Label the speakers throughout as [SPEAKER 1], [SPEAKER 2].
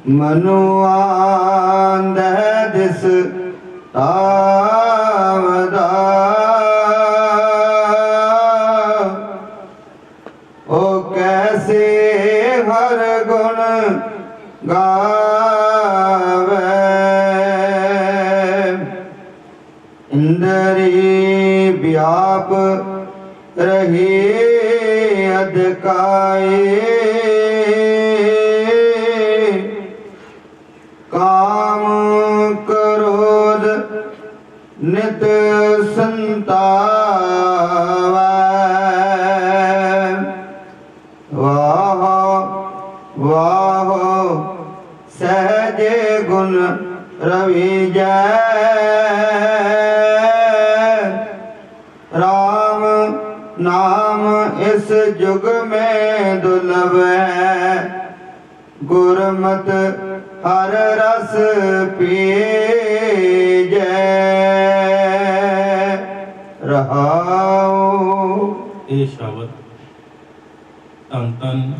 [SPEAKER 1] Manu आंदह this तावदा ओ कैसे हर गुण गावे इंद्री व्याप रही अधकाए काम क्रोध नित संतावै वाह वाह सहजे गुण रवि जय राम नाम इस युग में दुर्लभ है गुरमत हर रस पीजै रहाओ।
[SPEAKER 2] ਇਹ ਸ਼ਬਦ ਧੰਨ ਧੰਨ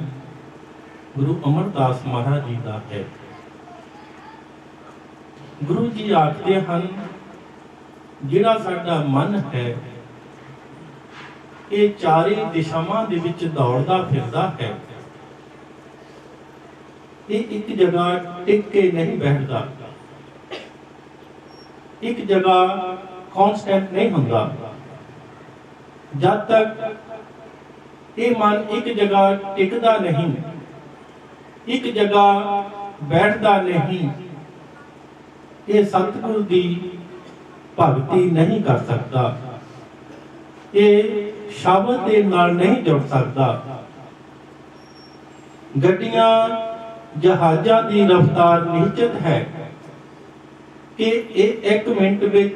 [SPEAKER 2] ਗੁਰੂ ਅਮਰਦਾਸ ਮਹਾਰਾਜ ਜੀ ਦਾ ਹੈ। ਗੁਰੂ ਜੀ ਆਖਦੇ ਹਨ ਜਿਹੜਾ ਸਾਡਾ ਮਨ ਹੈ ਇਹ ਚਾਰੇ ਦਿਸ਼ਾਵਾਂ ਦੇ ਵਿੱਚ ਦੌੜਦਾ ਫਿਰਦਾ ਹੈ। ਇਹ ਇੱਕ ਜਗ੍ਹਾ ਟਿਕ ਕੇ ਨਹੀਂ ਬੈਠਦਾ, ਇੱਕ ਜਗ੍ਹਾ ਕਾਂਸਟੈਂਟ ਨਹੀਂ ਹੁੰਦਾ। ਜਦ ਤੱਕ ਇਹ ਮਨ ਇੱਕ ਜਗ੍ਹਾ ਟਿਕਦਾ ਨਹੀਂ, ਇੱਕ ਜਗ੍ਹਾ ਬੈਠਦਾ ਨਹੀਂ, ਇਹ ਸਤਿਗੁਰ ਦੀ ਭਗਤੀ ਨਹੀਂ ਕਰ ਸਕਦਾ, ਇਹ ਸ਼ਬਦ ਦੇ ਨਾਲ ਨਹੀਂ ਜੁੜ ਸਕਦਾ। ਗੱਡੀਆਂ ਜਹਾਜ਼ਾਂ ਦੀ ਰਫ਼ਤਾਰ ਨਿਸ਼ਚਿਤ ਹੈ ਕਿ ਇਹ 1 ਮਿੰਟ ਵਿੱਚ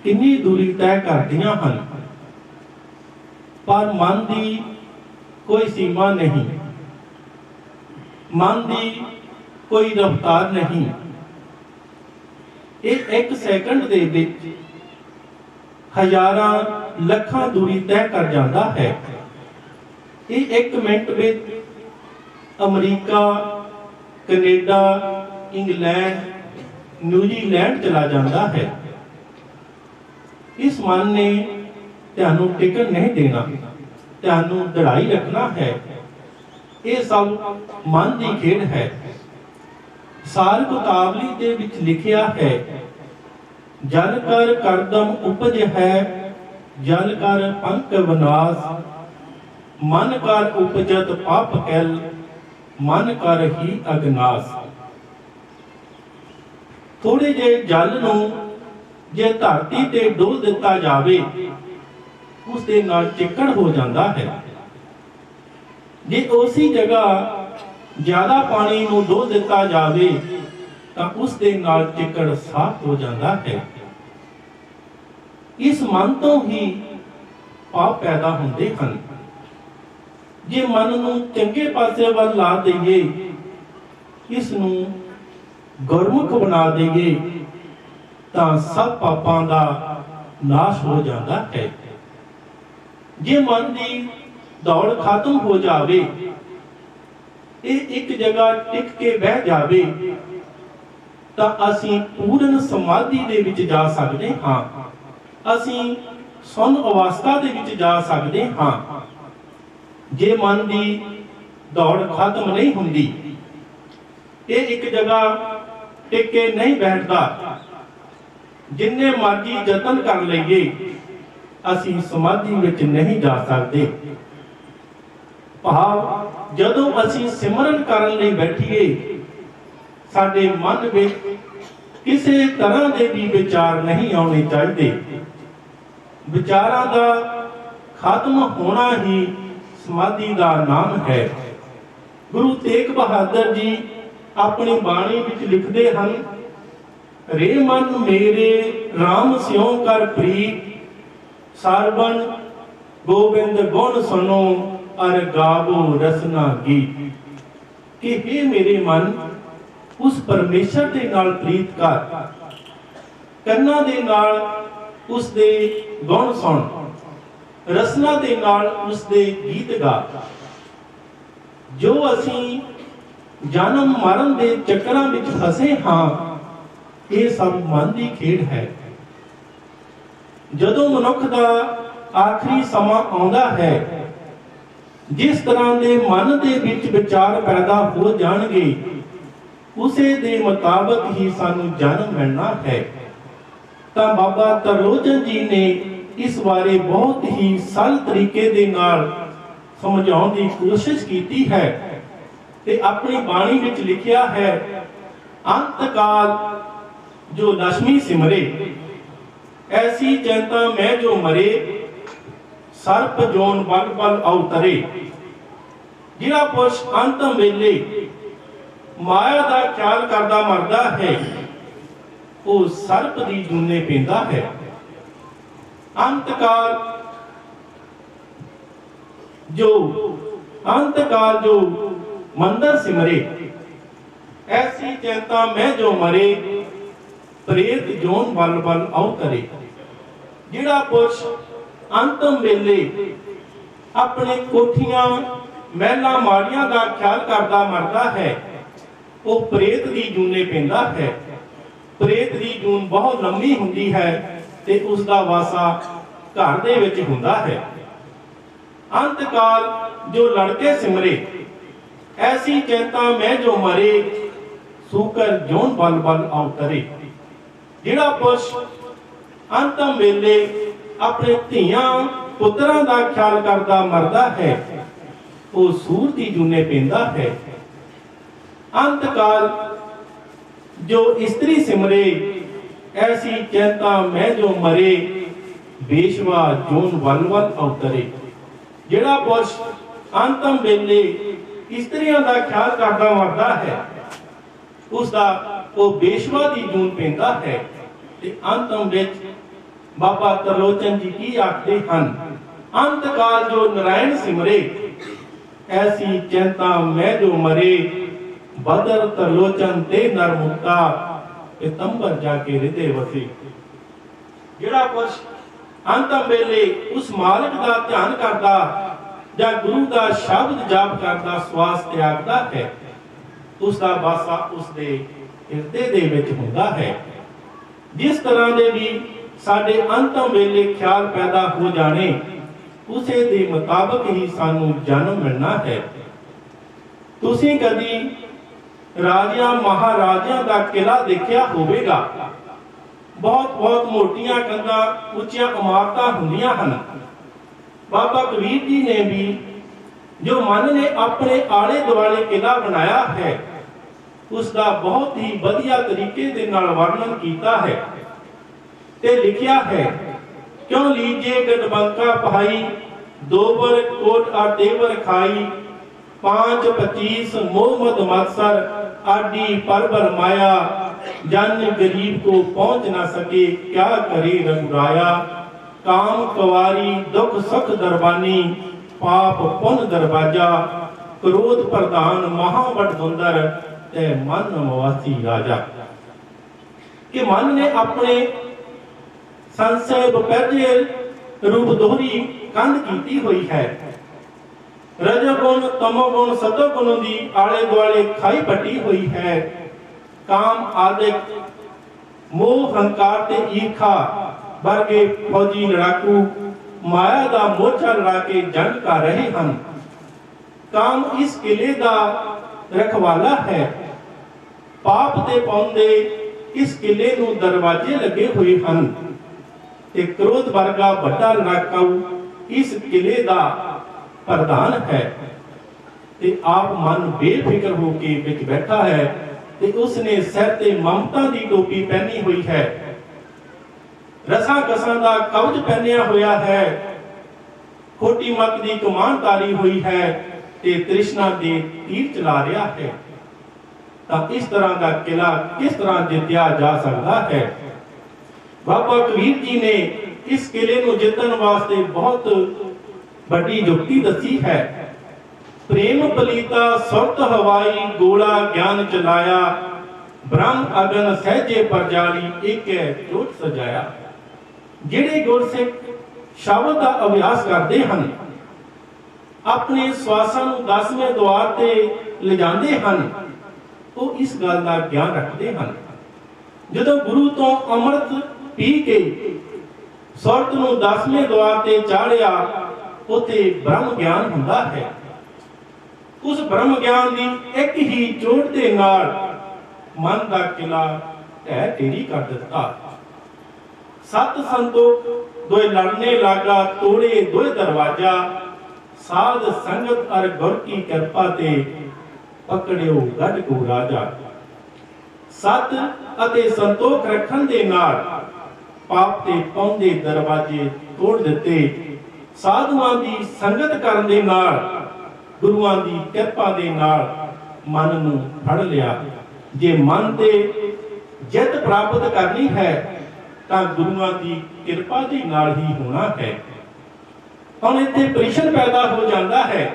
[SPEAKER 2] ਕਿੰਨੀ ਦੂਰੀ ਤੈਅ ਕਰਦੀਆਂ ਹਨ, ਪਰ ਮਨ ਦੀ ਕੋਈ ਸੀਮਾ ਨਹੀਂ, ਮਨ ਦੀ ਕੋਈ ਰਫ਼ਤਾਰ ਨਹੀਂ। ਇਹ 1 ਸੈਕਿੰਡ ਦੇ ਵਿੱਚ ਹਜ਼ਾਰਾਂ ਲੱਖਾਂ ਦੂਰੀ ਤੈਅ ਕਰ ਜਾਂਦਾ ਹੈ। ਇਹ 1 ਮਿੰਟ ਵਿੱਚ ਅਮਰੀਕਾ, ਕੈਨੇਡਾ, ਇੰਗਲੈਂਡ, ਨਿਊਜ਼ੀਲੈਂਡ ਚਲਾ ਜਾਂਦਾ ਹੈ। ਇਸ ਮਨ ਨੇ ਤੁਹਾਨੂੰ ਟਿਕਣ ਨਹੀਂ ਦੇਣਾ, ਤੁਹਾਨੂੰ ਦੜਾਈ ਰੱਖਣਾ ਹੈ। ਇਹ ਸਭ ਮਨ ਦੀ ਖੇਡ ਹੈ। ਸਾਰ ਕੁਤਾਵਲੀ ਦੇ ਵਿੱਚ ਲਿਖਿਆ ਹੈ ਜਲ ਕਰ ਕਰਦਮ ਉਪਜ ਹੈ, ਜਲ ਕਰ ਅੰਕ ਵਿਨਾਸ਼, ਮਨ ਕਰ ਉਪਜਤ ਪਾਪ ਕੈਲ, ਮਨ ਕਰ ਹੀ ਅਗਨਾਸ। ਥੋੜੇ ਜਿਹੇ ਜਲ ਨੂੰ ਜੇ ਧਰਤੀ ਤੇ ਡੋਲ ਦਿੱਤਾ ਜਾਵੇ ਉਸ ਦੇ ਨਾਲ ਚਿੱਕੜ ਹੋ ਜਾਂਦਾ ਹੈ। ਜੇ ਉਸੇ ਜਗ੍ਹਾ ਜ਼ਿਆਦਾ ਪਾਣੀ ਨੂੰ ਡੋਲ ਦਿੱਤਾ ਜਾਵੇ ਤਾਂ ਉਸ ਦੇ ਨਾਲ ਚਿੱਕੜ ਸਾਫ਼ ਹੋ ਜਾਂਦਾ ਹੈ। ਇਸ ਮਨ ਤੋਂ ਹੀ ਪਾਪ ਪੈਦਾ ਹੁੰਦੇ ਹਨ। ਜੇ ਮਨ ਨੂੰ ਚੰਗੇ ਪਾਸੇ ਵੱਲ ਲਾ ਦਈਏ, ਇਸ ਨੂੰ ਗੁਰਮੁਖ ਬਣਾ ਦਈਏ ਤਾਂ ਸਭ ਪਾਪਾਂ ਦਾ ਨਾਸ਼ ਹੋ ਜਾਂਦਾ ਹੈ। ਜੇ ਮਨ ਦੀ ਦੌੜ ਖਤਮ ਹੋ ਜਾਵੇ, ਇਹ ਇੱਕ ਜਗ੍ਹਾ ਟਿਕ ਕੇ ਬਹਿ ਜਾਵੇ ਤਾਂ ਅਸੀਂ ਪੂਰਨ ਸਮਾਧੀ ਦੇ ਵਿੱਚ ਜਾ ਸਕਦੇ ਹਾਂ, ਅਸੀਂ ਸੁੰਨ ਅਵਸਥਾ ਦੇ ਵਿੱਚ ਜਾ ਸਕਦੇ ਹਾਂ। ਜੇ ਮਨ ਦੀ ਦੌੜ ਖਤਮ ਨਹੀਂ ਹੁੰਦੀ, ਇਹ ਇੱਕ ਜਗ੍ਹਾ ਟਿਕ ਕੇ ਨਹੀਂ ਬੈਠਦਾ, ਜਿੰਨੇ ਮਰਜ਼ੀ ਯਤਨ ਕਰ ਲਈਏ ਅਸੀਂ ਸਮਾਧੀ ਵਿੱਚ ਨਹੀਂ ਜਾ ਸਕਦੇ। ਭਾਵ ਜਦੋਂ ਅਸੀਂ ਸਿਮਰਨ ਕਰਨ ਲਈ ਬੈਠੀਏ, ਸਾਡੇ ਮਨ ਵਿੱਚ ਕਿਸੇ ਤਰ੍ਹਾਂ ਦੇ ਵੀ ਵਿਚਾਰ ਨਹੀਂ ਆਉਣੇ ਚਾਹੀਦੇ। ਵਿਚਾਰਾਂ ਦਾ ਖਤਮ ਹੋਣਾ ਹੀ ਸਮਾਧੀ ਦਾ ਨਾਮ ਹੈ। ਗੁਰੂ ਤੇਗ ਬਹਾਦਰ ਜੀ ਆਪਣੀ ਬਾਣੀ ਵਿੱਚ ਲਿਖਦੇ ਹਨ, ਰੇ ਮਨ ਮੇਰੇ RAM ਸਿਉ ਕਰ ਪ੍ਰੀਤ, ਸਰਵਣ ਗੋਬਿੰਦ ਗੁਣ ਸੁਨੋ ਅਰ ਗਾਵੋ ਰਸਨਾ ਗੀਤ। ਕਿ हे ਮੇਰੇ ਮਨ, ਉਸ ਪਰਮੇਸ਼ਰ ਦੇ ਨਾਲ ਪ੍ਰੀਤ ਕਰ, ਕੰਨਾਂ ਦੇ ਨਾਲ ਉਸ ਦੇ ਗੁਣ ਸੁਣ, ਰਸਨਾ ਦੇ ਨਾਲ ਉਸ ਦੇ ਗੀਤ ਗਾ। ਜੋ ਅਸੀਂ ਜਨਮ ਮਰਨ ਦੇ ਚੱਕਰਾਂ ਵਿੱਚ ਫਸੇ ਹਾਂ। ਇਹ ਸਭ ਮਨ ਦੀ ਖੇਡ ਹੈ। ਜਦੋਂ ਮਨੁੱਖ ਦਾ ਆਖਰੀ ਸਮਾਂ ਆਉਂਦਾ ਹੈ, ਜਿਸ ਤਰ੍ਹਾਂ ਦੇ ਮਨ ਦੇ ਵਿੱਚ ਵਿਚਾਰ ਪੈਦਾ ਹੋ ਜਾਣਗੇ, ਉਸੇ ਦੇ ਮੁਤਾਬਕ ਹੀ ਸਾਨੂੰ ਜਨਮ ਮਿਲਣਾ ਹੈ। ਤਾਂ ਬਾਬਾ ਤਰਲੋਚਨ ਜੀ ਨੇ ਇਸ ਬਾਰੇ ਬਹੁਤ ਹੀ ਸਰਲ ਤਰੀਕੇ ਦੇ ਨਾਲ ਸਮਝਾਉਣ ਦੀ ਕੋਸ਼ਿਸ਼ ਕੀਤੀ ਹੈ ਤੇ ਆਪਣੀ ਬਾਣੀ ਵਿੱਚ ਲਿਖਿਆ ਹੈ, ਅੰਤ ਕਾਲ ਜੋ ਲక్ష్ਮੀ ਸਿਮਰੇ, ਐਸੀ ਚਿੰਤਾ ਮੈਂ ਜੋ ਮਰੇ, ਸਰਪ ਜੋਨ ਬਲ ਬਲ ਅਵਤਰੇ। ਜਿਹੜਾ ਪੁਰਸ਼ ਅੰਤਮ ਵੇਲੇ ਮਾਇਆ ਦਾ ਖਿਆਲ ਕਰਦਾ ਮਰਦਾ ਹੈ, ਉਹ ਸਰਪ ਦੀ ਜੂਨੇ ਪੈਂਦਾ ਹੈ। ਅੰਤ ਕਾਲ ਜੋ ਮੰਦਰ ਸਿਮਰੇ, ਐਸੀ ਚਿੰਤਾ ਮੈਂ ਜੋ ਮਰੇ, ਪ੍ਰੇਤ ਜੋਨ ਬਲ ਬਲ ਅਵਤਰੇ। ਜਿਹੜਾ ਪੁਰਸ਼ ਅੰਤਮ ਵੇਲੇ ਆਪਣੇ ਕੋਠੀਆਂ ਮਹਿਲਾਂ ਮਾੜੀਆਂ ਦਾ ਖਿਆਲ ਕਰਦਾ ਮਰਦਾ ਹੈ, ਉਹ ਪ੍ਰੇਤ ਦੀ ਜੂਨੇ ਪੈਂਦਾ ਹੈ। ਪ੍ਰੇਤ ਦੀ ਜੂਨ ਬਹੁਤ ਲੰਮੀ ਹੁੰਦੀ ਹੈ ਤੇ ਉਸ ਦਾ ਵਾਸਾ ਘਰ ਦੇ ਵਿੱਚ ਹੁੰਦਾ ਹੈ। ਅੰਤ ਕਾਲ ਜੋ ਲੜਕੇ ਸਿਮਰੇ, ਐਸੀ ਚਿੰਤਾ ਮੈਂ ਜੋ ਮਰੇ, ਸੂਕਰ ਜੋਨ ਬਲ ਬਲ ਅਵਤਰੇ। ਜਿਹੜਾ ਪੁਰਸ਼ ਅੰਤਮ ਵੇਲੇ ਆਪਣੇ ਧੀਆਂ ਪੁੱਤਰਾਂ ਦਾ ਖਿਆਲ ਕਰਦਾ ਮਰਦਾ ਹੈ, ਉਹ ਸੂਰ ਦੀ ਜੂਨੇ ਪੈਂਦਾ ਹੈ। ਅੰਤ ਕਾਲ ਜੋ ਇਸਤਰੀ ਸਿਮਰੇ, ਐਸੀ ਚਿੰਤਾ ਮੈਂ ਜੋ ਮਰੇ, ਬੇਸ਼ਵਾ ਜੋਨ ਵਲ ਵਲ ਅਵਤਰੇ। ਜਿਹੜਾ ਪੁਰਸ਼ ਅੰਤਮ ਵੇਲੇ ਇਸਤਰੀਆਂ ਦਾ ਖਿਆਲ ਕਰਦਾ ਮਰਦਾ ਹੈ, ਉਸ ਦਾ ਉਹ ਬੇਸ਼ਵਾ ਦੀ ਜੂਨ ਪੈਂਦਾ ਹੈ। ਤੇ ਅੰਤਮ ਵਿੱਚ ਬਾਬਾ ਤਰਲੋਚਨ ਜੀ ਕੀ ਆਖਦੇ ਹਨ, ਅੰਤ ਕਾਲ ਜੋ ਨਰਾਇਣ ਸਿਮਰੇ, ਐਸੀ ਚਿੰਤਾ ਮੈਂ ਜੋ ਮਰੇ, ਬਦਰ ਤਰਲੋਚਨ ਤੇ ਨਰ ਮੁਕਤਾ, ਪਿਤੰਬਰ ਜਾ ਕੇ ਹਿਰਦੇ ਵਸੇ। ਜਿਹੜਾ ਪੁਰਸ਼ ਅੰਤਮ ਵੇਲੇ ਉਸ ਮਾਲਕ ਦਾ ਧਿਆਨ ਕਰਦਾ ਜਾਂ ਗੁਰੂ ਦਾ ਸ਼ਬਦ ਜਾਪ ਕਰਦਾ ਸਵਾਸ ਤਿਆਗਦਾ ਹੈ, ਉਸ ਦਾ ਵਾਸਾ ਉਸ ਦੇ ਹਿਰਦੇ ਦੇ ਵਿੱਚ ਹੁੰਦਾ ਹੈ। ਜਿਸ ਤਰ੍ਹਾਂ ਦੇ ਵੀ ਸਾਡੇ ਅੰਤਮ ਵੇਲੇ ਖਿਆਲ ਪੈਦਾ ਹੋ ਜਾਣੇ, ਉਸੇ ਦੇ ਮੁਤਾਬਕ ਹੀ ਸਾਨੂੰ ਜਨਮ ਮਿਲਣਾ ਹੈ। ਤੁਸੀਂ ਕਦੀ ਰਾਜਿਆਂ ਮਹਾਰਾਜਿਆਂ ਦਾ ਕਿਲਾ ਦੇਖਿਆ ਹੋਵੇਗਾ। ਬਹੁਤ ਮੋਟੀਆਂ ਕੰਧਾਂ, ਉੱਚੀਆਂ ਇਮਾਰਤਾਂ ਹੁੰਦੀਆਂ ਹਨ। ਬਾਬਾ ਕਬੀਰ ਜੀ ਨੇ ਵੀ ਜੋ ਮਨ ਨੇ ਆਪਣੇ ਆਲੇ ਦੁਆਲੇ ਕਿਲਾ ਬਣਾਇਆ ਹੈ, ਉਸ ਦਾ ਬਹੁਤ ਹੀ ਵਧੀਆ ਤਰੀਕੇ ਦੇ ਨਾਲ ਵਰਣਨ ਕੀਤਾ ਹੈ ਤੇ ਲਿਖਿਆ ਹੈ, ਕਿਉਂ ਲੀਜੇ ਗੜਬੰਕਾ ਪਹਾਈ, ਦੋਬਰ ਕੋਟ ਆਟੇਵਰ ਖਾਈ, 5-25 मोहम्मद मत्सर आदि परबर माया, जन गरीब को पहुंच न सके क्या करे रघुराया, काम कवारी दुख सुख दरबानी, पाप पुन दरवाजा, क्रोध प्रधान महावट धुंदर, ते मन मवासी राजा। कि मन ने अपने संशय बपैजे रूप दोहरी कंध कीती हुई है। रजोगुण तमोगुण सतोगुण की आले दुआले खाई पट्टी हुई है। काम आदिक मोह हंकार ते ईर्खा वर्गे फौजी लड़ाकू माया दा मोर्चा लड़ा के जंग कर रहे हैं। काम इस किले दा रखवाला है। पाप ते पाउंदे इस किले नूं दरवाजे लगे हुए हैं ते क्रोध वर्गा बड़ा लड़ाकू इस किले दा प्रधान है। ते आप मन बेफिक्र होके विच बैठा है ते उसने सिर ते ममता दी टोपी पहनी हुई है, रसा कसा दा कवच पहनिया हुआ है, खोटी मत दी कमान तारी हुई है ते तृष्णा दे तीर चला रहा है। तां इस तरह का किला किस तरह जित्या जा सकता है। बाबा कबीर जी ने इस किले नूं जितन वास्ते बहुत बड़ी युक्ति दसी है। प्रेम पलीता सुरत हवाई, गोला ज्ञान चलाया, ब्रह्म अगन सहजे परजाली, एक जोत सजाया। जिहड़े गुरसिख शब्द का अभ्यास करते हैं, अपने श्वासां नूं 10वें द्वार ते ले जाते हैं ਉਹ ਇਸ ਗੱਲ ਦਾ ਗਿਆਨ ਰੱਖਦੇ ਹਨ। ਜਦੋਂ ਗੁਰੂ ਤੋਂ ਅੰਮ੍ਰਿਤ ਪੀ ਕੇ ਸੁਰਤ ਨੂੰ 10ਵੇਂ ਦੁਆਰ ਤੇ ਚਾੜਿਆ, ਉਥੇ ਬ੍ਰਹਮ ਗਿਆਨ ਹੁੰਦਾ ਹੈ। ਉਸ ਬ੍ਰਹਮ ਗਿਆਨ ਦੀ ਇੱਕ ਹੀ ਚੋਟ ਦੇ ਨਾਲ ਮਨ ਦਾ ਕਿਲਾ ਢਹਿ ਢੇਰੀ ਕਰ ਦਿੱਤਾ। ਸਤ ਸੰਤੋਖ ਦੋਏ ਲੜਨੇ ਲਾਗਾ, ਤੋੜੇ ਦੋਏ ਦਰਵਾਜਾ, ਸਾਧ ਸੰਗਤ ਅਰ ਗੁਰ ਕੀ ਕਿਰਪਾ ਤੇ ਪਕੜਿਓ ਗੱਡ ਕੋ ਰਾਜਾ। ਸਤ ਅਤੇ ਸੰਤੋਖ ਰੱਖਣ ਦੇ ਨਾਲ ਪਾਪ ਤੇ ਪਹੁੰਚੇ ਦਰਵਾਜੇ ਤੋੜ ਦਿੱਤੇ। ਸਾਧੂਆਂ ਦੀ ਸੰਗਤ ਕਰਨ ਦੇ ਨਾਲ, ਗੁਰੂਆਂ ਦੀ ਕਿਰਪਾ ਦੇ ਨਾਲ ਮਨ ਨੂੰ ਫੜ ਲਿਆ। ਜੇ ਮਨ ਤੇ ਜਿੱਤ ਪ੍ਰਾਪਤ ਕਰਨੀ ਹੈ ਤਾਂ ਗੁਰੂਆਂ ਦੀ ਕਿਰਪਾ ਦੇ ਨਾਲ ਹੀ ਹੋਣਾ ਹੈ। ਹੁਣ ਇੱਥੇ ਪ੍ਰਸ਼ਨ ਪੈਦਾ ਹੋ ਜਾਂਦਾ ਹੈ,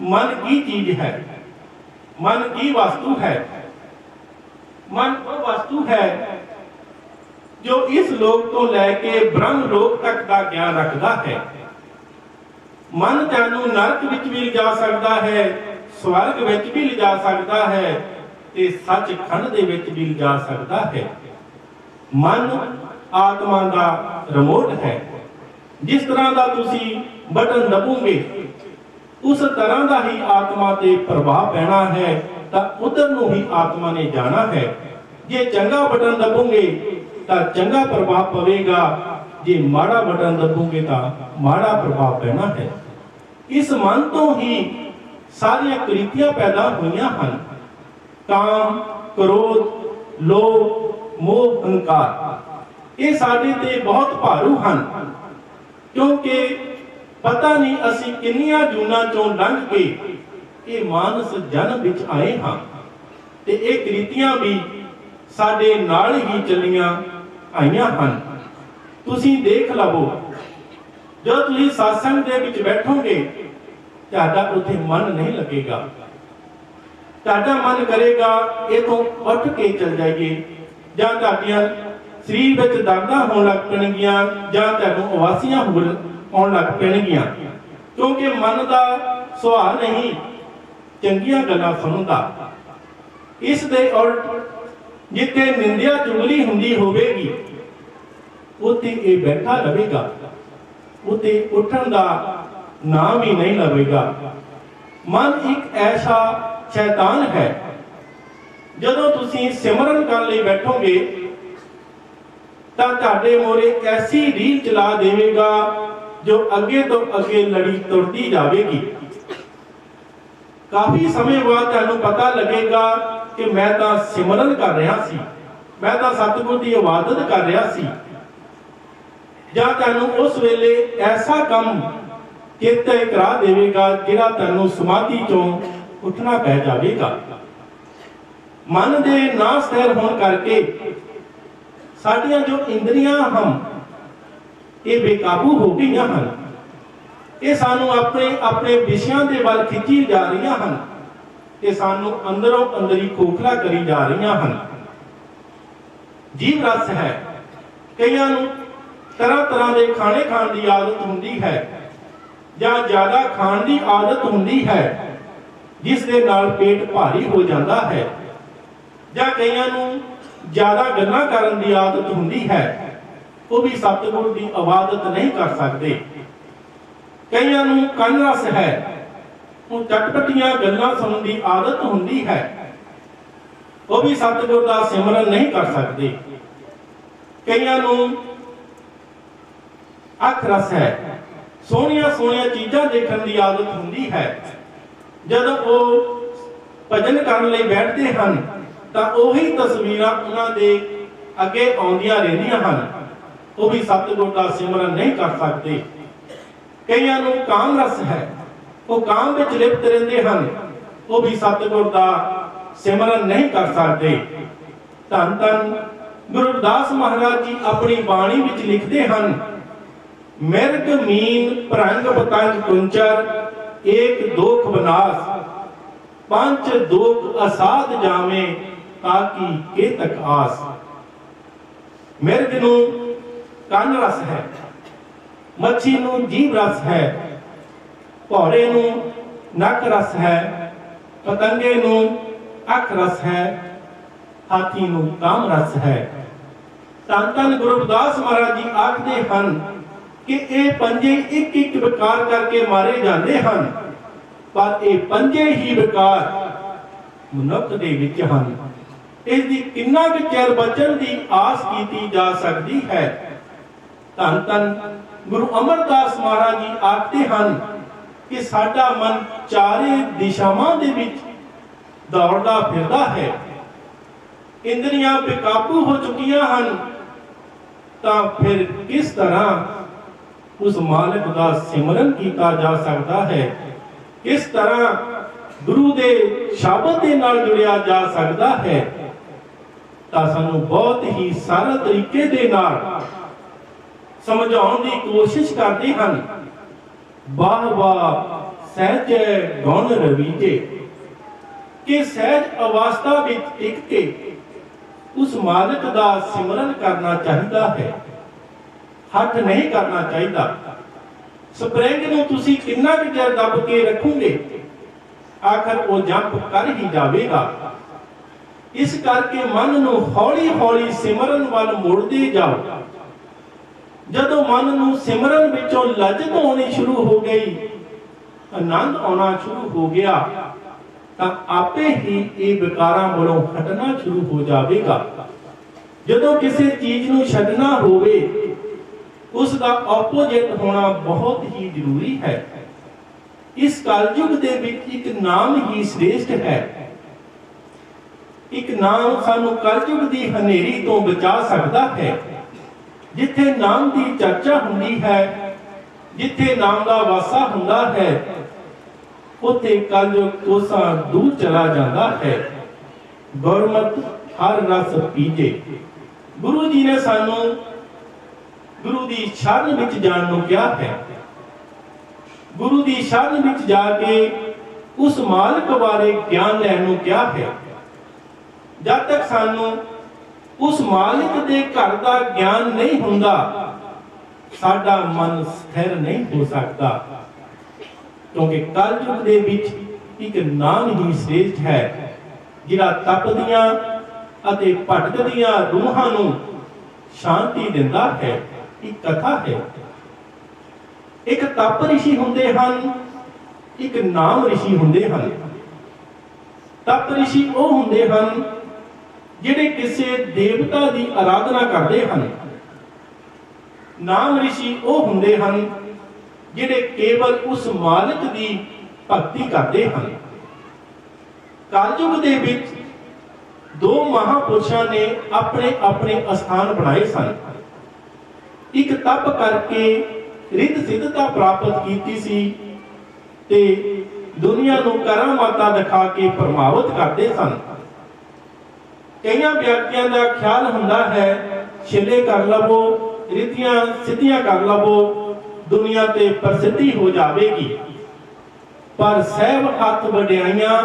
[SPEAKER 2] ਮਨ ਕੀ ਚੀਜ਼ ਹੈ? ਮਨ ਕੀ ਵਸਤੂ ਹੈ? ਮਨ ਉਹ ਵਸਤੂ ਹੈ ਜੋ ਇਸ ਲੋਕ ਤੋਂ ਲੈ ਕੇ ਬ੍ਰਹਮ ਲੋਕ ਤੱਕ ਦਾ ਗਿਆਨ ਰੱਖਦਾ ਹੈ। ਮਨ ਤੁਹਾਨੂੰ ਨਰਕ ਵਿੱਚ ਵੀ ਲਿਜਾ ਸਕਦਾ ਹੈ, ਸਵਰਗ ਵਿੱਚ ਵੀ ਲਿਜਾ ਸਕਦਾ ਹੈ ਤੇ ਸੱਚਖੰਡ ਦੇ ਵਿੱਚ ਵੀ ਲਿਜਾ ਸਕਦਾ ਹੈ। ਮਨ ਆਤਮਾ ਦਾ ਰਿਮੋਟ ਹੈ। ਜਿਸ ਤਰ੍ਹਾਂ ਦਾ ਤੁਸੀਂ ਬਟਨ ਦਬੋਗੇ, ਉਸ ਤਰ੍ਹਾਂ ਦਾ ਹੀ ਆਤਮਾ ਤੇ ਪ੍ਰਭਾਵ ਪੈਣਾ ਹੈ, ਤਾਂ ਉਧਰ ਨੂੰ ਹੀ ਆਤਮਾ ਨੇ ਜਾਣਾ ਹੈ। ਜੇ ਚੰਗਾ ਬਟਨ ਦਬੋਗੇ ਤਾਂ ਚੰਗਾ ਪ੍ਰਭਾਵ ਪਵੇਗਾ, ਜੇ ਮਾੜਾ ਬਟਨ ਦਬੋਗੇ ਤਾਂ ਮਾੜਾ ਪ੍ਰਭਾਵ ਪੈਣਾ ਹੈ। ਇਸ ਮਨ ਤੋਂ ਹੀ ਸਾਰੀਆਂ ਕੁਰੀਤੀਆਂ ਪੈਦਾ ਹੋਈਆਂ ਹਨ। ਕਾਮ, ਕ੍ਰੋਧ, ਲੋਭ, ਮੋਹ, ਹੰਕਾਰ, ਇਹ ਸਾਡੇ ਤੇ ਬਹੁਤ ਭਾਰੂ ਹਨ, ਕਿਉਂਕਿ ਪਤਾ ਨਹੀਂ ਅਸੀਂ ਕਿੰਨੀਆਂ ਜੂਨਾਂ ਚੋਂ ਲੰਘ ਕੇ ਇਹ ਮਾਨਸ ਜਨਮ ਵਿੱਚ ਆਏ ਹਾਂ ਤੇ ਇਹ ਕੁਰੀਤੀਆਂ ਵੀ ਸਾਡੇ ਨਾਲ ਹੀ ਚੱਲੀਆਂ ਆਈਆਂ ਹਨ। ਤੁਸੀਂ ਦੇਖ ਲਵੋ, ਜਦੋਂ ਤੁਸੀਂ satsang ਦੇ ਵਿੱਚ ਬੈਠੋਗੇ, ਤੁਹਾਡਾ ਉੱਥੇ ਮਨ ਨਹੀਂ ਲੱਗੇਗਾ। ਤੁਹਾਡਾ ਮਨ ਕਰੇਗਾ ਇਥੋਂ ਉੱਠ ਕੇ ਚਲ ਜਾਈਏ, ਜਾਂ ਤੁਹਾਡੀਆਂ ਸਰੀਰ ਵਿੱਚ ਦਰਦਾਂ ਹੋਣ ਲੱਗ ਪੈਣਗੀਆਂ, ਜਾਂ ਤੁਹਾਨੂੰ ਉਵਾਸੀਆਂ ਆਉਣ ਲੱਗ ਪੈਣਗੀਆਂ, ਕਿਉਂਕਿ ਮਨ ਦਾ ਸੁਭਾਅ ਨਹੀਂ ਚੰਗੀਆਂ ਗੱਲਾਂ ਸੁਣਨ ਦਾ। ਇਸ ਦੇ ਉਲਟ ਜਿੱਥੇ ਨਿੰਦਿਆ ਚੁਗਲੀ ਹੁੰਦੀ ਹੋਵੇਗੀ, ਉੱਥੇ ਇਹ ਬੈਠਾ ਰਹੇਗਾ, ਉੱਥੇ ਉੱਠਣ ਦਾ ਨਾਮ ਹੀ ਨਹੀਂ ਲਵੇਗਾ। ਮਨ ਇੱਕ ਐਸਾ ਸ਼ੈਤਾਨ ਹੈ, ਜਦੋਂ ਤੁਸੀਂ ਸਿਮਰਨ ਕਰਨ ਲਈ ਬੈਠੋਗੇ ਤਾਂ ਤੁਹਾਡੇ ਮੋਰੇ ਐਸੀ ਰੀਲ ਚਲਾ ਦੇਵੇਗਾ ਜੋ ਅੱਗੇ ਤੋਂ ਅੱਗੇ ਲੜੀ ਤੁਰਦੀ ਜਾਵੇਗੀ। ਕਾਫੀ ਸਮੇਂ ਬਾਅਦ ਤੁਹਾਨੂੰ ਪਤਾ ਲੱਗੇਗਾ ਕਿ ਮੈਂ ਤਾਂ ਸਿਮਰਨ ਕਰ ਰਿਹਾ ਸੀ, ਮੈਂ ਤਾਂ ਸਤਿਗੁਰ ਦੀ ਇਬਾਦਤ ਕਰ ਰਿਹਾ ਸੀ। ਜਾਂ ਤੁਹਾਨੂੰ ਉਸ ਵੇਲੇ ਐਸਾ ਕੰਮ ਚੇਤੇ ਕਰਾ ਦੇਵੇਗਾ ਜਿਹੜਾ ਤੁਹਾਨੂੰ ਸਮਾਧੀ ਚੋਂ ਉੱਠਣਾ ਪੈ ਜਾਵੇਗਾ। ਮਨ ਦੇ ਨਾ ਸਥਿਰ ਹੋਣ ਕਰਕੇ ਸਾਡੀਆਂ ਜੋ ਇੰਦਰੀਆਂ ਹਨ, ਇਹ ਬੇਕਾਬੂ ਹੋ ਗਈਆਂ ਹਨ। ਇਹ ਸਾਨੂੰ ਆਪਣੇ ਵਿਸ਼ਿਆਂ ਦੇ ਵੱਲ ਖਿੱਚੀ ਜਾ ਰਹੀਆਂ ਹਨ ਤੇ ਸਾਨੂੰ ਅੰਦਰੋਂ ਅੰਦਰੀ ਖੋਖਲਾ ਕਰੀ ਜਾ ਰਹੀਆਂ ਹਨ। ਜੀਵ ਰਸ ਹੈ। ਕਈਆਂ ਨੂੰ ਤਰ੍ਹਾਂ ਤਰ੍ਹਾਂ ਦੇ ਖਾਣੇ ਖਾਣ ਦੀ ਆਦਤ ਹੁੰਦੀ ਹੈ, ਜਾਂ ਜ਼ਿਆਦਾ ਖਾਣ ਦੀ ਆਦਤ ਹੁੰਦੀ ਹੈ, ਜਿਸ ਦੇ ਨਾਲ ਪੇਟ ਭਾਰੀ ਹੋ ਜਾਂਦਾ ਹੈ। ਜਾਂ ਕਈਆਂ ਨੂੰ ਜ਼ਿਆਦਾ ਗੱਲਾਂ ਕਰਨ ਦੀ ਆਦਤ ਹੁੰਦੀ ਹੈ, ਉਹ ਵੀ ਸਤਿਗੁਰ ਦੀ ਇਬਾਦਤ ਨਹੀਂ ਕਰ ਸਕਦੇ। ਕਈਆਂ ਨੂੰ ਕੰਨ ਰਸ ਹੈ, ਉਹ ਚਟਪਟੀਆਂ ਗੱਲਾਂ ਸੁਣਨ ਦੀ ਆਦਤ ਹੁੰਦੀ ਹੈ, ਉਹ ਵੀ ਸਤਿਗੁਰ ਦਾ ਸਿਮਰਨ ਨਹੀਂ ਕਰ ਸਕਦੇ। ਕਈਆਂ ਨੂੰ ਅੱਖ ਰਸ ਹੈ, ਸੋਹਣੀਆਂ ਸੋਹਣੀਆਂ ਚੀਜ਼ਾਂ ਦੇਖਣ ਦੀ ਆਦਤ ਹੁੰਦੀ ਹੈ। ਜਦੋਂ ਉਹ ਭਜਨ ਕਰਨ ਲਈ ਬੈਠਦੇ ਹਨ ਤਾਂ ਉਹੀ ਤਸਵੀਰਾਂ ਉਹਨਾਂ ਦੇ ਅੱਗੇ ਆਉਂਦੀਆਂ ਰਹਿੰਦੀਆਂ ਹਨ, ਉਹ ਵੀ ਸਤਿਗੁਰ ਦਾ ਸਿਮਰਨ ਨਹੀਂ ਕਰ ਸਕਦੇ। ਕਈਆਂ ਨੂੰ ਕਾਮ ਰਸ ਹੈ, ਉਹ ਕਾਮ ਵਿੱਚ ਲਿਪਤ ਰਹਿੰਦੇ ਹਨ, ਉਹ ਵੀ ਸਤਿਗੁਰ ਦਾ ਸਿਮਰਨ ਨਹੀਂ ਕਰ ਸਕਦੇ। ਧੰਨ ਧੰਨ ਗੁਰੂ ਰਵਿਦਾਸ ਮਹਾਰਾਜ ਜੀ ਆਪਣੀ ਬਾਣੀ ਵਿੱਚ ਲਿਖਦੇ ਹਨ, ਮਿਰਗ ਮੀਨ ਭਰੰਗ ਪਤੰਗ ਕੁੰਚਰ, ਏਕ ਦੋਖ ਬਨਾਸ, ਪੰਜ ਦੋਖ ਅਸਾਧ ਜਾਵੇਂ, ਤਾਕੀ ਕੇ ਤਕ ਆਸ। ਮਿਰਗ ਨੂੰ ਕੰਨ ਰਸ ਹੈ, ਮੱਛੀ ਨੂੰ ਜੀਭ ਰਸ ਹੈ, ਭੌਰੇ ਨੂੰ ਨੱਕ ਰਸ ਹੈ, ਪਤੰਗੇ ਨੂੰ ਅੱਖ ਰਸ ਹੈ, ਹਾਥੀ ਨੂੰ ਕਾਮ ਰਸ ਹੈ। ਧੰਨ ਧੰਨ ਗੁਰੂ ਰਵਿਦਾਸ ਮਹਾਰਾਜ ਜੀ ਆਖਦੇ ਹਨ ਕਿ ਇਹ ਪੰਜੇ ਇੱਕ ਇੱਕ ਵਿਕਾਰ ਕਰਕੇ ਮਾਰੇ ਜਾਂਦੇ ਹਨ, ਪਰ ਇਹ ਪੰਜੇ ਹੀ ਵਿਕਾਰ ਮਨੁੱਖ ਦੇ ਵਿੱਚ ਹਨ। ਇਸ ਦੀ ਕਿੰਨਾ ਕੁ ਚਿਰ ਬਚਣ ਦੀ ਆਸ ਕੀਤੀ ਜਾ ਸਕਦੀ ਹੈ। ਧੰਨ ਧੰਨ ਗੁਰੂ ਅਮਰਦਾਸ ਮਹਾਰਾਜ ਜੀ ਆਖਦੇ ਹਨ ਕਿ ਸਾਡਾ ਮਨ ਚਾਰੇ ਦਿਸ਼ਾਵਾਂ ਦੇ ਵਿੱਚ ਦੌੜਦਾ ਫਿਰਦਾ ਹੈ। ਇੰਦਰੀਆਂ ਬੇਕਾਬੂ ਹੋ ਚੁੱਕੀਆਂ ਹਨ, ਤਾਂ ਫਿਰ ਕਿਸ ਤਰ੍ਹਾਂ ਉਸ ਮਾਲਕ ਦਾ ਸਿਮਰਨ ਕੀਤਾ ਜਾ ਸਕਦਾ ਹੈ? ਕਿਸ ਤਰ੍ਹਾਂ ਗੁਰੂ ਦੇ ਸ਼ਬਦ ਦੇ ਨਾਲ ਜੁੜਿਆ ਜਾ ਸਕਦਾ ਹੈ? ਤਾਂ ਸਾਨੂੰ ਬਹੁਤ ਹੀ ਸਰਲ ਤਰੀਕੇ ਦੇ ਨਾਲ ਸਮਝਾਉਣ ਦੀ ਕੋਸ਼ਿਸ਼ ਕਰਦੇ ਹਨ। ਵਾਹ ਵਾਹ ਸਹਿਜੈ ਗੁਣ ਰਵੀਜੇ, ਕਿ ਸਹਿਜ ਅਵਸਥਾ ਵਿੱਚ ਟਿਕ ਕੇ ਉਸ ਮਾਲਕ ਦਾ ਸਿਮਰਨ ਕਰਨਾ ਚਾਹੀਦਾ ਹੈ, ਹੱਥ ਨਹੀਂ ਕਰਨਾ ਚਾਹੀਦਾ। ਸਪਰਿੰਗ ਨੂੰ ਤੁਸੀਂ ਕਿੰਨਾ ਕੁ ਚਿਰ ਦੱਬ ਕੇ ਰੱਖੋਗੇ, ਆਖਰ ਉਹ ਜੰਪ ਕਰ ਹੀ ਜਾਵੇਗਾ। ਇਸ ਕਰਕੇ ਮਨ ਨੂੰ ਹੌਲੀ ਹੌਲੀ ਸਿਮਰਨ ਵੱਲ ਮੋੜਦੇ ਜਾਓ। ਜਦੋਂ ਮਨ ਨੂੰ ਸਿਮਰਨ ਵਿੱਚੋਂ ਲਜਤ ਆਉਣੀ ਸ਼ੁਰੂ ਹੋ ਗਈ, ਆਨੰਦ ਆਉਣਾ ਸ਼ੁਰੂ ਹੋ ਗਿਆ, ਤਾਂ ਆਪੇ ਹੀ ਇਹ ਵਿਕਾਰਾਂ ਵੱਲੋਂ ਹਟਣਾ ਸ਼ੁਰੂ ਹੋ ਜਾਵੇਗਾ। ਜਦੋਂ ਕਿਸੇ ਚੀਜ਼ ਨੂੰ ਛੱਡਣਾ ਹੋਵੇ, ਉਸ ਦਾ ਆਪੋਜੀਟ ਹੋਣਾ ਬਹੁਤ ਹੀ ਜ਼ਰੂਰੀ ਹੈ। ਇਸ ਕਲਯੁਗ ਦੇ ਵਿੱਚ ਇੱਕ ਨਾਮ ਹੀ ਸ੍ਰੇਸ਼ਟ ਹੈ। ਇੱਕ ਨਾਮ ਸਾਨੂੰ ਕਲਯੁਗ ਦੀ ਹਨੇਰੀ ਤੋਂ ਬਚਾ ਸਕਦਾ ਹੈ। ਜਿੱਥੇ ਨਾਮ ਦੀ ਚਰਚਾ ਹੁੰਦੀ ਹੈ, ਜਿੱਥੇ ਨਾਮ ਦਾ ਵਾਸਾ ਹੁੰਦਾ ਹੈ, ਉੱਥੇ ਕਲਯੁਗ ਕੋਸਾਂ ਦੂਰ ਚਲਾ ਜਾਂਦਾ ਹੈ। ਗੁਰਮਤਿ ਹਰ ਰਸ ਪੀਜੇ। ਗੁਰੂ ਜੀ ਨੇ ਸਾਨੂੰ ਗੁਰੂ ਦੀ ਸ਼ਰਨ ਵਿੱਚ ਜਾਣ ਨੂੰ ਕਿਹਾ ਹੈ। ਗੁਰੂ ਦੀ ਸ਼ਰਨ ਵਿੱਚ ਜਾ ਕੇ ਉਸ ਮਾਲਕ ਬਾਰੇ ਗਿਆਨ ਲੈਣ ਨੂੰ ਕਿਹਾ ਹੈ। ਜਦ ਤੱਕ ਸਾਨੂੰ ਉਸ ਮਾਲਕ ਦੇ ਘਰ ਦਾ ਗਿਆਨ ਨਹੀਂ ਹੁੰਦਾ, ਸਾਡਾ ਮਨ ਸਥਿਰ ਨਹੀਂ ਹੋ ਸਕਦਾ। ਕਿਉਂਕਿ ਕਲਯੁਗ ਦੇ ਵਿੱਚ ਇੱਕ ਨਾਮ ਹੀ ਸ੍ਰੇਸ਼ਟ ਹੈ, ਜਿਹੜਾ ਤਪਦੀਆਂ ਅਤੇ ਭਟਕਦੀਆਂ ਰੂਹਾਂ ਨੂੰ ਸ਼ਾਂਤੀ ਦਿੰਦਾ ਹੈ। ਇੱਕ ਕਥਾ ਹੈ, ਇੱਕ ਤਪ ਰਿਸ਼ੀ ਹੁੰਦੇ ਹਨ, ਇੱਕ ਨਾਮ ਰਿਸ਼ੀ ਹੁੰਦੇ ਹਨ। ਤਪ ਰਿਸ਼ੀ ਉਹ ਹੁੰਦੇ ਹਨ ਜਿਹੜੇ ਕਿਸੇ ਦੇਵਤਾ ਦੀ ਆਰਾਧਨਾ ਕਰਦੇ ਹਨ। ਨਾਮ ਰਿਸ਼ੀ ਉਹ ਹੁੰਦੇ ਹਨ ਜਿਹੜੇ ਕੇਵਲ ਉਸ ਮਾਲਕ ਦੀ ਭਗਤੀ ਕਰਦੇ ਹਨ। ਕਲਯੁਗ ਦੇ ਵਿੱਚ ਦੋ ਮਹਾਪੁਰਸ਼ਾਂ ਨੇ ਆਪਣੇ ਆਪਣੇ ਅਸਥਾਨ ਬਣਾਏ ਸਨ। ਇੱਕ ਤਪ ਕਰਕੇ ਰਿੱਧ ਸਿੱਧਤਾ ਪ੍ਰਾਪਤ ਕੀਤੀ ਸੀ ਤੇ ਦੁਨੀਆ ਨੂੰ ਕਰਾਮਾਤਾਂ ਦਿਖਾ ਕੇ ਪ੍ਰਭਾਵਿਤ ਕਰਦੇ ਸਨ। ਕਈਆਂ ਵਿਅਕਤੀਆਂ ਦਾ ਖਿਆਲ ਹੁੰਦਾ ਹੈ, ਛਿਲੇ ਕਰ ਲਵੋ, ਰਿੱਧੀਆਂ ਸਿੱਧੀਆਂ ਕਰ ਲਵੋ, ਦੁਨੀਆ ਤੇ ਪ੍ਰਸਿੱਧੀ ਹੋ ਜਾਵੇਗੀ। ਪਰ ਸਹਿਬ ਹੱਥ ਵਡਿਆਈਆਂ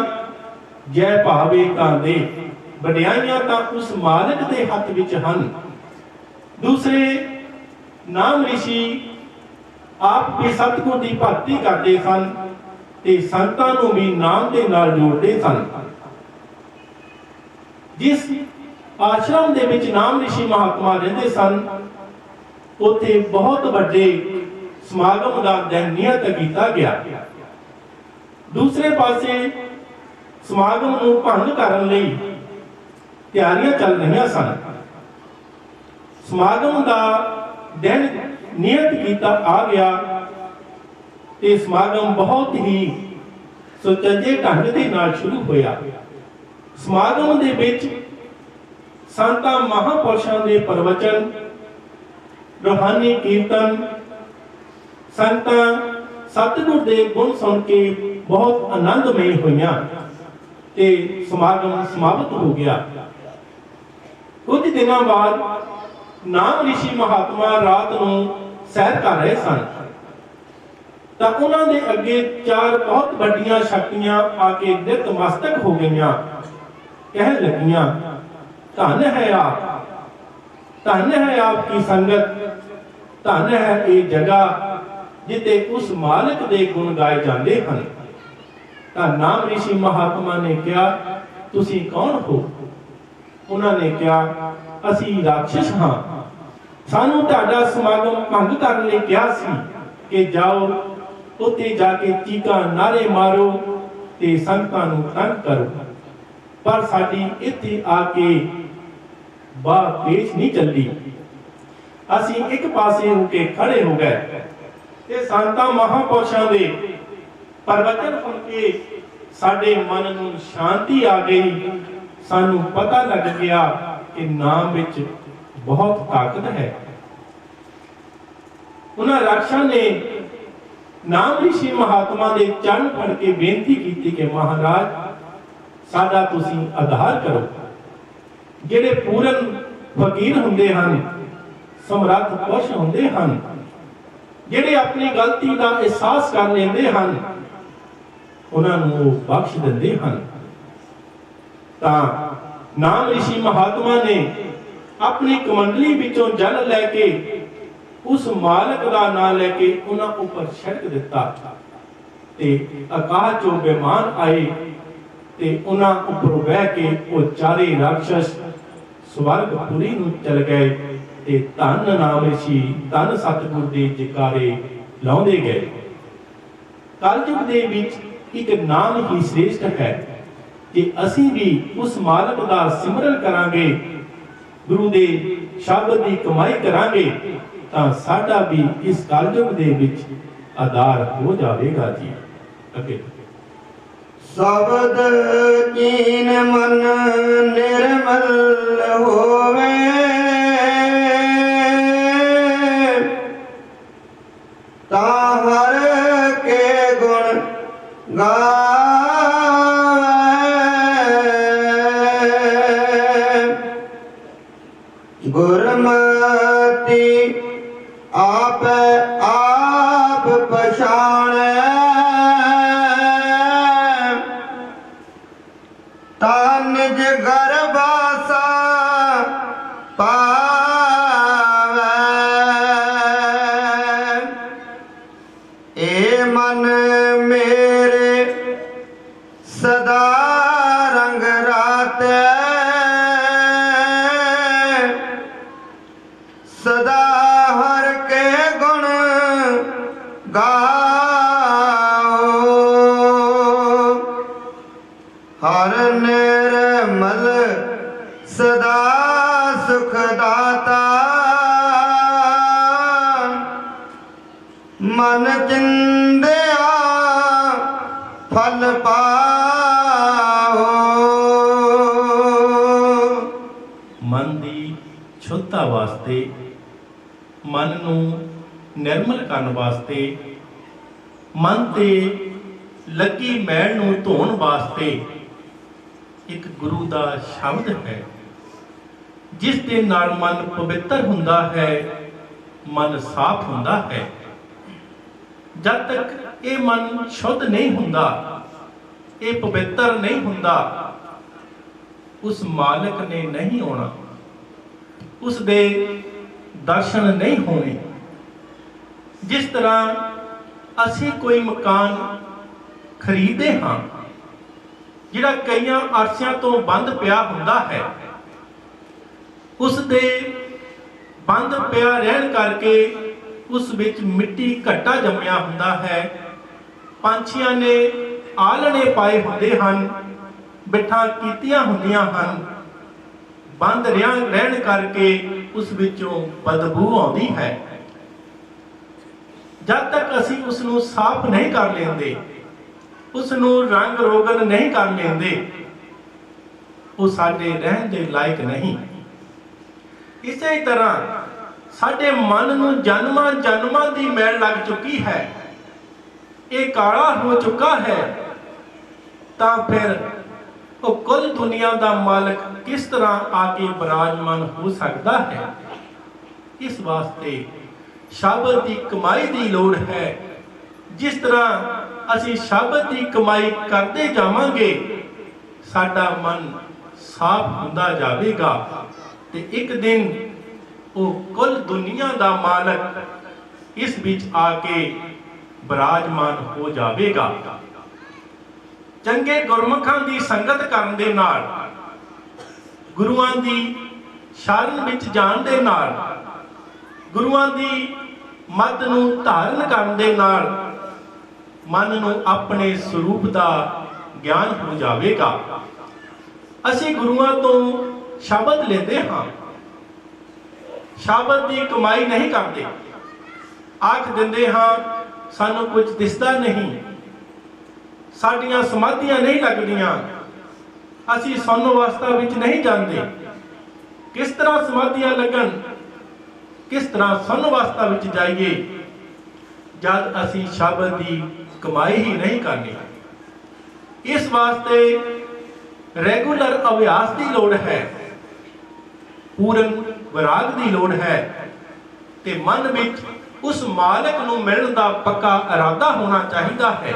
[SPEAKER 2] ਜੈ ਭਾਵੇ ਤਾਂ ਦੇ। ਵਡਿਆਈਆਂ ਤਾਂ ਉਸ ਮਾਲਕ ਦੇ ਹੱਥ ਵਿੱਚ ਹਨ। ਦੂਸਰੇ ਨਾਮ ਰਿਸ਼ੀ ਆਪ ਵੀ ਸਤਿਗੁਰ ਦੀ ਭਗਤੀ ਕਰਦੇ ਸਨ ਤੇ ਸੰਤਾਂ ਨੂੰ ਵੀ ਨਾਮ ਦੇ ਨਾਲ ਜੋੜਦੇ ਸਨ। ਜਿਸ ਆਸ਼ਰਮ ਦੇ ਵਿੱਚ ਨਾਮ ਰਿਸ਼ੀ ਮਹਾਤਮਾ ਰਹਿੰਦੇ ਸਨ, ਉੱਥੇ ਬਹੁਤ ਵੱਡੇ ਸਮਾਗਮ ਦਾ ਦਿਨ ਨਿਯਤ ਕੀਤਾ ਗਿਆ। ਦੂਸਰੇ ਪਾਸੇ ਸਮਾਗਮ ਨੂੰ ਭੰਗ ਕਰਨ ਲਈ ਤਿਆਰੀਆਂ ਚੱਲ ਰਹੀਆਂ ਸਨ। ਸਮਾਗਮ ਦਾ ਦਿਨ ਨਿਯਤ ਕੀਤਾ ਆ ਗਿਆ ਤੇ ਸਮਾਗਮ ਬਹੁਤ ਹੀ ਸੁਚੱਜੇ ਢੰਗ ਦੇ ਨਾਲ ਸ਼ੁਰੂ ਹੋਇਆ। ਸਮਾਗਮ ਦੇ ਵਿੱਚ ਸੰਤਾਂ ਮਹਾਪੁਰਸ਼ਾਂ ਦੇ ਪ੍ਰਵਚਨ, ਰੂਹਾਨੀ ਕੀਰਤਨ, ਸੰਤਾਂ ਸਤਿਗੁਰ ਦੇ ਗੁਣ ਸੁਣ ਕੇ ਬਹੁਤ ਆਨੰਦਮਈ ਹੋਈਆਂ ਤੇ ਸਮਾਗਮ ਸਮਾਪਤ ਹੋ ਗਿਆ। ਕੁਝ ਦਿਨਾਂ ਬਾਅਦ ਨਾਮ ਰਿਸ਼ੀ ਮਹਾਤਮਾ ਰਾਤ ਨੂੰ ਸੈਰ ਕਰ ਰਹੇ ਸਨ ਤਾਂ ਉਹਨਾਂ ਦੇ ਅੱਗੇ ਚਾਰ ਬਹੁਤ ਵੱਡੀਆਂ ਸ਼ਕਤੀਆਂ ਆ ਕੇ ਨਿਤਮਸਤਕ ਹੋ ਗਈਆਂ। ਕਹਿਣ ਲੱਗੀਆਂ, ਧੰਨ ਹੈ ਆਪ, ਧੰਨ ਹੈ ਆਪ ਕੀ ਸੰਗਤ, ਧੰਨ ਹੈ ਇਹ ਜਗ੍ਹਾ ਜਿੱਥੇ ਉਸ ਮਾਲਕ ਦੇ ਗੁਣ ਗਾਏ ਜਾਂਦੇ ਹਨ। ਤਾਂ ਨਾਮ ਰਿਸ਼ੀ ਮਹਾਤਮਾ ਨੇ ਕਿਹਾ ਤੁਸੀਂ ਕੌਣ ਹੋ? ਉਹਨਾਂ ਨੇ ਕਿਹਾ, ਅਸੀਂ ਰਾਖਸ਼ ਹਾਂ। ਸਾਨੂੰ ਤੁਹਾਡਾ ਸਮਾਗਮ ਭੰਗ ਕਰਨ ਲਈ ਕਿਹਾ ਸੀ ਕਿ ਜਾਓ ਉੱਥੇ ਜਾ ਕੇ ਚੀਕਾਂ ਨਾਰੇ ਮਾਰੋ ਤੇ ਸੰਗਤਾਂ ਨੂੰ ਤੰਗ ਕਰੋ, ਪਰ ਸਾਡੀ ਇੱਥੇ ਆ ਕੇ ਬਾਹ ਪੇਸ਼ ਨਹੀਂ ਚੱਲੀ। ਅਸੀਂ ਇੱਕ ਪਾਸੇ ਹੋ ਕੇ ਖੜੇ ਹੋ ਗਏ ਤੇ ਸੰਤਾਂ ਮਹਾਂਪੁਰਸ਼ਾਂ ਦੇ ਪ੍ਰਵਚਨ ਸੁਣ ਕੇ ਸਾਡੇ ਮਨ ਨੂੰ ਸ਼ਾਂਤੀ ਆ ਗਈ। ਸਾਨੂੰ ਪਤਾ ਲੱਗ ਗਿਆ ਕਿ ਨਾਮ ਵਿੱਚ ਬਹੁਤ ਤਾਕਤ ਹੈ। ਉਹਨਾਂ ਰਾਖਸ਼ਾਂ ਨੇ ਨਾਮ ਰਿਸ਼ੀ ਮਹਾਤਮਾ ਦੇ ਚਰਨ ਫੜ ਕੇ ਬੇਨਤੀ ਕੀਤੀ ਕਿ ਮਹਾਰਾਜ, ਸਾਡਾ ਤੁਸੀਂ ਆਧਾਰ ਕਰੋ। ਜਿਹੜੇ ਪੂਰਨ ਫਕੀਰ ਹੁੰਦੇ ਹਨ, ਸਮਰੱਥ ਪੁਰਸ਼ ਹੁੰਦੇ ਹਨ, ਜਿਹੜੇ ਆਪਣੀ ਗਲਤੀ ਦਾ ਅਹਿਸਾਸ ਕਰ ਲੈਂਦੇ ਹਨ, ਉਹਨਾਂ ਨੂੰ ਉਹ ਬਖਸ਼ ਦਿੰਦੇ ਹਨ। ਤਾਂ ਨਾਮ ਰਿਸ਼ੀ ਮਹਾਤਮਾ ਨੇ ਆਪਣੀ ਕਮੰਡਲੀ ਵਿੱਚੋਂ ਜਲ ਲੈ ਕੇ ਉਸ ਮਾਲਕ ਦਾ ਨਾਮ ਲੈ ਕੇ ਉਹਨਾਂ ਉੱਪਰ ਛਿੜਕ ਦਿੱਤਾ ਤੇ ਆਕਾਸ਼ ਚੋਂ ਵਿਮਾਨ ਆਏ ਤੇ ਉਹਨਾਂ ਉੱਪਰ ਬਹਿ ਕੇ ਉਹ ਚਾਰੇ ਰਾਖਸ਼ ਸਵਰਗਪੁਰੀ ਨੂੰ ਚਲ ਗਏ ਤੇ ਧੰਨ ਨਾਮ ਰਿਸ਼ੀ, ਧੰਨ ਸਤਿਗੁਰ ਦੇ ਜੈਕਾਰੇ ਲਾਉਂਦੇ ਗਏ। ਕਲਯੁਗ ਦੇ ਵਿੱਚ ਇੱਕ ਨਾਮ ਹੀ ਸ੍ਰੇਸ਼ਟ ਹੈ। ਜੇ ਅਸੀਂ ਵੀ ਉਸ ਮਾਲਕ ਦਾ ਸਿਮਰਨ ਕਰਾਂਗੇ, ਗੁਰੂ ਦੇ ਸ਼ਬਦ ਦੀ ਕਮਾਈ ਕਰਾਂਗੇ, ਤਾਂ ਸਾਡਾ ਵੀ ਇਸ ਕਲਯੁਗ ਦੇ ਵਿੱਚ ਆਧਾਰ ਹੋ ਜਾਵੇਗਾ ਜੀ। ਅੱਗੇ
[SPEAKER 1] ਸ਼ਬਦ ਕੀਨ ਮਨ ਨਿਰਮਲ ਹੋਵੇ, ਤਾਂ ਹਰ ਕੇ ਗੁਣ ਗਾਵੇ। ਗੁਰਮਤਿ ਆਪ ਆਪ ਪਛਾਣੈ, ਤਾ ਨਿਜ ਗਰਬਾਸਾ ਪਾਵੈ। ਏ ਮਨ ਮੇਰੇ ਸਦਾ ਰੰਗ ਰਾਤੈ, ਸਦਾ ਹਰ ਕੇ ਗੁਣ ਗਾਓ। ਹਰ ਨਿਰਮਲ ਸਦਾ ਸੁਖ ਦਾਤਾ, ਮਨ ਚਿੰਦਿਆ ਫਲ ਪਾਓ।
[SPEAKER 2] ਮਨ ਦੀ ਸ਼ੁੱਧਤਾ ਵਾਸਤੇ, ਮਨ ਨੂੰ ਨਿਰਮਲ ਕਰਨ ਵਾਸਤੇ, ਮਨ ਤੇ ਲੱਗੀ ਮੈਲ ਨੂੰ ਧੋਣ ਵਾਸਤੇ ਇੱਕ ਗੁਰੂ ਦਾ ਸ਼ਬਦ ਹੈ, ਜਿਸ ਦੇ ਨਾਲ ਮਨ ਪਵਿੱਤਰ ਹੁੰਦਾ ਹੈ, ਮਨ ਸਾਫ਼ ਹੁੰਦਾ ਹੈ। ਜਦ ਤੱਕ ਇਹ ਮਨ ਸ਼ੁੱਧ ਨਹੀਂ ਹੁੰਦਾ, ਇਹ ਪਵਿੱਤਰ ਨਹੀਂ ਹੁੰਦਾ, ਉਸ ਮਾਲਕ ਨੇ ਨਹੀਂ ਆਉਣਾ, ਉਸ ਦੇ ਦਰਸ਼ਨ ਨਹੀਂ ਹੋਣੇ। ਜਿਸ ਤਰ੍ਹਾਂ ਅਸੀਂ ਕੋਈ ਮਕਾਨ ਖਰੀਦਦੇ ਹਾਂ, ਜਿਹੜਾ ਕਈਆਂ ਅਰਸਿਆਂ ਤੋਂ ਬੰਦ ਪਿਆ ਹੁੰਦਾ ਹੈ, ਉਸ ਦੇ ਬੰਦ ਪਿਆ ਰਹਿਣ ਕਰਕੇ ਉਸ ਵਿੱਚ ਮਿੱਟੀ ਘੱਟਾ ਜੰਮਿਆ ਹੁੰਦਾ ਹੈ। ਪੰਛੀਆਂ ਨੇ ਆਲਣੇ ਪਾਏ ਹੁੰਦੇ ਹਨ, ਬਿੱਠਾਂ ਕੀਤੀਆਂ ਹੁੰਦੀਆਂ ਹਨ, ਬੰਦ ਰਹਿਣ ਕਰਕੇ ਉਸ ਵਿੱਚੋਂ ਬਦਬੂ ਆਉਂਦੀ ਹੈ। ਜਦ ਤੱਕ ਅਸੀਂ ਉਸ ਨੂੰ ਸਾਫ਼ ਨਹੀਂ ਕਰ ਲੈਂਦੇ, ਉਸ ਨੂੰ ਰੰਗ ਰੋਗਨ ਨਹੀਂ ਕਰ ਲੈਂਦੇ, ਉਹ ਸਾਡੇ ਰਹਿਣ ਦੇ ਲਾਇਕ ਨਹੀਂ। ਇਸੇ ਤਰ੍ਹਾਂ ਸਾਡੇ ਮਨ ਨੂੰ ਜਨਮਾਂ ਜਨਮਾਂ ਦੀ ਮੈਲ ਲੱਗ ਚੁੱਕੀ ਹੈ, ਇਹ ਕਾਲਾ ਹੋ ਚੁੱਕਾ ਹੈ, ਤਾਂ ਫਿਰ ਉਹ ਕੁੱਲ ਦੁਨੀਆ ਦਾ ਮਾਲਕ ਕਿਸ ਤਰ੍ਹਾਂ ਆ ਕੇ ਬਿਰਾਜਮਾਨ ਹੋ ਸਕਦਾ ਹੈ? ਇਸ ਵਾਸਤੇ ਸ਼ਬਦ ਦੀ ਕਮਾਈ ਦੀ ਲੋੜ ਹੈ। ਜਿਸ ਤਰ੍ਹਾਂ ਅਸੀਂ ਸ਼ਬਦ ਦੀ ਕਮਾਈ ਕਰਦੇ ਜਾਵਾਂਗੇ, ਸਾਡਾ ਮਨ ਸਾਫ਼ ਹੁੰਦਾ ਜਾਵੇਗਾ ਤੇ ਇੱਕ ਦਿਨ ਉਹ ਕੁੱਲ ਦੁਨੀਆ ਦਾ ਮਾਲਕ ਇਸ ਵਿੱਚ ਆ ਕੇ ਬਿਰਾਜਮਾਨ ਹੋ ਜਾਵੇਗਾ। ਚੰਗੇ ਗੁਰਮੁਖਾਂ ਦੀ ਸੰਗਤ ਕਰਨ ਦੇ ਨਾਲ, ਗੁਰੂਆਂ ਦੀ ਸ਼ਰਨ ਵਿੱਚ ਜਾਣ ਦੇ ਨਾਲ, ਗੁਰੂਆਂ ਦੀ ਮੱਤ ਨੂੰ ਧਾਰਨ ਕਰਨ ਦੇ ਨਾਲ ਮਨ ਨੂੰ ਆਪਣੇ ਸਰੂਪ ਦਾ ਗਿਆਨ ਹੋ ਜਾਵੇਗਾ। ਅਸੀਂ ਗੁਰੂਆਂ ਤੋਂ ਸ਼ਬਦ ਲੈਂਦੇ ਹਾਂ, ਸ਼ਬਦ ਦੀ ਕਮਾਈ ਨਹੀਂ ਕਰਦੇ। ਆਖ ਦਿੰਦੇ ਹਾਂ ਸਾਨੂੰ ਕੁਝ ਦਿਸਦਾ ਨਹੀਂ, ਸਾਡੀਆਂ ਸਮਾਧੀਆਂ ਨਹੀਂ ਲੱਗਦੀਆਂ, ਅਸੀਂ ਸੁੰਨ ਅਵਸਥਾ ਵਿੱਚ ਨਹੀਂ ਜਾਂਦੇ। ਕਿਸ ਤਰ੍ਹਾਂ ਸਮਾਧੀਆਂ ਲੱਗਣ, ਕਿਸ ਤਰ੍ਹਾਂ ਸੁੰਨ ਅਵਸਥਾ ਵਿੱਚ ਜਾਈਏ ਜਦ ਅਸੀਂ ਸ਼ਬਦ ਦੀ ਕਮਾਈ ਹੀ ਨਹੀਂ ਕਰਨੀ। ਇਸ ਵਾਸਤੇ ਰੈਗੂਲਰ ਅਭਿਆਸ ਦੀ ਲੋੜ ਹੈ, ਪੂਰਨ ਵਿਰਾਗ ਦੀ ਲੋੜ ਹੈ ਤੇ ਮਨ ਵਿੱਚ ਉਸ ਮਾਲਕ ਨੂੰ ਮਿਲਣ ਦਾ ਪੱਕਾ ਇਰਾਦਾ ਹੋਣਾ ਚਾਹੀਦਾ ਹੈ।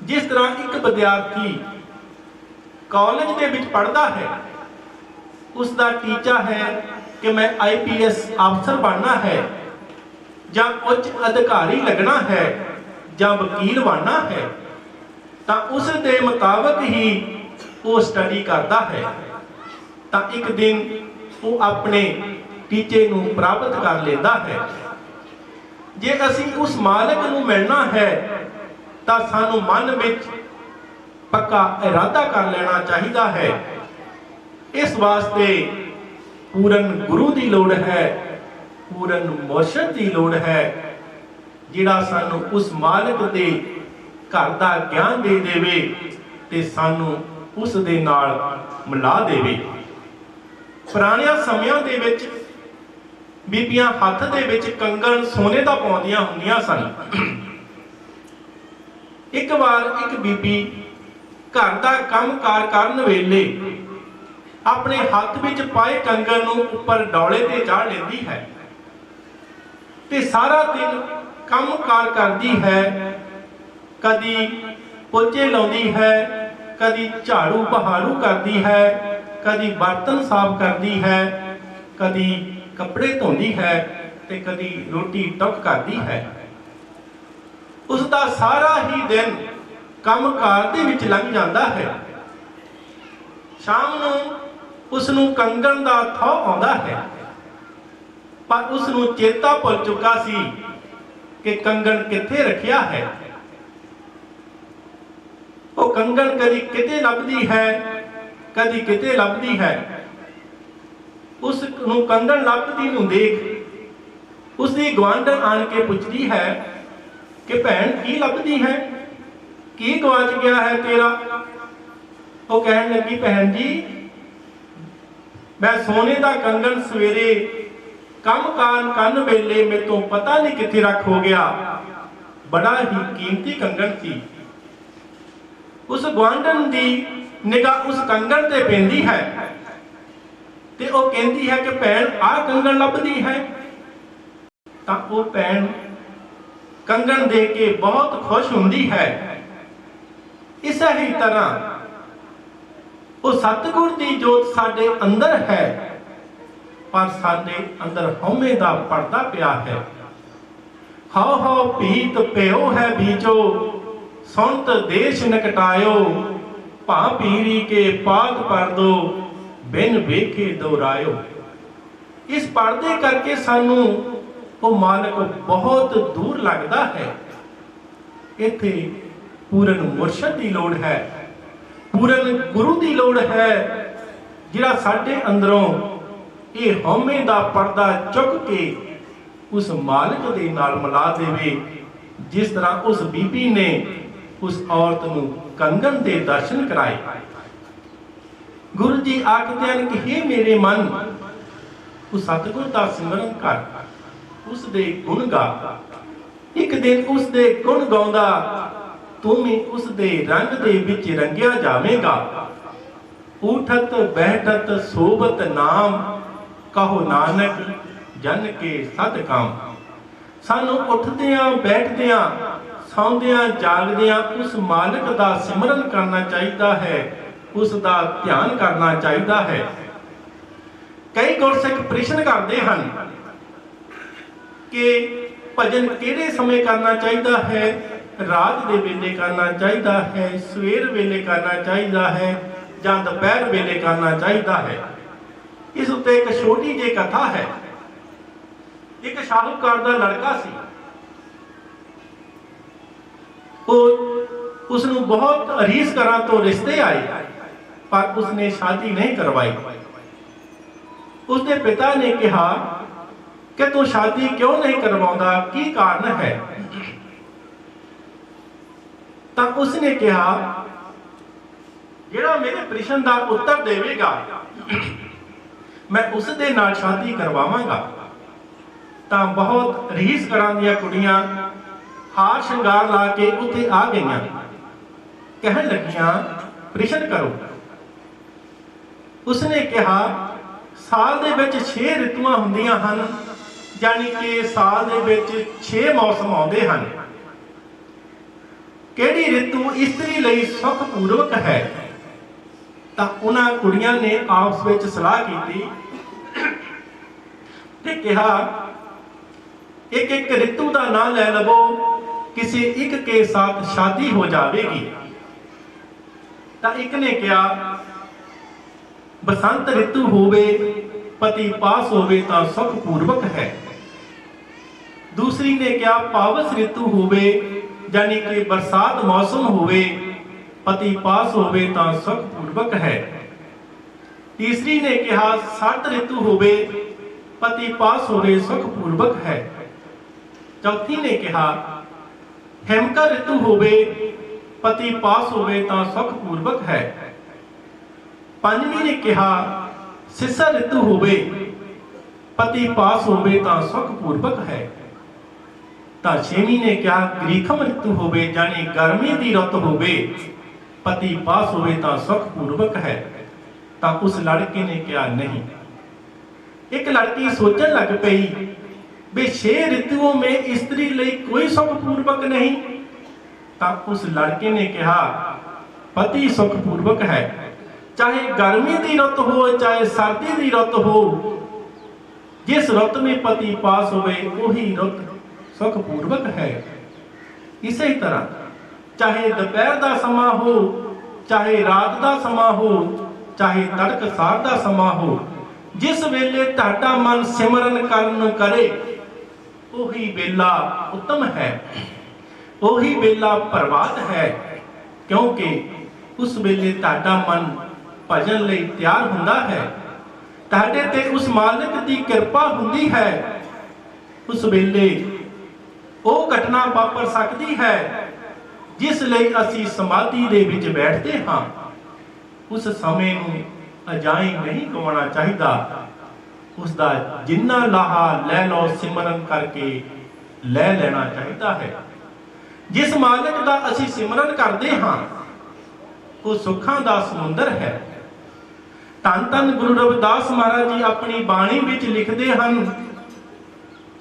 [SPEAKER 2] ਜਿਸ ਤਰ੍ਹਾਂ ਇੱਕ ਵਿਦਿਆਰਥੀ ਕਾਲਜ ਦੇ ਵਿੱਚ ਪੜ੍ਹਦਾ ਹੈ, ਉਸ ਦਾ ਟੀਚਾ ਹੈ ਕਿ ਮੈਂ IPS ਅਫਸਰ ਬਣਨਾ ਹੈ ਜਾਂ ਉੱਚ ਅਧਿਕਾਰੀ ਲੱਗਣਾ ਹੈ ਜਾਂ ਵਕੀਲ ਬਣਨਾ ਹੈ, ਤਾਂ ਉਸ ਦੇ ਮੁਤਾਬਕ ਹੀ ਉਹ ਸਟੱਡੀ ਕਰਦਾ ਹੈ। ਤਾਂ ਇੱਕ ਦਿਨ ਉਹ ਆਪਣੇ ਟੀਚੇ ਨੂੰ ਪ੍ਰਾਪਤ ਕਰ ਲੈਂਦਾ ਹੈ। ਜੇ ਅਸੀਂ ਉਸ ਮਾਲਕ ਨੂੰ ਮਿਲਣਾ ਹੈ ਤਾਂ ਸਾਨੂੰ ਮਨ ਵਿੱਚ ਪੱਕਾ ਇਰਾਦਾ ਕਰ ਲੈਣਾ ਚਾਹੀਦਾ ਹੈ। ਇਸ ਵਾਸਤੇ ਪੂਰਨ ਗੁਰੂ ਦੀ ਲੋੜ ਹੈ, ਪੂਰਨ ਮੁਰਸ਼ਿਦ ਦੀ ਲੋੜ ਹੈ, ਜਿਹੜਾ ਸਾਨੂੰ ਉਸ ਮਾਲਕ ਦੇ ਘਰ ਦਾ ਗਿਆਨ ਦੇ ਦੇਵੇ ਤੇ ਸਾਨੂੰ ਉਸ ਦੇ ਨਾਲ ਮਿਲਾ ਦੇਵੇ। ਪੁਰਾਣਿਆਂ ਸਮਿਆਂ ਦੇ ਵਿੱਚ ਬੀਬੀਆਂ ਹੱਥ ਦੇ ਵਿੱਚ ਕੰਗਣ ਸੋਨੇ ਦਾ ਪਾਉਂਦੀਆਂ ਹੁੰਦੀਆਂ ਸਨ। ਇੱਕ ਵਾਰ ਇੱਕ ਬੀਬੀ ਘਰ ਦਾ ਕੰਮਕਾਰ ਕਰਨ ਵੇਲੇ ਆਪਣੇ ਹੱਥ ਵਿੱਚ ਪਾਏ ਕੰਗਣ ਨੂੰ ਉੱਪਰ ਡੌਲੇ ਤੇ ਚਾੜ ਲੈਂਦੀ ਹੈ ਤੇ ਸਾਰਾ ਦਿਨ ਕੰਮਕਾਰ ਕਰਦੀ ਹੈ। ਕਦੀ ਪੋਚੇ ਲਾਉਂਦੀ ਹੈ, ਕਦੀ ਝਾੜੂ ਬਹਾਰੂ ਕਰਦੀ ਹੈ, ਕਦੀ ਬਰਤਨ ਸਾਫ਼ ਕਰਦੀ ਹੈ, ਕਦੀ ਕੱਪੜੇ ਧੋਂਦੀ ਹੈ ਤੇ ਕਦੀ ਰੋਟੀ ਟੁੱਕ ਕਰਦੀ ਹੈ। ਉਸ ਦਾ ਸਾਰਾ ਹੀ ਦਿਨ ਕੰਮਕਾਰ ਦੇ ਵਿੱਚ ਲੰਘ ਜਾਂਦਾ ਹੈ। ਸ਼ਾਮ ਨੂੰ ਉਸ ਨੂੰ ਕੰਗਣ ਦਾ ਥਾਂ ਆਉਂਦਾ ਹੈ, ਪਰ ਉਸ ਨੂੰ ਚੇਤਾ ਭੁੱਲ ਚੁੱਕਾ ਸੀ ਕਿ ਕੰਗਣ ਕਿੱਥੇ ਰੱਖਿਆ ਹੈ। ਉਹ ਕੰਗਣ ਕਦੀ ਕਿਤੇ ਲੱਭਦੀ ਹੈ, ਕਦੀ ਕਿਤੇ ਲੱਭਦੀ ਹੈ। ਉਸ ਨੂੰ ਕੰਗਣ ਲੱਭਦੀ ਨੂੰ ਦੇਖ ਉਸ ਦੀ ਗੁਆਂਢਣ ਆਣ ਕੇ ਪੁੱਛਦੀ ਹੈ ਕਿ ਭੈਣ ਕੀ ਲੱਭਦੀ ਹੈ, ਕੀ ਗਵਾਚ ਗਿਆ ਹੈ ਤੇਰਾ। ਉਹ ਕਹਿਣ ਲੱਗੀ, ਭੈਣ ਜੀ ਮੈਂ ਸੋਨੇ ਦਾ ਕੰਗਣ ਸਵੇਰੇ ਕੰਮਕਾਰ ਕਰਨ ਵੇਲੇ ਮੈਥੋਂ ਪਤਾ ਨਹੀਂ ਕਿੱਥੇ ਰੱਖ ਹੋ ਗਿਆ, ਬੜਾ ਹੀ ਕੀਮਤੀ ਕੰਗਣ ਸੀ। ਉਸ ਗੁਆਂਢਣ ਦੀ ਨਿਗਾਹ ਉਸ ਕੰਗਣ ਤੇ ਪੈਂਦੀ ਹੈ ਤੇ ਉਹ ਕਹਿੰਦੀ ਹੈ ਕਿ ਭੈਣ ਆਹ ਕੰਗਣ ਲੱਭਦੀ ਹੈ। ਤਾਂ ਉਹ ਭੈਣ ਕੰਗਣ ਦੇ ਕੇ ਬਹੁਤ ਖੁਸ਼ ਹੁੰਦੀ ਹੈ। ਇਸੇ ਹੀ ਤਰ੍ਹਾਂ ਉਹ ਸਤਿਗੁਰ ਦੀ ਜੋਤ ਸਾਡੇ ਅੰਦਰ ਹੈ, ਪਰ ਸਾਡੇ ਅੰਦਰ ਹਉਮੈ ਦਾ ਪਰਦਾ ਪਿਆ ਹੈ। ਹਉ ਹਉ ਭੀਤ ਪਿਓ ਹੈ ਬੀਜੋ, ਸੁਣਤ ਦੇਸ਼ ਨਕਟਾਇਓ, ਭਾ ਪੀਰੀ ਕੇ ਪਾਤ ਪਰਦੋ, ਬਿਨ ਵੇਖੇ ਦੁਹਰਾਇਓ। ਇਸ ਪਰਦੇ ਕਰਕੇ ਸਾਨੂੰ ਉਹ ਮਾਲਕ ਬਹੁਤ ਦੂਰ ਲੱਗਦਾ ਹੈ। ਇੱਥੇ ਪੂਰਨ ਮੁਰਸ਼ਿਦ ਦੀ ਲੋੜ ਹੈ, ਪੂਰਨ ਗੁਰੂ ਦੀ ਲੋੜ ਹੈ, ਜਿਹੜਾ ਸਾਡੇ ਅੰਦਰੋਂ ਇਹ ਹਉਮੈ ਦਾ ਪਰਦਾ ਚੁੱਕ ਕੇ ਉਸ ਮਾਲਕ ਦੇ ਨਾਲ ਮਿਲਾ ਦੇਵੇ। ਜਿਸ ਤਰ੍ਹਾਂ ਉਸ ਬੀਬੀ ਨੇ ਉਸ ਔਰਤ ਨੂੰ ਕੰਗਣ ਦੇ ਦਰਸ਼ਨ ਕਰਾਏ। ਗੁਰੂ ਜੀ ਆਖਦੇ ਹਨ ਕਿ हे ਮੇਰੇ ਮਨ, ਉਸ ਸਤਿਗੁਰ ਦਾ ਸਿਮਰਨ ਕਰ, ਉਸ ਦੇ ਗੁਣ ਗਾ। ਇੱਕ ਦਿਨ ਉਸ ਦੇ ਗੁਣ ਗਾਉਂਦਾ ਤੂੰ ਵੀ ਉਸ ਦੇ ਰੰਗ ਦੇ ਵਿੱਚ ਰੰਗਿਆ ਜਾਵੇਂਗਾ। ਉਠਤ ਬੈਠਤ ਸੋਬਤ ਨਾਮ, ਕਹੋ ਨਾਨਕ ਜਨ ਕੇ ਸਤ ਕਾਮ। ਸਾਨੂੰ ਉੱਠਦਿਆਂ ਬੈਠਦਿਆਂ ਸੌਂਦਿਆਂ ਜਾਗਦਿਆਂ ਉਸ ਮਾਲਕ ਦਾ ਸਿਮਰਨ ਕਰਨਾ ਚਾਹੀਦਾ ਹੈ, ਉਸ ਦਾ ਧਿਆਨ ਕਰਨਾ ਚਾਹੀਦਾ ਹੈ। ਕਈ ਗੁਰਸਿੱਖ ਪ੍ਰਸ਼ਨ ਕਰਦੇ ਹਨ ਕਿ ਭਜਨ ਕਿਹੜੇ ਸਮੇਂ ਕਰਨਾ ਚਾਹੀਦਾ ਹੈ ਰਾਤ ਦੇ ਵੇਲੇ ਕਰਨਾ ਚਾਹੀਦਾ ਹੈ, ਸਵੇਰ ਵੇਲੇ ਕਰਨਾ ਚਾਹੀਦਾ ਹੈ ਜਾਂ ਦੁਪਹਿਰ ਵੇਲੇ ਕਰਨਾ ਚਾਹੀਦਾ ਹੈ। ਇਸ ਉੱਤੇ ਇੱਕ ਛੋਟੀ ਜਿਹੀ ਕਥਾ ਹੈ। ਇੱਕ ਸ਼ਾਹੂਕਾਰ ਦਾ ਲੜਕਾ ਸੀ, ਉਸ ਨੂੰ ਬਹੁਤ ਰੀਸ ਕਰਾਂ ਤੋਂ ਰਿਸ਼ਤੇ ਆਏ, ਪਰ ਉਸਨੇ ਸ਼ਾਦੀ ਨਹੀਂ ਕਰਵਾਈ। ਉਸਦੇ ਪਿਤਾ ਨੇ ਕਿਹਾ ਕਿ ਤੂੰ ਸ਼ਾਦੀ ਕਿਉਂ ਨਹੀਂ ਕਰਵਾਉਂਦਾ, ਕੀ ਕਾਰਨ ਹੈ? ਤਾਂ ਉਸਨੇ ਕਿਹਾ, ਜਿਹੜਾ ਮੇਰੇ ਪ੍ਰਸ਼ਨ ਦਾ ਉੱਤਰ ਦੇਵੇਗਾ ਮੈਂ ਉਸ ਦੇ ਨਾਲ ਸ਼ਾਦੀ ਕਰਵਾਵਾਂਗਾ। ਤਾਂ ਬਹੁਤ ਰੀਸ ਕਰਾਂ ਦੀਆਂ ਕੁੜੀਆਂ ਹਾਰ ਸ਼ਿੰਗਾਰ ਲਾ ਕੇ ਉੱਥੇ ਆ ਗਈਆਂ, ਕਹਿਣ ਲੱਗੀਆਂ ਪ੍ਰਸ਼ਨ ਕਰੋ। ਉਸਨੇ ਕਿਹਾ, ਸਾਲ ਦੇ ਵਿੱਚ 6 ਰਿਤੂਆਂ ਹੁੰਦੀਆਂ ਹਨ, ਯਾਨੀ ਕਿ ਸਾਲ ਦੇ ਵਿੱਚ 6 ਮੌਸਮ ਆਉਂਦੇ ਹਨ। ਕਿਹੜੀ ਰਿਤੂ ਇਸਤਰੀ ਲਈ ਸੁਖ ਪੂਰਵਕ ਹੈ? ਤਾਂ ਉਹਨਾਂ ਕੁੜੀਆਂ ਨੇ ਆਪਸ ਵਿੱਚ ਸਲਾਹ ਕੀਤੀ ਤੇ ਕਿਹਾ, ਇੱਕ ਇੱਕ ਰਿਤੂ ਦਾ ਨਾਮ ਲੈ ਲਵੋ, ਕਿਸੇ ਇੱਕ ਕੇ ਸਾਥ ਸ਼ਾਦੀ ਹੋ ਜਾਵੇਗੀ। ਤਾਂ ਇੱਕ ਨੇ ਕਿਹਾ, ਬਸੰਤ ਰਿਤੂ ਹੋਵੇ, ਪਤੀ ਪਾਸ ਹੋਵੇ ਤਾਂ ਸੁਖ ਪੂਰਵਕ ਹੈ। ਦੂਸਰੀ ਨੇ ਕਿਹਾ, ਪਾਵਸ ਰਿਤੂ ਹੋਵੇ, ਯਾਨੀ ਕਿ ਬਰਸਾਤ ਮੌਸਮ ਹੋਵੇ, ਪਤੀ ਪਾਸ ਹੋਵੇ ਤਾਂ ਸੁਖ ਪੂਰਵਕ ਹੈ। ਤੀਸਰੀ ਨੇ ਕਿਹਾ, ਸਰਦ ਰਿਤੂ ਹੋਵੇ, ਪਤੀ ਪਾਸ ਹੋਵੇ, ਸੁਖ ਪੂਰਵਕ ਹੈ। ਚੌਥੀ ਨੇ ਕਿਹਾ, हेमका ऋतु होवे, पति पास होवे तां सुख पूर्वक है। पंजवीं ने कहा, सिसा ऋतु होवे, पति पास होवे तां सुख पूर्वक है। तां छेवीं ने कहा, ग्रीखम ऋतु होवे, यानी गर्मी दी रुत होवे, पति पास होवे तां सुख पूर्वक है। तां उस लड़के ने कहा, नहीं। एक लड़की सोचने लग पई, वे 6 ऋतुओं में स्त्री लई कोई सुख पूर्वक नहीं। तब उस लड़के ने कहा, पति सुख पूर्वक है, चाहे गर्मी की रुत हो चाहे सर्दी की रुत हो, जिस रुत में पति पास होवे वही रुत सुख पूर्वक है। इसी तरह चाहे दोपहर का समा हो, चाहे रात का समा हो, चाहे तड़कसार का समा हो, जिस वेले तुहाडा मन सिमरन करन करे ਉਹੀ ਵੇਲਾ उत्तम है, ਉਹੀ ਵੇਲਾ ਪ੍ਰਭਾਤ है, क्योंकि उस वेले ਤੁਹਾਡਾ मन भजन ਲਈ ਤਿਆਰ ਹੁੰਦਾ है, ਤੁਹਾਡੇ ਤੇ ਉਸ ਮਾਲਕ ਦੀ ਕਿਰਪਾ ਹੁੰਦੀ ਹੈ। ਉਸ ਵੇਲੇ ਉਹ ਘਟਨਾ ਵਾਪਰ ਸਕਦੀ ਹੈ ਜਿਸ ਲਈ ਅਸੀਂ ਸਮਾਧੀ ਦੇ ਵਿੱਚ ਬੈਠਦੇ ਹਾਂ। ਉਸ ਸਮੇਂ ਨੂੰ ਅਜਾਈ ਨਹੀਂ ਗਵਾਉਣਾ ਚਾਹੀਦਾ। उसका जिन्ना लाहा लै लो सिमरन करके लै लेना चाहिए है। जिस मालिक का असी सिमरन करते हाँ वो सुखां दा समुंदर है। धन धन गुरु रविदास महाराज जी अपनी बाणी विच लिखते हैं,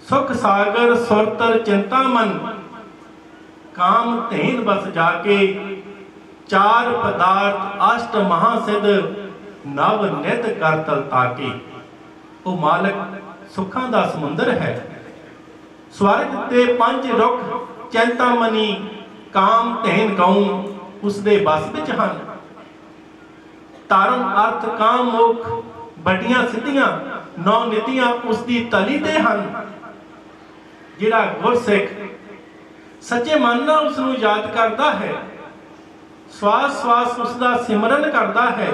[SPEAKER 2] सुख सागर सुरतर चिंता मन, काम धेन बस जाके, चार पदार्थ अष्ट महासिद्ध, नव नित कर तल ताके। वो मालक सुखां दा समुंदर है। स्वर्ग ते 5 रुख चिंतामनी, काम धेन गऊ उसदे बस विच हन। धर्म अर्थ काम मोख बड़ियां सिद्धियां 9 नीतियां उसदी तली ते हन। जिहड़ा गुरसिख सच्चे मन नाल उसनूं याद करदा है, श्वास श्वास उसदा सिमरन करदा है,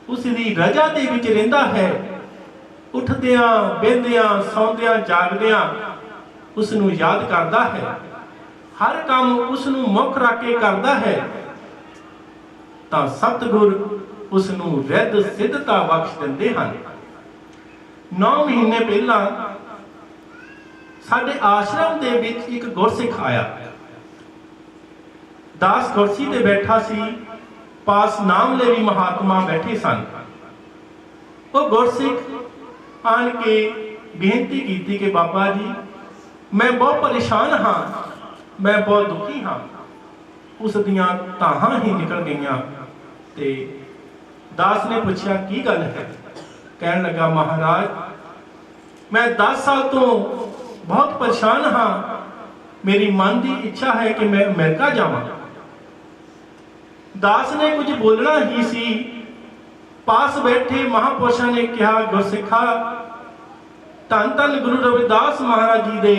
[SPEAKER 2] उसदी रजा दे विच रहिंदा है, उठदियां बहिंदियां सौंदियां जागदियां उसनूं याद करदा है, हर काम उसनूं मुख रख के करदा है, तां सतगुर उसनूं रिद्ध सिद्धता बख्श दिंदे हन। 9 महीने पहला साडे आश्रम दे विच एक गुरसिख आया। दास कुर्सी ते बैठा सी, पास नाम लेवी महात्मा बैठे सन। वो गुरसिख आन के बेनती की कि बाबा जी मैं बहुत परेशान हाँ, मैं बहुत दुखी हाँ। उस दियां ताहां ही निकल गईयां ते दास ने पूछा की गल है? कहन लगा, महाराज मैं 10 साल तो बहुत परेशान हाँ, ਮੇਰੀ ਮਨ ਦੀ ਇੱਛਾ ਹੈ ਕਿ ਮੈਂ ਅਮਰੀਕਾ ਜਾਵਾਂ। ਦਾਸ ਨੇ ਕੁਝ ਬੋਲਣਾ ਹੀ ਸੀ, ਪਾਸ ਬੈਠੇ ਮਹਾਪੁਰਸ਼ਾਂ ਨੇ ਕਿਹਾ, ਗੁਰਸਿੱਖਾ, ਧੰਨ ਧੰਨ ਗੁਰੂ ਰਵਿਦਾਸ ਮਹਾਰਾਜ ਜੀ ਦੇ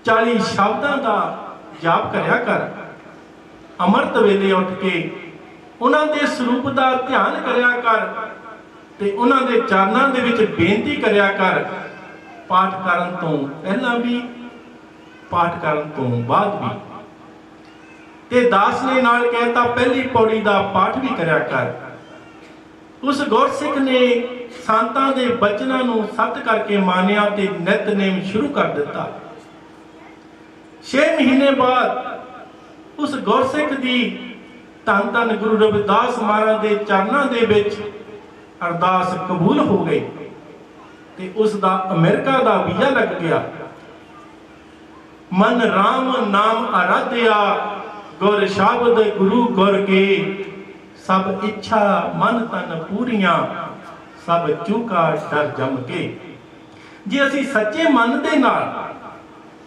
[SPEAKER 2] 40 ਸ਼ਬਦਾਂ ਦਾ ਜਾਪ ਕਰਿਆ ਕਰ। ਅੰਮ੍ਰਿਤ ਵੇਲੇ ਉੱਠ ਕੇ ਉਹਨਾਂ ਦੇ ਸਰੂਪ ਦਾ ਧਿਆਨ ਕਰਿਆ ਕਰ ਤੇ ਉਹਨਾਂ ਦੇ ਚਰਨਾਂ ਦੇ ਵਿੱਚ ਬੇਨਤੀ ਕਰਿਆ ਕਰ, ਪਾਠ ਕਰਨ ਤੋਂ ਪਹਿਲਾਂ ਵੀ, ਪਾਠ ਕਰਨ ਤੋਂ ਬਾਅਦ ਵੀ। ਤੇ ਦਾਸ ਨੇ ਨਾਲ ਕਹਿਤਾ, ਪਹਿਲੀ ਪੌੜੀ ਦਾ ਪਾਠ ਵੀ ਕਰਿਆ ਕਰ। ਉਸ ਗੁਰਸਿੱਖ ਨੇ ਸੰਤਾਂ ਦੇ ਬਚਨਾਂ ਨੂੰ ਸੱਤ ਕਰਕੇ ਮਾਨਿਆ ਤੇ ਨਿਤਨੇਮ ਸ਼ੁਰੂ ਕਰ ਦਿੱਤਾ। 6 ਮਹੀਨੇ ਬਾਅਦ ਉਸ ਗੁਰਸਿੱਖ ਦੀ ਧੰਨ ਧੰਨ ਗੁਰੂ ਰਵਿਦਾਸ ਮਹਾਰਾਜ ਦੇ ਚਰਨਾਂ ਦੇ ਵਿੱਚ ਅਰਦਾਸ ਕਬੂਲ ਹੋ ਗਈ ਤੇ ਉਸ ਦਾ ਅਮਰੀਕਾ ਦਾ ਵੀਜ਼ਾ ਲੱਗ ਗਿਆ। ਮਨ ਰਾਮ ਨਾਮ ਅਰਾਧਿਆ, ਗੁਰ ਸ਼ਬਦ ਗੁਰੂ ਗੁਰ ਕੇ, ਸਭ ਇੱਛਾ ਮਨ ਤਨ ਪੂਰੀਆਂ, ਸਭ ਚੂਕਾ ਡਰ ਜਮ ਕੇ। ਜੇ ਅਸੀਂ ਸੱਚੇ ਮਨ ਦੇ ਨਾਲ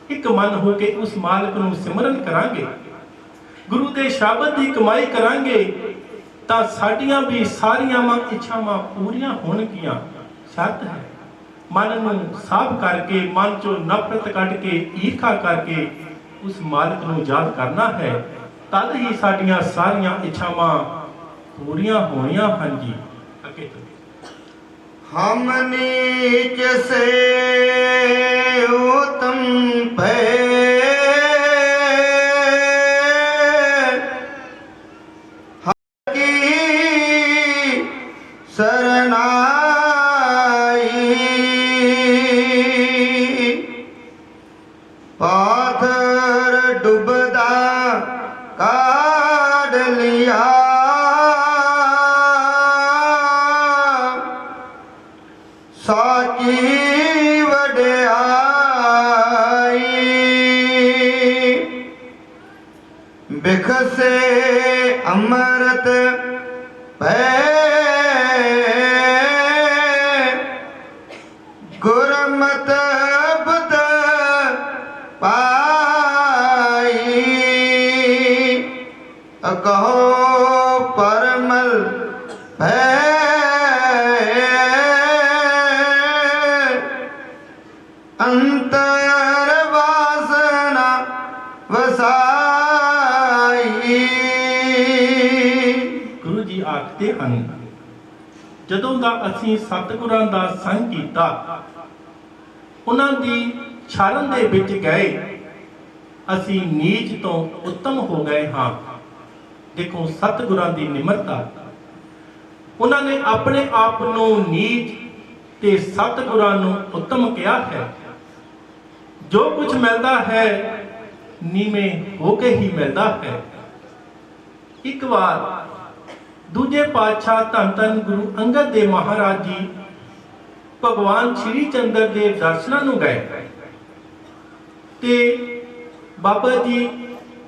[SPEAKER 2] ਇੱਕ ਮਨ ਹੋ ਕੇ ਉਸ ਮਾਲਕ ਨੂੰ ਸਿਮਰਨ ਕਰਾਂਗੇ, ਗੁਰੂ ਦੇ ਸ਼ਬਦ ਦੀ ਕਮਾਈ ਕਰਾਂਗੇ, ਤਾਂ ਸਾਡੀਆਂ ਵੀ ਸਾਰੀਆਂ ਇੱਛਾਵਾਂ ਪੂਰੀਆਂ ਹੋਣਗੀਆਂ। ਸ਼ਰਤ ਹੈ ਮਨ ਨੂੰ ਸਾਫ਼ ਕਰਕੇ, ਮਨ ਚੋਂ ਨਫ਼ਰਤ ਕੱਢ ਕੇ, ਈਰਖਾ ਕਰਕੇ ਉਸ ਮਾਲਕ ਨੂੰ ਯਾਦ ਕਰਨਾ ਹੈ, ਤਦ ਹੀ ਸਾਡੀਆਂ ਸਾਰੀਆਂ ਇੱਛਾਵਾਂ ਪੂਰੀਆਂ ਹੋਣੀਆਂ ਹਨ ਜੀ। ਅੱਗੇ
[SPEAKER 1] हम नीच से उत्तम पे हर की शरणाई, पाथर डुबदा काढ़ लिया, साची वड्याई, बिख से अमृत पै, गुरमत बुध पाई, कहो परमल भै, अंतर वासना वसाई।
[SPEAKER 2] ਗੁਰੂ ਜੀ ਆਖਦੇ ਹਨ, ਜਦੋਂ ਦਾ ਅਸੀਂ ਸਤਿਗੁਰਾਂ ਦਾ ਸੰਗ ਕੀਤਾ, ਉਹਨਾਂ ਦੀ ਸ਼ਰਨ ਦੇ ਵਿੱਚ ਗਏ, ਅਸੀਂ ਨੀਚ ਤੋਂ ਉੱਤਮ ਹੋ ਗਏ ਹਾਂ। ਦੇਖੋ ਸਤਿਗੁਰਾਂ ਦੀ ਨਿਮਰਤਾ, ਉਹਨਾਂ ਨੇ ਆਪਣੇ ਆਪ ਨੂੰ ਨੀਚ ਤੇ ਸਤਿਗੁਰਾਂ ਨੂੰ ਉੱਤਮ ਕਿਹਾ ਹੈ। ਜੋ ਕੁਝ ਮਿਲਦਾ ਹੈ ਨੀਵੇਂ ਹੋ ਕੇ ਹੀ ਮਿਲਦਾ ਹੈ। ਇੱਕ ਵਾਰ ਦੂਜੇ ਪਾਤਸ਼ਾਹ ਧੰਨ ਧੰਨ ਗੁਰੂ ਅੰਗਦ ਦੇਵ ਮਹਾਰਾਜ ਜੀ ਭਗਵਾਨ ਸ਼੍ਰੀ ਚੰਦਰ ਦੇ ਦਰਸ਼ਨਾਂ ਨੂੰ ਗਏ ਤੇ ਬਾਬਾ ਜੀ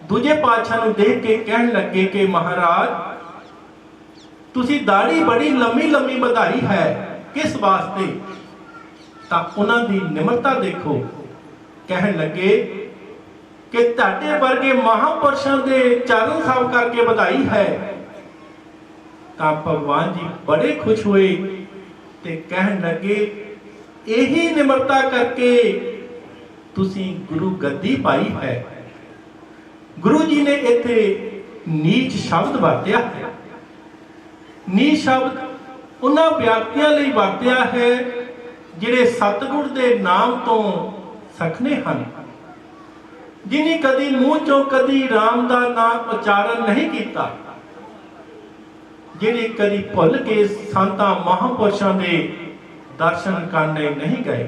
[SPEAKER 2] ਦੂਜੇ ਪਾਤਸ਼ਾਹ ਨੂੰ ਦੇਖ ਕੇ ਕਹਿਣ ਲੱਗੇ ਕਿ ਮਹਾਰਾਜ, ਤੁਸੀਂ ਦਾੜੀ ਬੜੀ ਲੰਮੀ ਲੰਮੀ ਵਧਾਈ ਹੈ, ਕਿਸ ਵਾਸਤੇ? ਤਾਂ ਉਹਨਾਂ ਦੀ ਨਿਮਰਤਾ ਦੇਖੋ। ਕਹਿਣ ਲੱਗੇ ਕਿ ਤੁਹਾਡੇ ਵਰਗੇ ਮਹਾਪੁਰਸ਼ਾਂ ਦੇ ਚਰਨ ਸਾਫ਼ ਕਰਕੇ ਵਧਾਈ ਹੈ। ਤਾਂ ਭਗਵਾਨ ਜੀ ਬੜੇ ਖੁਸ਼ ਹੋਏ ਤੇ ਕਹਿਣ ਲੱਗੇ, ਇਹੀ ਨਿਮਰਤਾ ਕਰਕੇ ਤੁਸੀਂ ਗੁਰੂ ਗੱਦੀ ਪਾਈ ਹੈ। ਗੁਰੂ ਜੀ ਨੇ ਇੱਥੇ ਨੀਚ ਸ਼ਬਦ ਵਰਤਿਆ ਹੈ। ਨੀਚ ਸ਼ਬਦ ਉਹਨਾਂ ਵਿਅਕਤੀਆਂ ਲਈ ਵਰਤਿਆ ਹੈ ਜਿਹੜੇ ਸਤਿਗੁਰ ਦੇ ਨਾਮ ਤੋਂ ਸਖਣੇ ਹਨ, ਜਿਨੇ ਕਦੀ ਮੂੰਹ ਚੋਂ ਕਦੀ ਰਾਮ ਦਾ ਨਾਮ ਉਚਾਰਨ ਨਹੀਂ ਕੀਤਾ, ਜਿਹੜੇ ਕਦੀ ਭੁੱਲ ਕੇ ਸੰਤਾਂ ਮਹਾਪੁਰਸ਼ਾਂ ਦੇ ਦਰਸ਼ਨ ਕਰਨੇ ਨਹੀਂ ਗਏ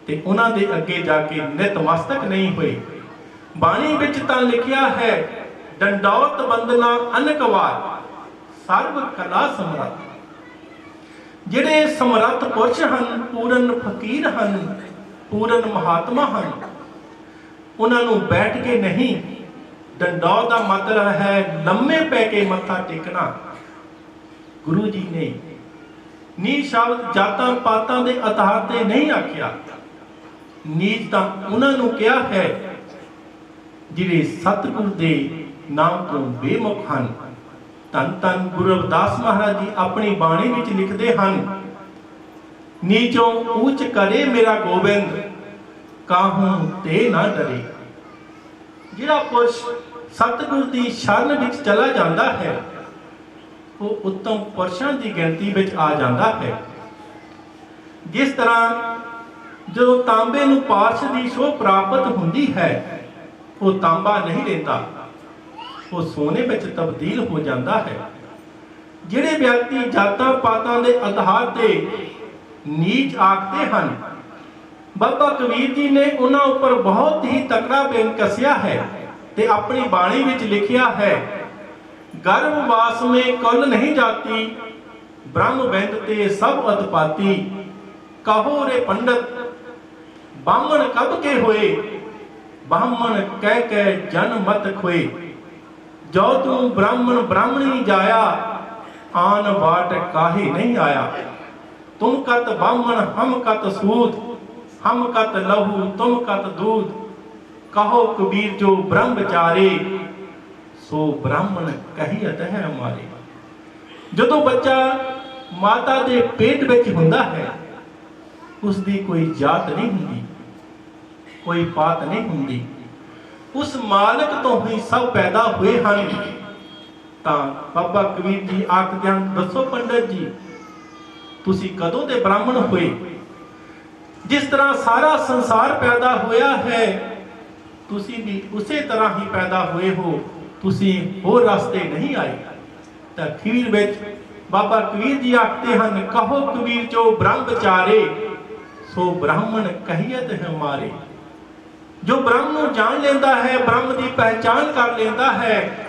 [SPEAKER 2] ਤੇ ਉਹਨਾਂ ਦੇ ਅੱਗੇ ਜਾ ਕੇ ਨਿਤਮਸਤਕ ਨਹੀਂ ਹੋਏ। ਬਾਣੀ ਵਿੱਚ ਤਾਂ ਲਿਖਿਆ ਹੈ, ਡੰਡੌਤ ਬੰਦਨਾ ਅਨਕ ਵਾਰ, ਸਰਬ ਕਲਾ ਸਮਰੱਥ। ਜਿਹੜੇ ਸਮਰੱਥ ਪੁਰਸ਼ ਹਨ, ਪੂਰਨ ਫਕੀਰ ਹਨ, ਪੂਰਨ ਮਹਾਤਮਾ ਹਨ, ਉਹਨਾਂ ਨੂੰ ਬੈਠ ਕੇ ਨਹੀਂ, ਡੰਡੌਤ ਦਾ ਮਤਲਬ ਹੈ ਲੰਮੇ ਪੈ ਕੇ ਮੱਥਾ ਟੇਕਣਾ। ਗੁਰੂ ਜੀ ਨੇ ਨੀ ਸ਼ਬਦ ਜਾਤਾਂ ਪਾਤਾਂ ਦੇ ਆਧਾਰ ਤੇ ਨਹੀਂ ਆਖਿਆ। ਨੀਚ ਤਾਂ ਉਹਨਾਂ ਨੂੰ ਕਿਹਾ ਹੈ ਜਿਹੜੇ ਸਤਿਗੁਰ ਦੇ ਨਾਮ ਤੋਂ ਬੇਮੁਖ ਹਨ। ਧੰਨ ਧੰਨ ਗੁਰੂ ਰਵਿਦਾਸ ਮਹਾਰਾਜ ਜੀ ਆਪਣੀ ਬਾਣੀ ਵਿੱਚ ਲਿਖਦੇ ਹਨ, ਨੀਚੋਂ ਊਚ ਕਰੇ ਮੇਰਾ ਗੋਬਿੰਦ, ਕਾਹੂ ਤੇ ਨਾ ਡਰੇ। ਜਿਹੜਾ ਪੁਰਸ਼ ਸਤਿਗੁਰ ਦੀ ਸ਼ਰਨ ਵਿੱਚ ਚਲਾ ਜਾਂਦਾ ਹੈ ਉਹ ਉੱਤਮ ਪੁਰਸ਼ਾਂ ਦੀ ਗਿਣਤੀ ਵਿੱਚ ਆ ਜਾਂਦਾ ਹੈ। ਜਿਸ ਤਰ੍ਹਾਂ ਜਦੋਂ ਤਾਂਬੇ ਨੂੰ ਪਾਰਸ਼ ਦੀ ਸ਼ੋਅ ਪ੍ਰਾਪਤ ਹੁੰਦੀ ਹੈ, ਉਹ ਤਾਂਬਾ ਨਹੀਂ ਰਹਿੰਦਾ, ਉਹ ਸੋਨੇ ਵਿੱਚ ਤਬਦੀਲ ਹੋ ਜਾਂਦਾ ਹੈ। ਜਿਹੜੇ ਵਿਅਕਤੀ ਜਾਤਾਂ ਪਾਤਾਂ ਦੇ ਆਧਾਰ ਤੇ ਨੀਚ ਆਖਦੇ ਹਨ, ਬਾਬਾ ਕਬੀਰ ਜੀ ਨੇ ਉਹਨਾਂ ਉੱਪਰ ਬਹੁਤ ਹੀ ਤਕੜਾ ਬਿਆਨ ਕੱਸਿਆ ਹੈ ਤੇ ਆਪਣੀ ਬਾਣੀ ਵਿੱਚ ਲਿਖਿਆ ਹੈ, ਗਰਭ ਵਾਸ ਮੇ ਕੁਲ ਨਹੀਂ ਜਾਤੀ, ਬ੍ਰਹਮ ਬਿੰਦ ਤੇ ਸਭ ਉਤਪਾਤੀ, ਕਹੋ ਰੇ ਪੰਡਤ ਬਾਹਮਣ ਕਬ ਕੇ ਹੋਏ, ਬਾਹਮਣ ਕਹਿ ਕਹਿ ਜਨ ਮਤ ਖੋਏ, ਜੋ ਤੂੰ ਬ੍ਰਾਹਮਣ ਬ੍ਰਾਹਮਣੀ ਜਾਇਆ, ਆਨ ਬਾਟ ਕਾਹੇ ਨਹੀਂ ਆਇਆ, ਤੁਮ ਕਤ ਬਾਹਮਣ ਹਮ ਕਤ ਸੂਦ, ਹਮ ਕਤ ਲਹੂ ਤੁਮ ਕਤ ਦੂਧ, ਕਹੋ ਕਬੀਰ ਜੋ ਬ੍ਰਹਮਚਾਰੇ, ਸੋ ਬ੍ਰਾਹਮਣ ਕਹੀਅਤ ਹੈ ਹਮਾਰੇ। ਜਦੋਂ ਬੱਚਾ ਮਾਤਾ ਦੇ ਪੇਟ ਵਿੱਚ ਹੁੰਦਾ ਹੈ, ਉਸ ਦੀ ਕੋਈ ਜਾਤ ਨਹੀਂ ਹੁੰਦੀ, ਕੋਈ ਪਾਤ ਨਹੀਂ ਹੁੰਦੀ, ਉਸ ਮਾਲਕ ਤੋਂ ਹੀ ਸਭ ਪੈਦਾ ਹੋਏ ਹਨ। ਤਾਂ ਬਾਬਾ ਕਬੀਰ ਜੀ ਆਖਦੇ ਹਨ, ਦੱਸੋ ਪੰਡਤ ਜੀ ਤੁਸੀਂ ਕਦੋਂ ਦੇ ਬ੍ਰਾਹਮਣ ਹੋਏ? ਜਿਸ ਤਰ੍ਹਾਂ ਸਾਰਾ ਸੰਸਾਰ ਪੈਦਾ ਹੋਇਆ ਹੈ, ਤੁਸੀਂ ਵੀ ਉਸੇ ਤਰ੍ਹਾਂ ਹੀ ਪੈਦਾ ਹੋਏ ਹੋ, ਤੁਸੀਂ ਹੋਰ ਰਸਤੇ ਨਹੀਂ ਆਏ। ਤਾਂ ਅਖੀਰ ਵਿੱਚ ਬਾਬਾ ਕਬੀਰ ਜੀ ਆਖਦੇ ਹਨ, ਕਹੋ ਕਬੀਰ ਜੋ ਬ੍ਰਹਮਚਾਰੇ, ਸੋ ਬ੍ਰਾਹਮਣ ਕਹੀਅਤ ਹੈ ਹਮਾਰੇ। ਜੋ ਬ੍ਰਹਮ ਨੂੰ ਜਾਣ ਲੈਂਦਾ ਹੈ, ਬ੍ਰਹਮ ਦੀ ਪਹਿਚਾਨ ਕਰ ਲੈਂਦਾ ਹੈ,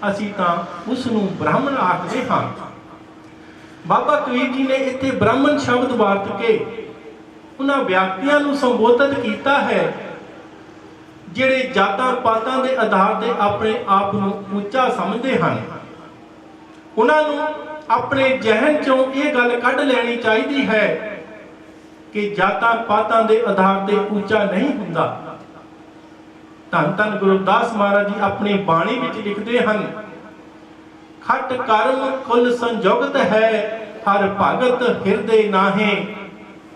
[SPEAKER 2] ਅਸੀਂ ਤਾਂ ਉਸ ਨੂੰ ਬ੍ਰਾਹਮਣ ਆਖਦੇ ਹਾਂ। ਬਾਬਾ ਕਬੀਰ ਜੀ ਨੇ ਇੱਥੇ ਬ੍ਰਾਹਮਣ ਸ਼ਬਦ ਵਰਤ ਕੇ ਉਹਨਾਂ ਵਿਅਕਤੀਆਂ ਨੂੰ ਸੰਬੋਧਿਤ ਕੀਤਾ ਹੈ ਜਿਹੜੇ ਜਾਤਾਂ ਪਾਤਾਂ ਦੇ ਆਧਾਰ ਤੇ ਆਪਣੇ ਆਪ ਨੂੰ ਉੱਚਾ ਸਮਝਦੇ ਹਨ। ਉਹਨਾਂ ਨੂੰ ਆਪਣੇ ਜ਼ਿਹਨ ਚੋਂ ਇਹ ਗੱਲ ਕੱਢ ਲੈਣੀ ਚਾਹੀਦੀ ਹੈ ਕਿ ਜਾਤਾਂ ਪਾਤਾਂ ਦੇ ਆਧਾਰ ਤੇ ਉੱਚਾ ਨਹੀਂ ਹੁੰਦਾ। ਧੰਨ ਧੰਨ ਗੁਰੂ ਰਵਿਦਾਸ ਮਹਾਰਾਜ ਜੀ ਆਪਣੀ ਬਾਣੀ ਵਿੱਚ ਲਿਖਦੇ ਹਨ, ਖਟ ਕਰਮ ਕੁਲ ਸੰਜੋਗਤ ਹੈ, ਹਰ ਭਗਤ ਹਿਰਦੇ ਨਾਹੇ,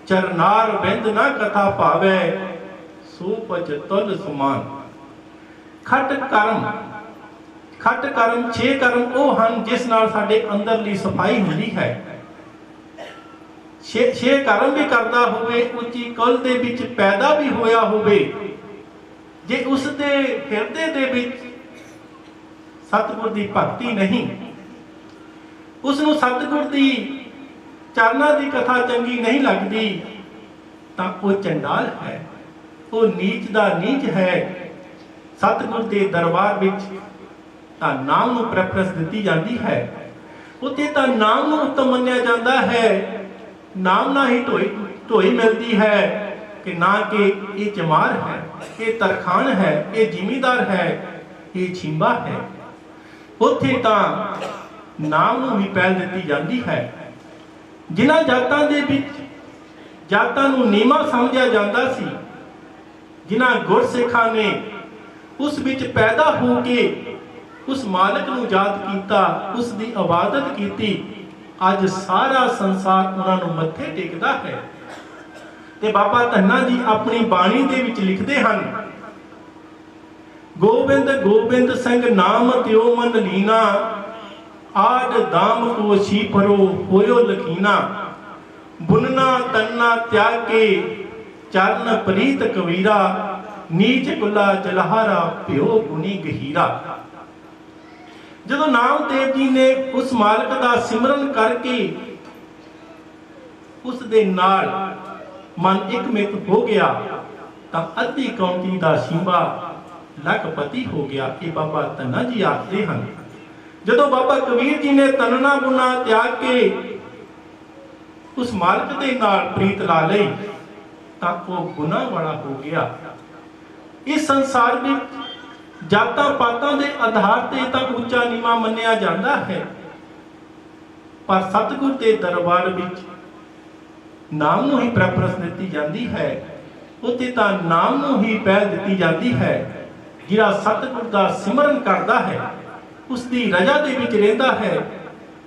[SPEAKER 2] ਚਰਨਾਰ ਬਿੰਦ ਨਾ ਕਥਾ ਭਾਵੈ, ਸੋ ਪਚ ਤੁਲ ਸਮਾਨ। ਖਟ ਕਰਮ 6 ਕਰਮ ਉਹ ਹਨ ਜਿਸ ਨਾਲ ਸਾਡੇ ਅੰਦਰਲੀ ਸਫਾਈ ਹੁੰਦੀ ਹੈ। 6 ਕਰਮ ਵੀ ਕਰਦਾ ਹੋਵੇ, ਉੱਚੀ ਕੁਲ ਦੇ ਵਿੱਚ ਪੈਦਾ ਵੀ ਹੋਇਆ ਹੋਵੇ, ਜੇ ਉਸ ਦੇ ਹਿਰਦੇ ਦੇ ਵਿੱਚ ਸਤਿਗੁਰ ਦੀ ਭਗਤੀ ਨਹੀਂ, ਉਸ ਨੂੰ ਸਤਿਗੁਰ ਦੀ ਚਰਨਾਂ ਦੀ ਕਥਾ ਚੰਗੀ ਨਹੀਂ ਲੱਗਦੀ, ਤਾਂ ਉਹ ਚੰਡਾਲ ਹੈ, ਉਹ ਨੀਚ ਦਾ ਨੀਚ ਹੈ। ਸਤਿਗੁਰ ਦੇ ਦਰਬਾਰ ਵਿੱਚ ਤਾਂ ਨਾਮ ਨੂੰ ਪ੍ਰੈਫਰੈਂਸ ਦਿੱਤੀ ਜਾਂਦੀ ਹੈ, ਉੱਥੇ ਤਾਂ ਨਾਮ ਨੂੰ ਉੱਤਮ ਮੰਨਿਆ ਜਾਂਦਾ ਹੈ। ਨਾਮ ਨਾਲ ਹੀ ਢੋਈ ਮਿਲਦੀ ਹੈ ਕਿ ਨਾ ਕਿ ਇਹ ਚਮਾਰ ਹੈ, ਇਹ ਤਰਖਾਣ ਹੈ, ਇਹ ਜ਼ਿਮੀਦਾਰ ਹੈ, ਇਹ ਛਿੰਬਾ ਹੈ। ਉੱਥੇ ਤਾਂ ਨਾਮ ਨੂੰ ਵੀ ਪਹਿਲ ਦਿੱਤੀ ਜਾਂਦੀ ਹੈ। ਜਿਨ੍ਹਾਂ ਜਾਤਾਂ ਦੇ ਵਿੱਚ ਜਾਤਾਂ ਨੂੰ ਨੀਵਾਂ ਸਮਝਿਆ ਜਾਂਦਾ ਸੀ, ਜਿਨ੍ਹਾਂ ਗੁਰਸਿੱਖਾਂ ਨੇ ਉਸ ਵਿੱਚ ਪੈਦਾ ਹੋ ਕੇ ਉਸ ਮਾਲਕ ਨੂੰ ਯਾਦ ਕੀਤਾ, ਉਸ ਦੀ ਇਬਾਦਤ ਕੀਤੀ, ਅੱਜ ਸਾਰਾ ਸੰਸਾਰ ਉਹਨਾਂ ਨੂੰ ਮੱਥੇ ਟੇਕਦਾ ਹੈ। ਤੇ ਬਾਬਾ ਧੰਨਾ ਜੀ ਆਪਣੀ ਬਾਣੀ ਦੇ ਵਿੱਚ ਲਿਖਦੇ ਹਨ, ਗੋਬਿੰਦ ਗੋਬਿੰਦ ਸਿੰਘ ਨਾਮ ਤਿਉ ਮਨ ਲੀਨਾ, ਆਡ ਦਾਮ ਕੋ ਛੀਪਰੋ ਹੋਇਓ ਲਖੀਨਾ, ਬੁਨਨਾ ਤੰਨਾ ਤਿਆਗ ਕੇ ਚਰਨ ਪ੍ਰੀਤ ਕਬੀਰਾ, ਨੀਚ ਕੁਲਾ ਜਲਹਾਰਾ ਭਿਓ ਗੁਨੀ ਗਹੀਰਾ। ਜਦੋਂ ਨਾਮਦੇਵ ਜੀ ਨੇ ਉਸ ਮਾਲਕ ਦਾ ਸਿਮਰਨ ਕਰਕੇ ਉਸ ਦੇ ਨਾਲ ਮਨ ਇਕਮਿਤ ਹੋ ਗਿਆ ਤਾਂ ਅੱਧੀ ਕੌਂਟੀ ਦਾ ਸ਼ਿੰਬਾ ਲਖਪਤੀ ਹੋ ਗਿਆ। ਇਹ ਬਾਬਾ ਧੰਨਾ ਜੀ ਆਖਦੇ ਹਨ। ਜਦੋਂ ਬਾਬਾ ਕਬੀਰ ਜੀ ਨੇ ਤਨਨਾ ਗੁਨਾ ਤਿਆਗ ਕੇ ਉਸ ਮਾਲਕ ਦੇ ਨਾਲ ਪ੍ਰੀਤ ਲਾ ਲਈ ਤਾਂ ਉਹ ਗੁਨਾਹ ਵਾਲਾ ਹੋ ਗਿਆ। ਇਸ ਸੰਸਾਰ ਵਿੱਚ ਜਾਤਾਂ ਪਾਤਾਂ ਦੇ ਆਧਾਰ ਤੇ ਤਾਂ ਉੱਚਾ ਨੀਵਾਂ ਮੰਨਿਆ ਜਾਂਦਾ ਹੈ, ਪਰ ਸਤਿਗੁਰ ਦੇ ਦਰਬਾਰ ਵਿੱਚ ਨਾਮ ਨੂੰ ਹੀ ਪ੍ਰੈਫਰੈਂਸ ਦਿੱਤੀ ਜਾਂਦੀ ਹੈ। ਉੱਥੇ ਤਾਂ ਨਾਮ ਨੂੰ ਹੀ ਪਹਿਲ ਦਿੱਤੀ ਜਾਂਦੀ ਹੈ। ਜਿਹੜਾ ਸਤਿਗੁਰ ਦਾ ਸਿਮਰਨ ਕਰਦਾ ਹੈ, ਉਸ ਦੀ ਰਜ਼ਾ ਦੇ ਵਿੱਚ ਰਹਿੰਦਾ ਹੈ,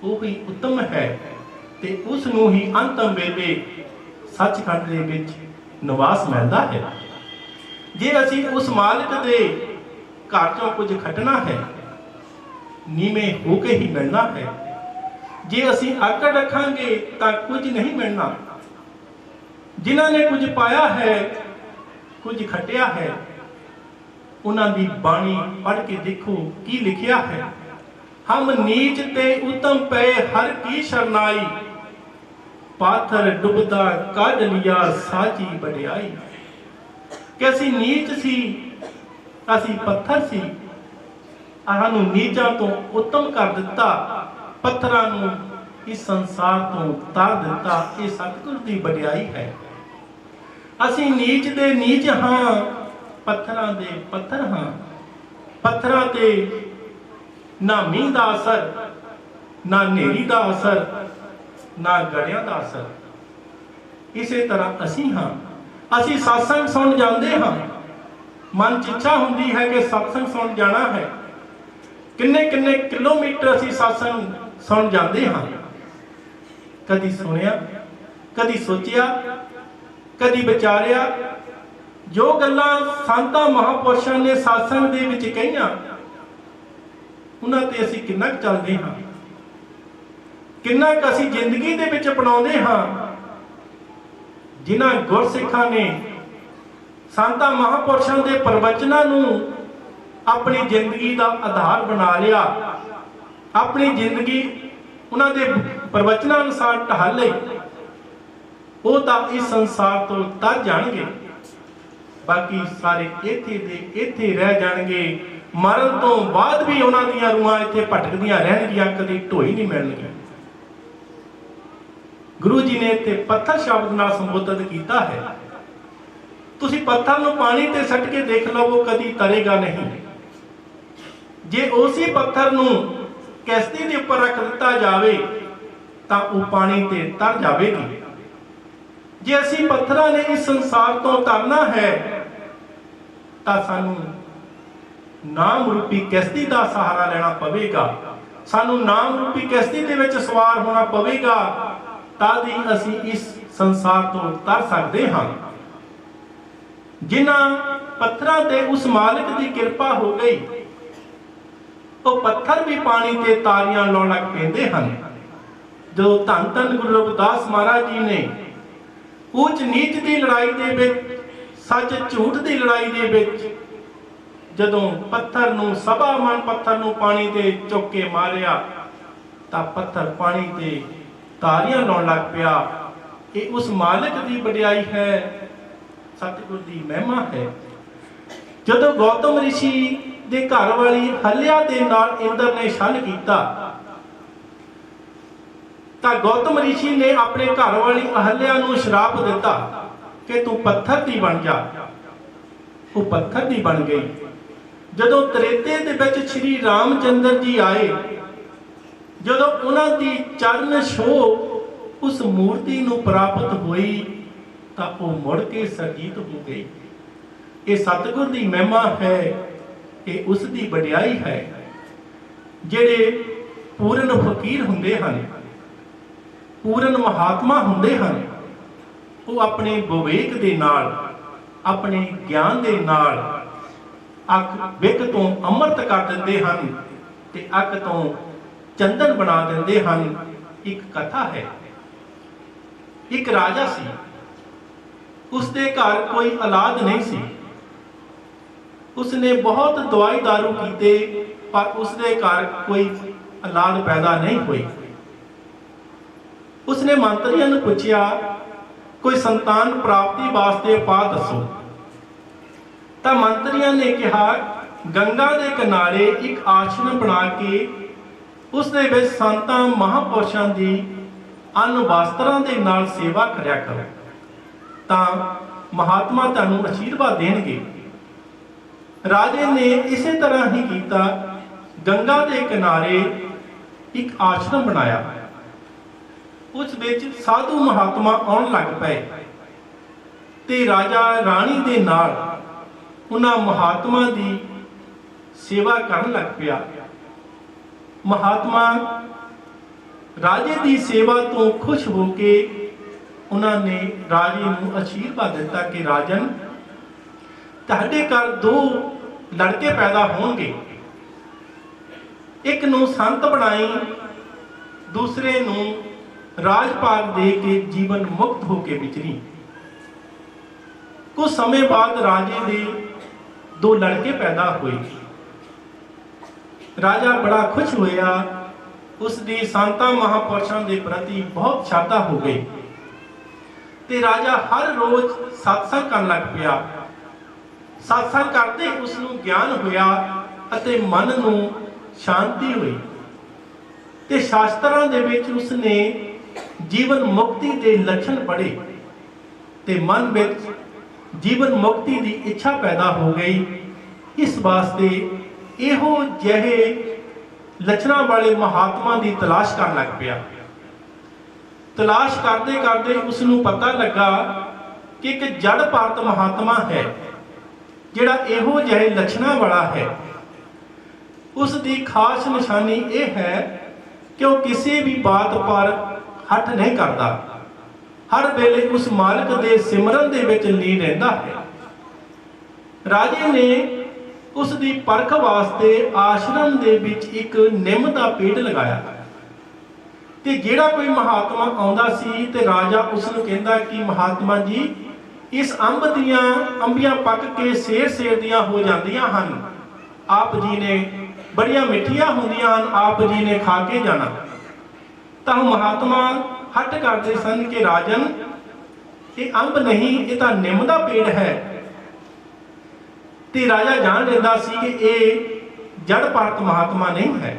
[SPEAKER 2] ਉਹ ਹੀ ਉੱਤਮ ਹੈ ਤੇ ਉਸ ਨੂੰ ਹੀ ਅੰਤਮ ਵੇਲੇ ਸੱਚਖੰਡ ਦੇ ਵਿੱਚ ਨਿਵਾਸ ਮਿਲਦਾ ਹੈ। ਜੇ ਅਸੀਂ ਉਸ ਮਾਲਕ ਦੇ ਘਰ ਚੋਂ ਕੁਝ ਖੱਟਣਾ ਹੈ, ਨੀਵੇਂ ਹੋ ਕੇ ਹੀ ਮਿਲਣਾ ਹੈ। ਜੇ ਅਸੀਂ ਆਕੜ ਰੱਖਾਂਗੇ ਤਾਂ ਕੁਝ ਨਹੀਂ ਮਿਲਣਾ। ਜਿਨ੍ਹਾਂ ਨੇ ਕੁਝ ਪਾਇਆ ਹੈ, ਕੁਝ ਖੱਟਿਆ ਹੈ, ਉਹਨਾਂ ਦੀ ਬਾਣੀ ਪੜ੍ਹ ਕੇ ਦੇਖੋ ਕੀ ਲਿਖਿਆ ਹੈ। ਹਮ ਨੀਚ ਤੇ ਉਤਮ ਪਏ ਹਰ ਕੀ ਸ਼ਰਨਾਈ, ਪਾਥਰ ਡੁੱਬਦਾ ਕੱਢ ਲਿਆ ਸਾਚੀ ਵਡਿਆਈ। ਕਿ ਅਸੀਂ ਨੀਚ ਸੀ, ਅਸੀਂ ਪੱਥਰ ਸੀ, ਸਾਨੂੰ ਨੀਚਾਂ ਤੋਂ ਉੱਤਮ ਕਰ ਦਿੱਤਾ, ਪੱਥਰਾਂ ਨੂੰ ਇਸ ਸੰਸਾਰ ਤੋਂ ਉਤਾਰ ਦਿੱਤਾ। ਇਹ ਸਤਿਗੁਰ ਦੀ ਵਡਿਆਈ ਹੈ। ਅਸੀਂ ਨੀਚ ਦੇ ਨੀਚ ਹਾਂ, ਪੱਥਰਾਂ ਦੇ ਪੱਥਰ ਹਾਂ। ਪੱਥਰਾਂ ਤੇ ਨਾ ਮੀਂਹ ਦਾ ਅਸਰ, ਨਾ ਹਨੇਰੀ ਦਾ ਅਸਰ, ਨਾ ਗੜਿਆਂ ਦਾ ਅਸਰ। ਇਸੇ ਤਰ੍ਹਾਂ ਅਸੀਂ ਹਾਂ। ਅਸੀਂ ਸਤਸੰਗ ਸੁਣ ਜਾਂਦੇ ਹਾਂ, ਮਨ 'ਚ ਇੱਛਾ ਹੁੰਦੀ ਹੈ ਕਿ ਸਤਸੰਗ ਸੁਣ ਜਾਣਾ ਹੈ। ਕਿੰਨੇ ਕਿੰਨੇ ਕਿਲੋਮੀਟਰ ਅਸੀਂ ਸਤਸੰਗ ਸੁਣ ਜਾਂਦੇ ਹਾਂ। ਕਦੀ ਸੁਣਿਆ, ਕਦੀ ਸੋਚਿਆ, ਕਦੀ ਵਿਚਾਰਿਆ। ਜੋ ਗੱਲਾਂ ਸੰਤਾਂ ਮਹਾਂਪੁਰਸ਼ਾਂ ਨੇ ਸਤਸੰਗ ਦੇ ਵਿੱਚ ਕਹੀਆਂ, ਉਹਨਾਂ ਤੇ ਅਸੀਂ ਕਿੰਨਾ ਕੁ ਚੱਲਦੇ ਹਾਂ, ਕਿੰਨਾ ਕੁ ਅਸੀਂ ਜ਼ਿੰਦਗੀ ਦੇ ਵਿੱਚ ਅਪਣਾਉਂਦੇ ਹਾਂ। ਜਿਨ੍ਹਾਂ ਗੁਰਸਿੱਖਾਂ ਨੇ ਸੰਤਾਂ ਮਹਾਂਪੁਰਸ਼ਾਂ ਦੇ ਪ੍ਰਵਚਨਾਂ ਨੂੰ ਆਪਣੀ ਜ਼ਿੰਦਗੀ ਦਾ ਆਧਾਰ ਬਣਾ ਲਿਆ, ਆਪਣੀ ਜ਼ਿੰਦਗੀ ਉਹਨਾਂ ਦੇ ਪ੍ਰਵਚਨਾਂ ਅਨੁਸਾਰ ਢਾਲ ਲਈ, ਉਹ ਤਾਂ ਇਸ ਸੰਸਾਰ ਤੋਂ ਤਰ ਜਾਣਗੇ। ਬਾਕੀ ਸਾਰੇ ਇੱਥੇ ਦੇ ਇੱਥੇ ਰਹਿ ਜਾਣਗੇ। ਮਰਨ ਤੋਂ ਬਾਅਦ ਵੀ ਉਹਨਾਂ ਦੀਆਂ ਰੂਹਾਂ ਇੱਥੇ ਭਟਕਦੀਆਂ ਰਹਿਣਗੀਆਂ, ਕਦੀ ਢੋਈ ਨਹੀਂ ਮਿਲਣਗੀਆਂ। ਗੁਰੂ ਜੀ ਨੇ ਇੱਥੇ ਪੱਥਰ ਸ਼ਬਦ ਨਾਲ ਸੰਬੋਧਿਤ ਕੀਤਾ ਹੈ। ਤੁਸੀਂ ਪੱਥਰ ਨੂੰ ਪਾਣੀ ਤੇ ਸੱਟ ਕੇ ਦੇਖ ਲਵੋ, ਕਦੀ ਤਰੇਗਾ ਨਹੀਂ। ਜੇ ਉਸੇ ਪੱਥਰ ਨੂੰ ਕਿਸ਼ਤੀ ਦੇ ਉੱਪਰ ਰੱਖ ਦਿੱਤਾ ਜਾਵੇ ਤਾਂ ਉਹ ਪਾਣੀ ਤੇ ਤਰ ਜਾਵੇਗੀ। ਜੇ ਅਸੀਂ ਪੱਥਰਾਂ ਨੇ ਇਸ ਸੰਸਾਰ ਤੋਂ ਤਰਨਾ ਹੈ ਤਾਂ ਸਾਨੂੰ ਨਾਮ ਰੂਪੀ ਕਿਸ਼ਤੀ ਦਾ ਸਹਾਰਾ ਲੈਣਾ ਪਵੇਗਾ। ਸਾਨੂੰ ਨਾਮ ਰੂਪੀ ਕਿਸ਼ਤੀ ਦੇ ਵਿੱਚ ਸਵਾਰ ਹੋਣਾ ਪਵੇਗਾ, ਤਦ ਹੀ ਅਸੀਂ ਇਸ ਸੰਸਾਰ ਤੋਂ ਤਰ ਸਕਦੇ ਹਾਂ। ਜਿਨ੍ਹਾਂ ਪੱਥਰਾਂ ਤੇ ਉਸ ਮਾਲਕ ਦੀ ਕਿਰਪਾ ਹੋ ਗਈ, ਉਹ ਪੱਥਰ ਵੀ ਪਾਣੀ ਤੇ ਤਾਰੀਆਂ ਲਾਉਣ ਲੱਗ ਪੈਂਦੇ ਹਨ। ਜੋ ਧੰਨ ਧੰਨ ਗੁਰੂ ਰਵਿਦਾਸ ਮਹਾਰਾਜ ਜੀ ਨੇ ਉੱਚ ਨੀਚ ਦੀ ਲੜਾਈ ਦੇ ਵਿੱਚ, ਸੱਚ ਝੂਠ ਦੀ ਲੜਾਈ ਦੇ ਵਿੱਚ, ਜਦੋਂ ਪੱਥਰ ਨੂੰ ਸਭਾ ਮਨ ਪੱਥਰ ਨੂੰ ਪਾਣੀ ਤੇ ਚੁੱਕ ਕੇ ਮਾਰਿਆ ਤਾਂ ਪੱਥਰ ਪਾਣੀ ਤੇ ਤਾਰੀਆਂ ਲਾਉਣ ਲੱਗ ਪਿਆ। ਇਹ ਉਸ ਮਾਲਕ ਦੀ ਵਡਿਆਈ ਹੈ, ਸਤਿਗੁਰ ਦੀ ਮਹਿਮਾ ਹੈ। ਜਦੋਂ ਗੌਤਮ ਰਿਸ਼ੀ ਦੇ ਘਰ ਵਾਲੀ ਹਲਿਆ ਦੇ ਨਾਲ ਇੰਦਰ ਨੇ ਛਲ ਕੀਤਾ ਤਾਂ ਗੌਤਮ ਰਿਸ਼ੀ ਨੇ ਆਪਣੇ ਘਰ ਵਾਲੀ ਅਹਲਿਆ ਨੂੰ ਸ਼ਰਾਪ ਦਿੱਤਾ ਕਿ ਤੂੰ ਪੱਥਰ ਦੀ ਬਣ ਜਾ। ਉਹ ਪੱਥਰ ਦੀ ਬਣ ਗਈ। ਜਦੋਂ ਤ੍ਰੇਤੇ ਦੇ ਵਿੱਚ ਸ਼੍ਰੀ ਰਾਮਚੰਦਰ ਜੀ ਆਏ, ਜਦੋਂ ਉਹਨਾਂ ਦੀ ਚਰਨ ਛੋਹ ਉਸ ਮੂਰਤੀ ਨੂੰ ਪ੍ਰਾਪਤ ਹੋਈ ਤਾਂ ਉਹ ਮੁੜ ਕੇ ਸਰਜੀਤ ਹੋ ਗਈ। ਇਹ ਸਤਿਗੁਰ ਦੀ ਮਹਿਮਾ ਹੈ, ਇਹ ਉਸ ਦੀ ਵਡਿਆਈ ਹੈ। ਜਿਹੜੇ ਪੂਰਨ ਫਕੀਰ ਹੁੰਦੇ ਹਨ, ਪੂਰਨ ਮਹਾਤਮਾ ਹੁੰਦੇ ਹਨ, ਉਹ ਆਪਣੇ ਵਿਵੇਕ ਦੇ ਨਾਲ, ਆਪਣੇ ਗਿਆਨ ਦੇ ਨਾਲ ਅੱਖ ਬਿੱਕ ਤੋਂ ਅੰਮ੍ਰਿਤ ਕਰ ਦਿੰਦੇ ਹਨ ਤੇ ਅੱਖ ਤੋਂ ਚੰਦਨ ਬਣਾ ਦਿੰਦੇ ਹਨ। ਇੱਕ ਕਥਾ ਹੈ, ਇੱਕ ਰਾਜਾ ਸੀ, ਉਸਦੇ ਘਰ ਕੋਈ ਔਲਾਦ ਨਹੀਂ ਸੀ। ਉਸਨੇ ਬਹੁਤ ਦਵਾਈ ਦਾਰੂ ਕੀਤੇ ਪਰ ਉਸਦੇ ਘਰ ਕੋਈ ਔਲਾਦ ਪੈਦਾ ਨਹੀਂ ਹੋਈ। ਉਸਨੇ ਮੰਤਰੀਆਂ ਨੂੰ ਪੁੱਛਿਆ, ਕੋਈ ਸੰਤਾਨ ਪ੍ਰਾਪਤੀ ਵਾਸਤੇ ਉਪਾਅ ਦੱਸੋ। ਤਾਂ ਮੰਤਰੀਆਂ ਨੇ ਕਿਹਾ, ਗੰਗਾ ਦੇ ਕਿਨਾਰੇ ਇੱਕ ਆਸ਼ਰਮ ਬਣਾ ਕੇ ਉਸ ਦੇ ਵਿੱਚ ਸੰਤਾਂ ਮਹਾਂਪੁਰਸ਼ਾਂ ਦੀ ਅੰਨ ਵਸਤਰਾਂ ਦੇ ਨਾਲ ਸੇਵਾ ਕਰਿਆ ਕਰੋ, ਤਾਂ ਮਹਾਤਮਾ ਤੁਹਾਨੂੰ ਅਸ਼ੀਰਵਾਦ ਦੇਣਗੇ। ਰਾਜੇ ਨੇ ਇਸੇ ਤਰ੍ਹਾਂ ਹੀ ਕੀਤਾ। ਗੰਗਾ ਦੇ ਕਿਨਾਰੇ ਇੱਕ ਆਸ਼ਰਮ ਬਣਾਇਆ। ਉਸ ਵਿੱਚ ਸਾਧੂ ਮਹਾਤਮਾ ਆਉਣ ਲੱਗ ਪਏ। ਤੇ ਰਾਜਾ ਰਾਣੀ ਦੇ ਨਾਲ ਉਹਨਾਂ ਮਹਾਤਮਾ ਦੀ ਸੇਵਾ ਕਰਨ ਲੱਗ ਪਿਆ। ਮਹਾਤਮਾ ਰਾਜੇ ਦੀ ਸੇਵਾ ਤੋਂ ਖੁਸ਼ ਹੋ ਕੇ ਉਹਨਾਂ ਨੇ ਰਾਜੇ ਨੂੰ ਅਸ਼ੀਰਵਾਦ ਦਿੱਤਾ ਕਿ ਰਾਜਨ, ਤੁਹਾਡੇ ਘਰ 2 ਲੜਕੇ ਪੈਦਾ ਹੋਣਗੇ, ਇੱਕ ਨੂੰ ਸੰਤ ਬਣਾਈ, ਦੂਸਰੇ ਨੂੰ ਰਾਜ ਭਾਗ ਦੇ ਕੇ ਜੀਵਨ ਮੁਕਤ ਹੋ ਕੇ ਵਿਚਰੀ। ਕੁਝ ਸਮੇਂ ਬਾਅਦ ਰਾਜੇ ਦੇ 2 ਲੜਕੇ ਪੈਦਾ ਹੋਏ। ਰਾਜਾ ਬੜਾ ਖੁਸ਼ ਹੋਇਆ, ਉਸ ਦੀ ਸੰਤਾਂ ਮਹਾਪੁਰਸ਼ਾਂ ਦੇ ਪ੍ਰਤੀ ਬਹੁਤ ਸ਼ਰਧਾ ਹੋ ਗਈ ਤੇ ਰਾਜਾ ਹਰ ਰੋਜ਼ ਸਤਸੰਗ ਕਰਨ ਲੱਗ ਪਿਆ। ਸਤਸੰਗ ਕਰਦੇ ਉਸ ਨੂੰ ਗਿਆਨ ਹੋਇਆ ਅਤੇ ਮਨ ਨੂੰ ਸ਼ਾਂਤੀ ਹੋਈ ਤੇ ਸ਼ਾਸਤਰਾਂ ਦੇ ਵਿੱਚ ਉਸ ਨੇ ਜੀਵਨ ਮੁਕਤੀ ਦੇ ਲੱਛਣ ਪੜ੍ਹੇ ਤੇ ਮਨ ਵਿੱਚ ਜੀਵਨ ਮੁਕਤੀ ਦੀ ਇੱਛਾ ਪੈਦਾ ਹੋ ਗਈ। ਇਸ ਵਾਸਤੇ ਇਹੋ ਜਿਹੇ ਲੱਛਣਾਂ ਵਾਲੇ ਮਹਾਤਮਾ ਦੀ ਤਲਾਸ਼ ਕਰਨ ਲੱਗ ਪਿਆ। ਤਲਾਸ਼ ਕਰਦੇ ਕਰਦੇ ਉਸ ਨੂੰ ਪਤਾ ਲੱਗਾ ਕਿ ਇੱਕ ਜੜ ਭਾਰਤ ਮਹਾਤਮਾ ਹੈ ਜਿਹੜਾ ਇਹੋ ਜਿਹੇ ਲੱਛਣਾਂ ਵਾਲਾ ਹੈ। ਉਸ ਦੀ ਖਾਸ ਨਿਸ਼ਾਨੀ ਇਹ ਹੈ ਕਿ ਉਹ ਕਿਸੇ ਵੀ ਬਾਤ ਪਰ ਹੱਠ ਨਹੀਂ ਕਰਦਾ, ਹਰ ਵੇਲੇ ਉਸ ਮਾਲਕ ਦੇ ਸਿਮਰਨ ਦੇ ਵਿੱਚ ਲੀਨ ਰਹਿੰਦਾ ਹੈ। ਰਾਜੇ ਨੇ ਉਸ ਦੀ ਪਰਖ ਵਾਸਤੇ ਆਸ਼ਰਮ ਦੇ ਵਿੱਚ ਇੱਕ ਨਿੰਮ ਦਾ ਪੇੜ ਲਗਾਇਆ ਤੇ ਜਿਹੜਾ ਕੋਈ ਮਹਾਤਮਾ ਆਉਂਦਾ ਸੀ ਤੇ ਰਾਜਾ ਉਸ ਨੂੰ ਕਹਿੰਦਾ ਕਿ ਮਹਾਤਮਾ ਜੀ, ਇਸ ਅੰਬ ਦੀਆਂ ਅੰਬੀਆਂ ਪੱਕ ਕੇ ਸੇਰ ਦੀਆਂ ਹੋ ਜਾਂਦੀਆਂ ਹਨ, ਆਪ ਜੀ ਨੇ ਬੜੀਆਂ ਮਿੱਠੀਆਂ ਹੁੰਦੀਆਂ ਹਨ, ਆਪ ਜੀ ਨੇ ਖਾ ਕੇ ਜਾਣਾ। ਤਾਂ ਮਹਾਤਮਾ ਹੱਟ ਕਰਦੇ ਸਨ ਕਿ ਰਾਜਨ, ਇਹ ਅੰਬ ਨਹੀਂ, ਇਹ ਤਾਂ ਨਿੰਮ ਦਾ ਪੇੜ ਹੈ। ਤੇ ਰਾਜਾ ਜਾਣ ਲੈਂਦਾ ਸੀ ਕਿ ਇਹ ਜੜ ਭਾਰਤ ਮਹਾਤਮਾ ਨਹੀਂ ਹੈ।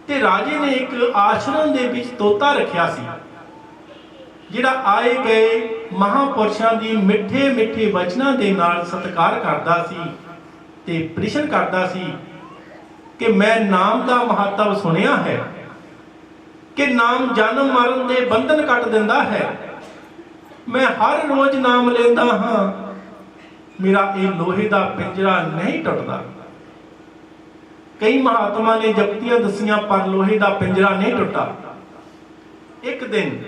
[SPEAKER 2] ਤੇ ਰਾਜੇ ਨੇ ਇੱਕ ਆਸ਼ਰਮ ਦੇ ਵਿੱਚ ਤੋਤਾ ਰੱਖਿਆ ਸੀ ਜਿਹੜਾ ਆਏ ਗਏ ਮਹਾਪੁਰਸ਼ਾਂ ਦੀ ਮਿੱਠੇ ਮਿੱਠੇ ਵਚਨਾਂ ਦੇ ਨਾਲ ਸਤਿਕਾਰ ਕਰਦਾ ਸੀ ਤੇ ਪ੍ਰਸ਼ਨ ਕਰਦਾ ਸੀ ਕਿ ਮੈਂ ਨਾਮ ਦਾ ਮਹੱਤਵ ਸੁਣਿਆ ਹੈ ਕਿ ਨਾਮ ਜਨਮ ਮਰਨ ਦੇ ਬੰਧਨ ਕੱਟ ਦਿੰਦਾ ਹੈ। ਮੈਂ ਹਰ ਰੋਜ਼ ਨਾਮ ਲੈਂਦਾ ਹਾਂ, ਮੇਰਾ ਇਹ ਲੋਹੇ ਦਾ ਪਿੰਜਰਾ ਨਹੀਂ ਟੁੱਟਦਾ। ਕਈ ਮਹਾਤਮਾ ਨੇ ਜਪਤੀਆਂ ਦਸੀਆਂ ਪਰ ਲੋਹੇ ਦਾ ਪਿੰਜਰਾ ਨਹੀਂ ਟੁੱਟਾ। ਇੱਕ ਦਿਨ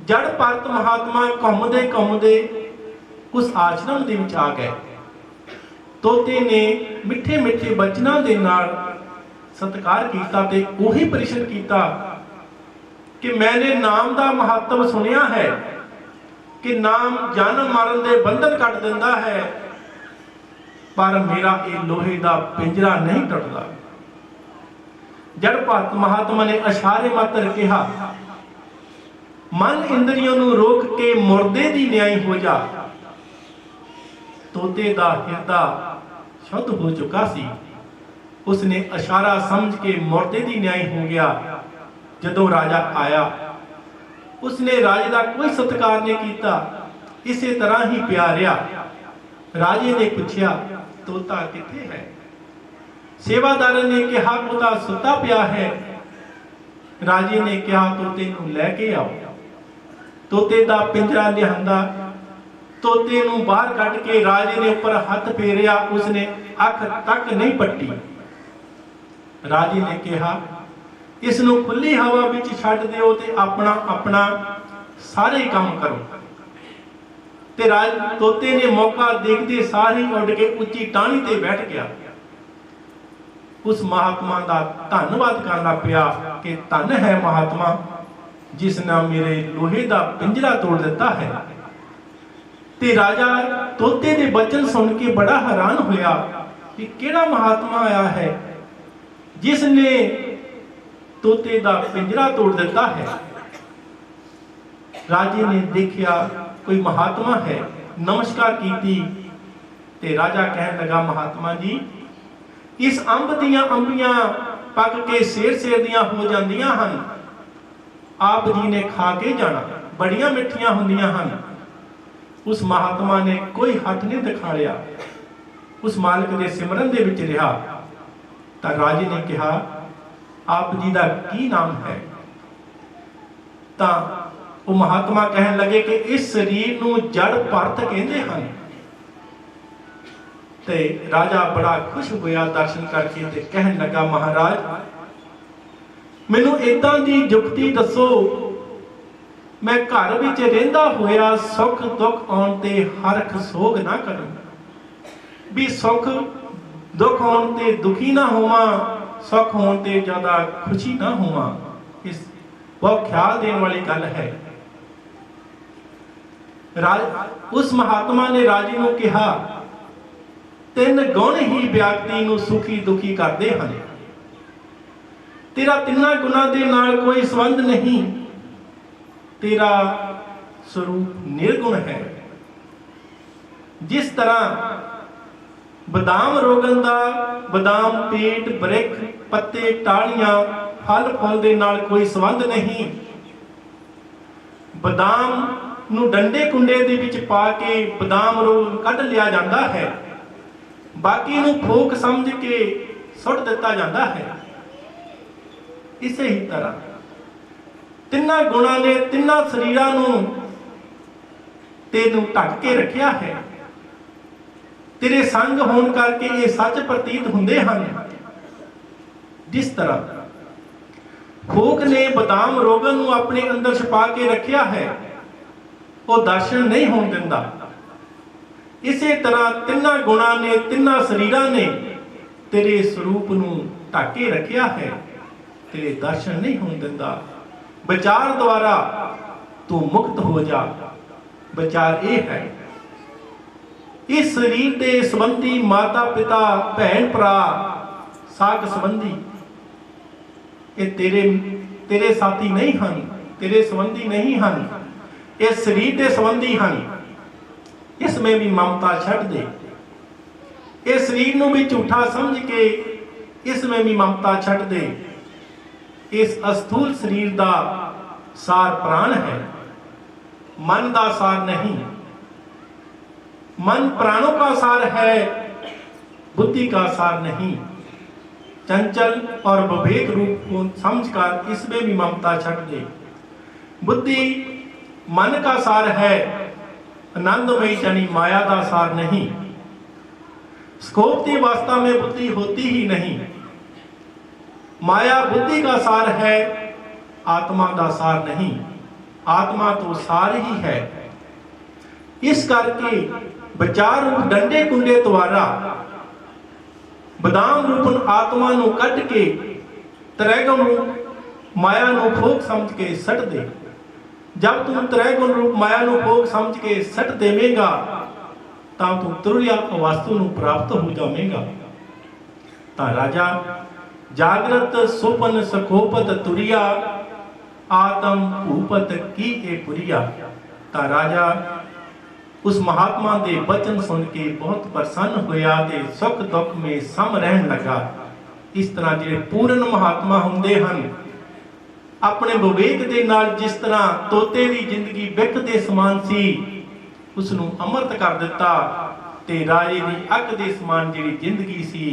[SPEAKER 2] ਜੜ ਭਾਰਤ ਮਹਾਤਮਾ ਘੁੰਮਦੇ ਘੁੰਮਦੇ ਉਸ ਆਸ਼ਰਮ ਦੇ ਵਿੱਚ ਆ ਗਏ। ਤੋਤੇ ਨੇ ਮਿੱਠੇ ਮਿੱਠੇ ਬਚਨਾਂ ਦੇ ਨਾਲ ਸਤਿਕਾਰ ਕੀਤਾ ਤੇ ਉਹੀ ਪ੍ਰਸ਼ਨ ਕੀਤਾ ਕਿ ਮੈਨੇ ਨਾਮ ਦਾ ਮਹੱਤਵ ਸੁਣਿਆ ਹੈ ਕਿ ਨਾਮ ਜਨਮ ਮਰਨ ਦੇ ਬੰਧਨ ਕੱਟ ਦਿੰਦਾ ਹੈ, ਪਰ ਮੇਰਾ ਇਹ ਲੋਹੇ ਦਾ ਪਿੰਜਰਾ ਨਹੀਂ ਟੁੱਟਦਾ। ਜੜ ਭਾਰਤ ਮਹਾਤਮਾ ਨੇ ਇਸ਼ਾਰੇ ਮਾਤਰ ਕਿਹਾ, ਮਨ ਇੰਦਰੀਆਂ ਨੂੰ ਰੋਕ ਕੇ ਮੁਰਦੇ ਦੀ ਨਿਆਈ ਹੋ ਜਾ। ਤੋਤੇ ਦਾ ਹਿਰਦਾ ਸ਼ੁੱਧ ਹੋ ਚੁੱਕਾ ਸੀ। ਉਸਨੇ ਇਸ਼ਾਰਾ ਸਮਝ ਕੇ ਮੁਰਦੇ ਦੀ ਨਿਆਈ ਹੋ ਗਿਆ। ਜਦੋਂ ਰਾਜਾ ਆਇਆ, ਉਸਨੇ ਰਾਜੇ ਦਾ ਕੋਈ ਸਤਿਕਾਰ ਨਹੀਂ ਕੀਤਾ, ਇਸੇ ਤਰ੍ਹਾਂ ਹੀ ਪਿਆ ਰਿਹਾ। ਰਾਜੇ ਨੇ ਪੁੱਛਿਆ, ਤੋਤਾ ਕਿੱਥੇ ਹੈ? ਸੇਵਾਦਾਰ ਨੇ ਕਿਹਾ, ਤੋਤਾ ਸੁੱਤਾ ਪਿਆ ਹੈ। ਰਾਜੇ ਨੇ ਕਿਹਾ, ਤੋਤੇ ਨੂੰ ਲੈ ਕੇ ਆਓ। ਤੋਤੇ ਦਾ ਪਿੰਜਰਾ ਲਿਆਂਦਾ, ਤੋਤੇ ਨੂੰ ਬਾਹਰ ਕੱਢ ਕੇ ਰਾਜੇ ਨੇ ਉੱਪਰ ਹੱਥ ਫੇਰਿਆ, ਉਸਨੇ ਅੱਖ ਤੱਕ ਨਹੀਂ ਪੱਟੀ। ਰਾਜੇ ਨੇ ਕਿਹਾ, ਇਸ ਨੂੰ ਖੁੱਲੀ ਹਵਾ ਵਿੱਚ ਛੱਡ ਦਿਓ ਤੇ ਆਪਣਾ ਆਪਣਾ ਸਾਰੇ ਕੰਮ ਕਰੋ। ਤੇ ਤੋਤੇ ਨੇ ਮੌਕਾ ਦੇਖਦੇ ਸਾਰ ਹੀ ਉੱਡ ਕੇ ਉੱਚੀ ਟਾਹਣੀ ਤੇ ਬੈਠ ਗਿਆ। ਉਸ ਮਹਾਤਮਾ ਦਾ ਧੰਨਵਾਦ ਕਰਨਾ ਪਿਆ ਕਿ ਧੰਨ ਹੈ ਮਹਾਤਮਾ ਜਿਸ ਨੇ ਮੇਰੇ ਲੋਹੇ ਦਾ ਪਿੰਜਰਾ ਤੋੜ ਦਿੱਤਾ ਹੈ। ਤੇ ਰਾਜਾ ਤੋਤੇ ਦੇ ਬਚਨ ਸੁਣ ਕੇ ਬੜਾ ਹੈਰਾਨ ਹੋਇਆ ਕਿ ਕਿਹੜਾ ਮਹਾਤਮਾ ਆਇਆ ਹੈ ਜਿਸ ਨੇ ਤੋਤੇ ਦਾ ਪਿੰਜਰਾ ਤੋੜ ਦਿੱਤਾ ਹੈ। ਰਾਜੇ ਨੇ ਦੇਖਿਆ ਕੋਈ ਮਹਾਤਮਾ ਹੈ, ਨਮਸਕਾਰ ਕੀਤੀ ਤੇ ਰਾਜਾ ਕਹਿਣ ਲੱਗਾ, ਮਹਾਤਮਾ ਜੀ, ਇਸ ਅੰਬ ਦੀਆਂ ਅੰਬੀਆਂ ਪੱਕ ਕੇ ਸੇਰ ਦੀਆਂ ਹੋ ਜਾਂਦੀਆਂ ਹਨ, ਆਪ ਜੀ ਨੇ ਖਾ ਕੇ ਜਾਣਾ, ਬੜੀਆਂ ਮਿੱਠੀਆਂ ਹੁੰਦੀਆਂ ਹਨ। ਉਸ ਮਹਾਤਮਾ ਨੇ ਕੋਈ ਹੱਥ ਨਹੀਂ ਦਿਖਾਇਆ, ਉਸ ਮਾਲਕ ਦੇ ਸਿਮਰਨ ਦੇ ਵਿੱਚ ਰਿਹਾ। ਤਾਂ ਰਾਜੇ ਨੇ ਕਿਹਾ, ਆਪ ਜੀ ਦਾ ਕੀ ਨਾਮ ਹੈ? ਤਾਂ ਉਹ ਮਹਾਤਮਾ ਕਹਿਣ ਲੱਗੇ ਕਿ ਇਸ ਸਰੀਰ ਨੂੰ ਜੜ ਭਰਤ ਕਹਿੰਦੇ ਹਨ। ਤੇ ਰਾਜਾ ਬੜਾ ਖੁਸ਼ ਹੋਇਆ ਦਰਸ਼ਨ ਕਰਕੇ ਤੇ ਕਹਿਣ ਲੱਗਾ, ਮਹਾਰਾਜ ਮੈਨੂੰ ਏਦਾਂ ਦੀ ਜੁਗਤੀ ਦੱਸੋ, ਮੈਂ ਘਰ ਵਿੱਚ ਰਹਿੰਦਾ ਹੋਇਆ ਸੁੱਖ ਦੁੱਖ ਆਉਣ ਤੇ ਹਰਖ ਸੋਗ ਨਾ ਕਰਾਂ, ਵੀ ਸੁੱਖ ਦੁੱਖ ਆਉਣ ਤੇ ਦੁਖੀ ਨਾ ਹੋਵਾਂ, ਸੁੱਖ ਹੋਣ ਤੇ ਜ਼ਿਆਦਾ ਖੁਸ਼ੀ ਨਾ ਹੋਵਾਂ। ਇਸ ਬਹੁਤ ਖਿਆਲ ਦੇਣ ਵਾਲੀ ਗੱਲ ਹੈ। ਉਸ ਮਹਾਤਮਾ ਨੇ ਰਾਜੇ ਨੂੰ ਕਿਹਾ, ਤਿੰਨ ਗੁਣ ਹੀ ਵਿਅਕਤੀ ਨੂੰ ਸੁਖੀ ਦੁਖੀ ਕਰਦੇ ਹਨ। ਤੇਰਾ ਤਿੰਨਾਂ ਗੁਣਾਂ ਦੇ ਨਾਲ ਕੋਈ ਸੰਬੰਧ ਨਹੀਂ, ਤੇਰਾ ਸਰੂਪ ਨਿਰਗੁਣ ਹੈ। ਜਿਸ ਤਰ੍ਹਾਂ ਬਦਾਮ ਰੋਗਨ ਦਾ ਬਦਾਮ ਪੇਟ ਬ੍ਰਿਖ ਪੱਤੇ ਟਾਹਣੀਆਂ ਫਲ ਫੁੱਲ ਦੇ ਨਾਲ ਕੋਈ ਸੰਬੰਧ ਨਹੀਂ। ਬਦਾਮ ਨੂੰ ਡੰਡੇ ਕੁੰਡੇ ਦੇ ਵਿੱਚ ਪਾ ਕੇ ਬਦਾਮ ਰੋਗ ਕੱਢ ਲਿਆ ਜਾਂਦਾ ਹੈ, ਬਾਕੀ ਨੂੰ ਫੋਕ ਸਮਝ ਕੇ ਸੁੱਟ ਦਿੱਤਾ ਜਾਂਦਾ ਹੈ। ਇਸੇ ਹੀ ਤਰ੍ਹਾਂ ਤਿੰਨਾਂ ਗੁਣਾਂ ਨੇ ਤਿੰਨਾਂ ਸਰੀਰਾਂ ਨੂੰ ਤੈਨੂੰ ਢੱਕ ਕੇ ਰੱਖਿਆ ਹੈ। ਤੇਰੇ ਸੰਗ ਹੋਣ ਕਰਕੇ ਇਹ ਸੱਚ ਪ੍ਰਤੀਤ ਹੁੰਦੇ ਹਨ। ਜਿਸ ਤਰ੍ਹਾਂ ਫੋਕ ਨੇ ਬਦਾਮ ਰੋਗਨ ਨੂੰ ਆਪਣੇ ਅੰਦਰ ਛੁਪਾ ਕੇ ਰੱਖਿਆ ਹੈ, ਉਹ ਦਰਸ਼ਨ ਨਹੀਂ ਹੋਣ ਦਿੰਦਾ। ਇਸੇ ਤਰ੍ਹਾਂ ਤਿੰਨਾਂ ਗੁਣਾਂ ਨੇ ਤਿੰਨਾਂ ਸਰੀਰਾਂ ਨੇ ਤੇਰੇ ਸਰੂਪ ਨੂੰ ਢੱਕ ਕੇ ਰੱਖਿਆ ਹੈ, ਤੇਰੇ ਦਰਸ਼ਨ ਨਹੀਂ ਹੋਣ ਦਿੰਦਾ। ਵਿਚਾਰ ਦੁਆਰਾ ਤੂੰ ਮੁਕਤ ਹੋ ਜਾ। ਵਿਚਾਰ ਇਹ ਹੈ, ਇਸ ਸਰੀਰ ਦੇ ਸੰਬੰਧੀ ਮਾਤਾ ਪਿਤਾ ਭੈਣ ਭਰਾ ਸਾਕ ਸੰਬੰਧੀ ਇਹ ਤੇਰੇ ਸਾਥੀ ਨਹੀਂ ਹਨ, ਤੇਰੇ ਸੰਬੰਧੀ ਨਹੀਂ ਹਨ, ਇਹ ਸਰੀਰ ਦੇ ਸੰਬੰਧੀ ਹਨ। इसमें भी ममता छੱਡ दे। इस शरीर ਨੂੰ भी झूठा समझ के इसमें भी ममता छੱਡ दे। इस अस्थूल शरीर का सार प्राण है, मन का सार नहीं। मन प्राणों का सार है, बुद्धि का सार नहीं। चंचल और विवेक रूप को समझकर इसमें भी ममता छੱਡ दे। बुद्धि मन का सार है, आनंदमयी यानी माया का सार नहीं। स्कोप की अवस्था में बुद्धि होती ही नहीं। माया बुद्धि का सार है, आत्मा का सार नहीं। आत्मा तो सार ही है। इस करके विचार रूप डंडे कुंडे द्वारा बदाम रूपन आत्मा नूं कट के त्रैगुण रूप माया नूं फोक समझ के सट दे। जब तू त्रैगुण रूप माया नूं भोग समझ के सट देवेगा तां तू तुरया वस्तु नूं प्राप्त हो जावेगा। तां राजा जागृत सुपन सखोपत तुरिया आत्म भूपत की ए पुरिया। तां राजा उस महात्मा दे वचन सुन के बहुत प्रसन्न होया ते सुख दुख में सम रहन लगा। इस तरह जिहड़े पूर्ण महात्मा हुंदे हन, अपने विवेक दे नाल जिस तरह तोते की जिंदगी बिक दे समान सी, उसनूं अमृत कर दिता ते राजे की अग दे समान जिहड़ी जिंदगी सी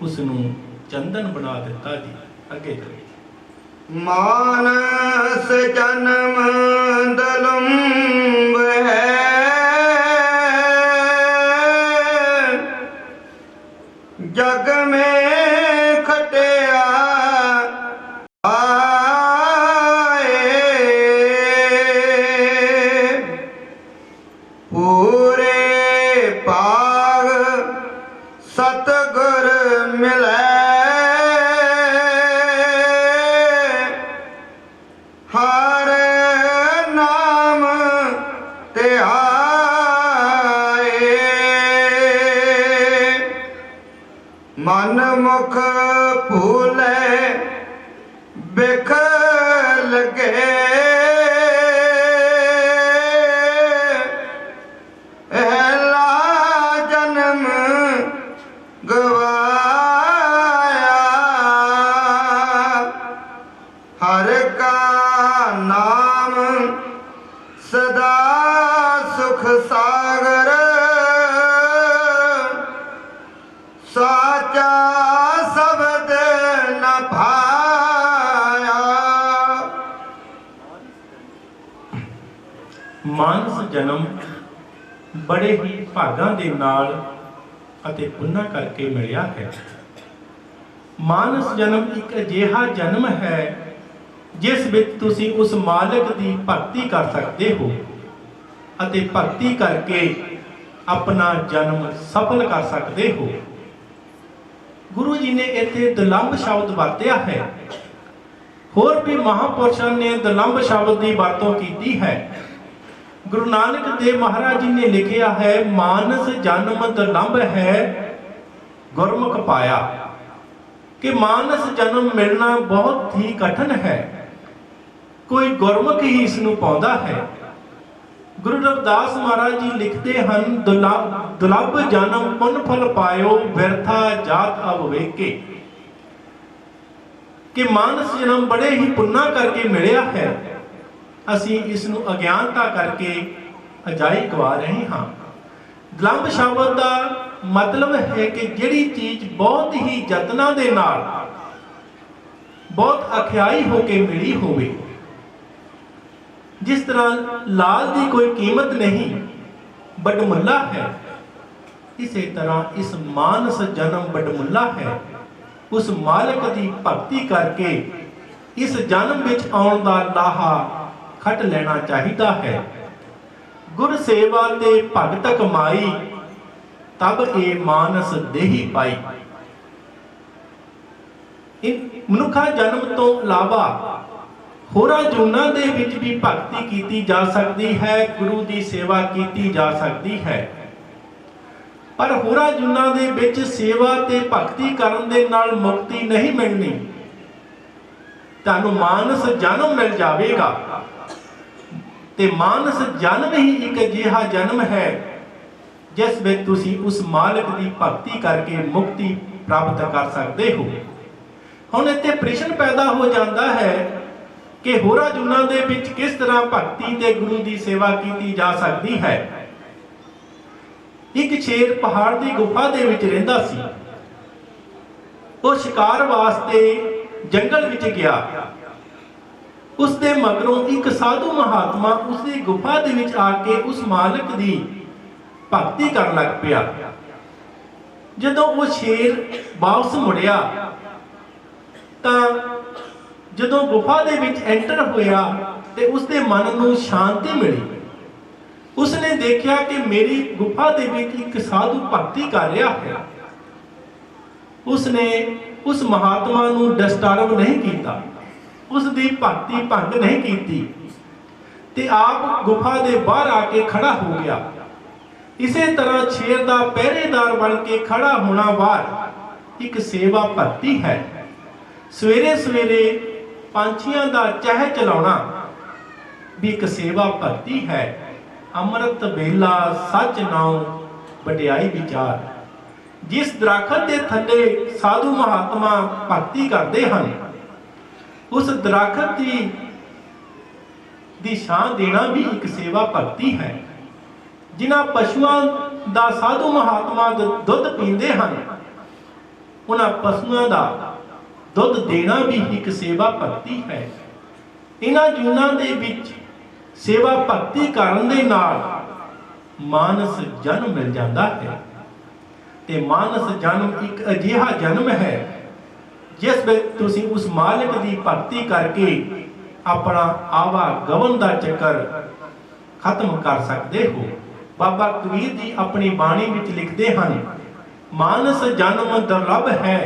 [SPEAKER 2] उसनूं चंदन बना दिता। जी अगे चलिए।
[SPEAKER 1] मानस जन्म दलुम्ब है, जग में खटिया सतगुर मिले हर नाम त्याए। मन मुख भूले बिख लगे, हर का नाम सदा सुख सागर, साचा शब्द न भाया।
[SPEAKER 2] ਮਾਨਸ ਜਨਮ ਬੜੇ ਹੀ ਭਾਗਾਂ ਦੇ ਨਾਲ ਅਤੇ ਪੁੰਨਾਂ ਕਰਕੇ ਮਿਲਿਆ ਹੈ। ਮਾਨਸ ਜਨਮ ਇੱਕ ਅਜਿਹਾ ਜਨਮ ਹੈ ਜਿਸ ਵਿੱਚ ਤੁਸੀਂ ਉਸ ਮਾਲਕ ਦੀ ਭਗਤੀ ਕਰ ਸਕਦੇ ਹੋ ਅਤੇ ਭਗਤੀ ਕਰਕੇ ਆਪਣਾ ਜਨਮ ਸਫਲ ਕਰ ਸਕਦੇ ਹੋ। ਗੁਰੂ ਜੀ ਨੇ ਇੱਥੇ ਦੁਲੰਭ ਸ਼ਬਦ ਵਰਤਿਆ ਹੈ। ਹੋਰ ਵੀ ਮਹਾਂਪੁਰਸ਼ਾਂ ਨੇ ਦੁਲੰਭ ਸ਼ਬਦ ਦੀ ਵਰਤੋਂ ਕੀਤੀ ਹੈ। ਗੁਰੂ ਨਾਨਕ ਦੇਵ ਮਹਾਰਾਜ ਜੀ ਨੇ ਲਿਖਿਆ ਹੈ, ਮਾਨਸ ਜਨਮ ਦੁਲੰਭ ਹੈ ਗੁਰਮੁਖ ਪਾਇਆ, ਕਿ ਮਾਨਸ ਜਨਮ ਮਿਲਣਾ ਬਹੁਤ ਹੀ ਕਠਿਨ ਹੈ, ਕੋਈ ਗੁਰਮੁਖ ਹੀ ਇਸ ਨੂੰ ਪਾਉਂਦਾ ਹੈ। ਗੁਰੂ ਰਵਿਦਾਸ ਮਹਾਰਾਜ ਜੀ ਲਿਖਦੇ ਹਨ, ਦੁਲੰਭ ਜਨਮ ਪੁੰਨ ਫਲ ਪਾਇਓ, ਬਿਰਥਾ ਜਾਤ ਅਬ ਵੇਕੇ, ਕਿ ਮਾਨਸ ਜਨਮ ਬੜੇ ਹੀ ਪੁੰਨਾਂ ਕਰਕੇ ਮਿਲਿਆ ਹੈ, ਅਸੀਂ ਇਸ ਨੂੰ ਅਗਿਆਨਤਾ ਕਰਕੇ ਅਜਾਈ ਗਵਾ ਰਹੇ ਹਾਂ। ਦੁਲੰਭ ਸ਼ਬਦ ਦਾ ਮਤਲਬ ਹੈ ਕਿ ਜਿਹੜੀ ਚੀਜ਼ ਬਹੁਤ ਹੀ ਯਤਨਾਂ ਦੇ ਨਾਲ ਬਹੁਤ ਅਖਿਆਈ ਹੋ ਕੇ ਮਿਲੀ ਹੋਵੇ। ਜਿਸ ਤਰ੍ਹਾਂ ਲਾਲ ਦੀ ਕੋਈ ਕੀਮਤ ਨਹੀਂ, ਬਡਮੁੱਲਾ ਹੈ, ਇਸੇ ਤਰ੍ਹਾਂ ਇਸ ਮਾਨਸ ਜਨਮ ਬਡਮੁੱਲਾ ਹੈ। ਉਸ ਮਾਲਕ ਦੀ ਭਗਤੀ ਕਰਕੇ ਇਸ ਜਨਮ ਵਿੱਚ ਆਉਣ ਦਾ ਲਾਹਾ ਖੱਟ ਲੈਣਾ ਚਾਹੀਦਾ ਹੈ। ਗੁਰ ਸੇਵਾ ਤੇ ਭਗਤ ਕਮਾਈ, ਤਬ ਇਹ ਮਾਨਸ ਦੇਹੀ ਪਾਈ। ਮਨੁੱਖਾ ਜਨਮ ਤੋਂ ਇਲਾਵਾ ਹੋਰਾਂ ਜੂਨਾਂ ਦੇ ਵਿੱਚ ਵੀ ਭਗਤੀ ਕੀਤੀ ਜਾ ਸਕਦੀ ਹੈ, ਗੁਰੂ ਦੀ ਸੇਵਾ ਕੀਤੀ ਜਾ ਸਕਦੀ ਹੈ। ਪਰ ਹੋਰਾਂ ਜੂਨਾਂ ਦੇ ਵਿੱਚ ਸੇਵਾ ਤੇ ਭਗਤੀ ਕਰਨ ਦੇ ਨਾਲ ਮੁਕਤੀ ਨਹੀਂ ਮਿਲਣੀ। ਤੁਹਾਨੂੰ ਮਾਨਸ ਜਨਮ ਮਿਲ ਜਾਵੇਗਾ, ਤੇ ਮਾਨਸ ਜਨਮ ਹੀ ਇੱਕ ਅਜਿਹਾ ਜਨਮ ਹੈ ਜਿਸ ਵਿੱਚ ਤੁਸੀਂ ਉਸ ਮਾਲਕ ਦੀ ਭਗਤੀ ਕਰਕੇ ਮੁਕਤੀ ਪ੍ਰਾਪਤ ਕਰ ਸਕਦੇ ਹੋ। ਹੁਣ ਇੱਥੇ ਪ੍ਰਸ਼ਨ ਪੈਦਾ ਹੋ ਜਾਂਦਾ ਹੈ ਕਿ ਹੋਰਾਂ ਜੁਨਾਂ ਦੇ ਵਿੱਚ ਕਿਸ ਤਰ੍ਹਾਂ ਭਗਤੀ ਤੇ ਗੁਰੂ ਦੀ ਸੇਵਾ ਕੀਤੀ ਜਾ ਸਕਦੀ ਹੈ। ਇੱਕ ਸ਼ੇਰ ਪਹਾੜ ਦੀ ਗੁਫਾ ਦੇ ਵਿੱਚ ਰਹਿੰਦਾ ਸੀ। ਉਹ ਸ਼ਿਕਾਰ ਵਾਸਤੇ ਜੰਗਲ ਵਿੱਚ ਗਿਆ। ਉਸ ਦੇ ਮਗਰੋਂ ਇੱਕ ਸਾਧੂ ਮਹਾਤਮਾ ਉਸ ਦੀ ਗੁਫਾ ਦੇ ਵਿੱਚ ਆ ਕੇ ਉਸ ਮਾਲਕ ਦੀ ਭਗਤੀ ਕਰਨ ਲੱਗ ਪਿਆ। ਜਦੋਂ ਉਹ ਸ਼ੇਰ ਵਾਪਸ ਮੁੜਿਆ ਤਾਂ ਜਦੋਂ ਗੁਫਾ ਦੇ ਵਿੱਚ ਐਂਟਰ ਹੋਇਆ ਤੇ ਉਸ ਦੇ ਮਨ ਨੂੰ ਸ਼ਾਂਤੀ ਮਿਲੀ। ਉਸਨੇ ਦੇਖਿਆ ਕਿ ਮੇਰੀ ਗੁਫਾ ਦੇ ਵਿੱਚ ਇੱਕ ਸਾਧੂ ਭਗਤੀ ਕਰ ਰਿਹਾ ਹੈ। ਉਸਨੇ ਉਸ ਮਹਾਤਮਾ ਨੂੰ ਡਿਸਟਰਬ ਨਹੀਂ ਕੀਤਾ, ਉਸ ਦੀ ਭਗਤੀ ਭੰਗ ਨਹੀਂ ਕੀਤੀ ਤੇ ਆਪ ਗੁਫਾ ਦੇ ਬਾਹਰ ਆ ਕੇ ਖੜਾ ਹੋ ਗਿਆ। ਇਸੇ ਤਰ੍ਹਾਂ ਸ਼ੇਰ ਦਾ ਪਹਿਰੇਦਾਰ ਬਣ ਕੇ ਖੜਾ ਹੋਣਾ ਬਾਹਰ ਇੱਕ ਸੇਵਾ ਭਗਤੀ ਹੈ। ਸਵੇਰੇ ਸਵੇਰੇ ਪੰਛੀਆਂ ਦਾ ਚਹਿ ਚਲਾਉਣਾ ਵੀ ਇੱਕ ਸੇਵਾ ਭਗਤੀ ਹੈ। ਅੰਮ੍ਰਿਤ ਵੇਲਾ ਸੱਚ ਨਾਉ ਵਡਿਆਈ ਵਿਚਾਰ। ਜਿਸ ਦਰਖਤ ਦੇ ਥੱਲੇ ਸਾਧੂ ਮਹਾਤਮਾ ਭਗਤੀ ਕਰਦੇ ਹਨ, ਉਸ ਦਰਖਤ ਦੀ ਛਾਂ ਦੇਣਾ ਵੀ ਇੱਕ ਸੇਵਾ ਭਗਤੀ ਹੈ। ਜਿਨ੍ਹਾਂ ਪਸ਼ੂਆਂ ਦਾ ਸਾਧੂ ਮਹਾਤਮਾ ਦੁੱਧ ਪੀਂਦੇ ਹਨ, ਉਹਨਾਂ ਪਸ਼ੂਆਂ ਦਾ ਦੁੱਧ ਦੇਣਾ ਵੀ ਇੱਕ ਸੇਵਾ ਭਗਤੀ ਹੈ। ਇਹਨਾਂ ਜੂਨਾਂ ਦੇ ਵਿੱਚ ਸੇਵਾ ਭਗਤੀ ਕਰਨ ਦੇ ਨਾਲ ਮਾਨਸ ਜਨਮ ਮਿਲ ਜਾਂਦਾ ਹੈ। ਤੇ ਮਾਨਸ ਜਨਮ ਇੱਕ ਅਜਿਹਾ ਜਨਮ ਹੈ ਜਿਸ ਵਿੱਚ ਤੁਸੀਂ ਉਸ ਮਾਲਕ ਦੀ ਭਗਤੀ ਕਰਕੇ ਆਪਣਾ ਆਵਾਗਮਨ ਦਾ ਚੱਕਰ ਖਤਮ ਕਰ ਸਕਦੇ ਹੋ। ਬਾਬਾ ਕਬੀਰ ਜੀ ਆਪਣੀ ਬਾਣੀ ਵਿੱਚ ਲਿਖਦੇ ਹਨ, ਮਾਨਸ ਜਨਮ ਦੁਰਲਭ ਹੈ,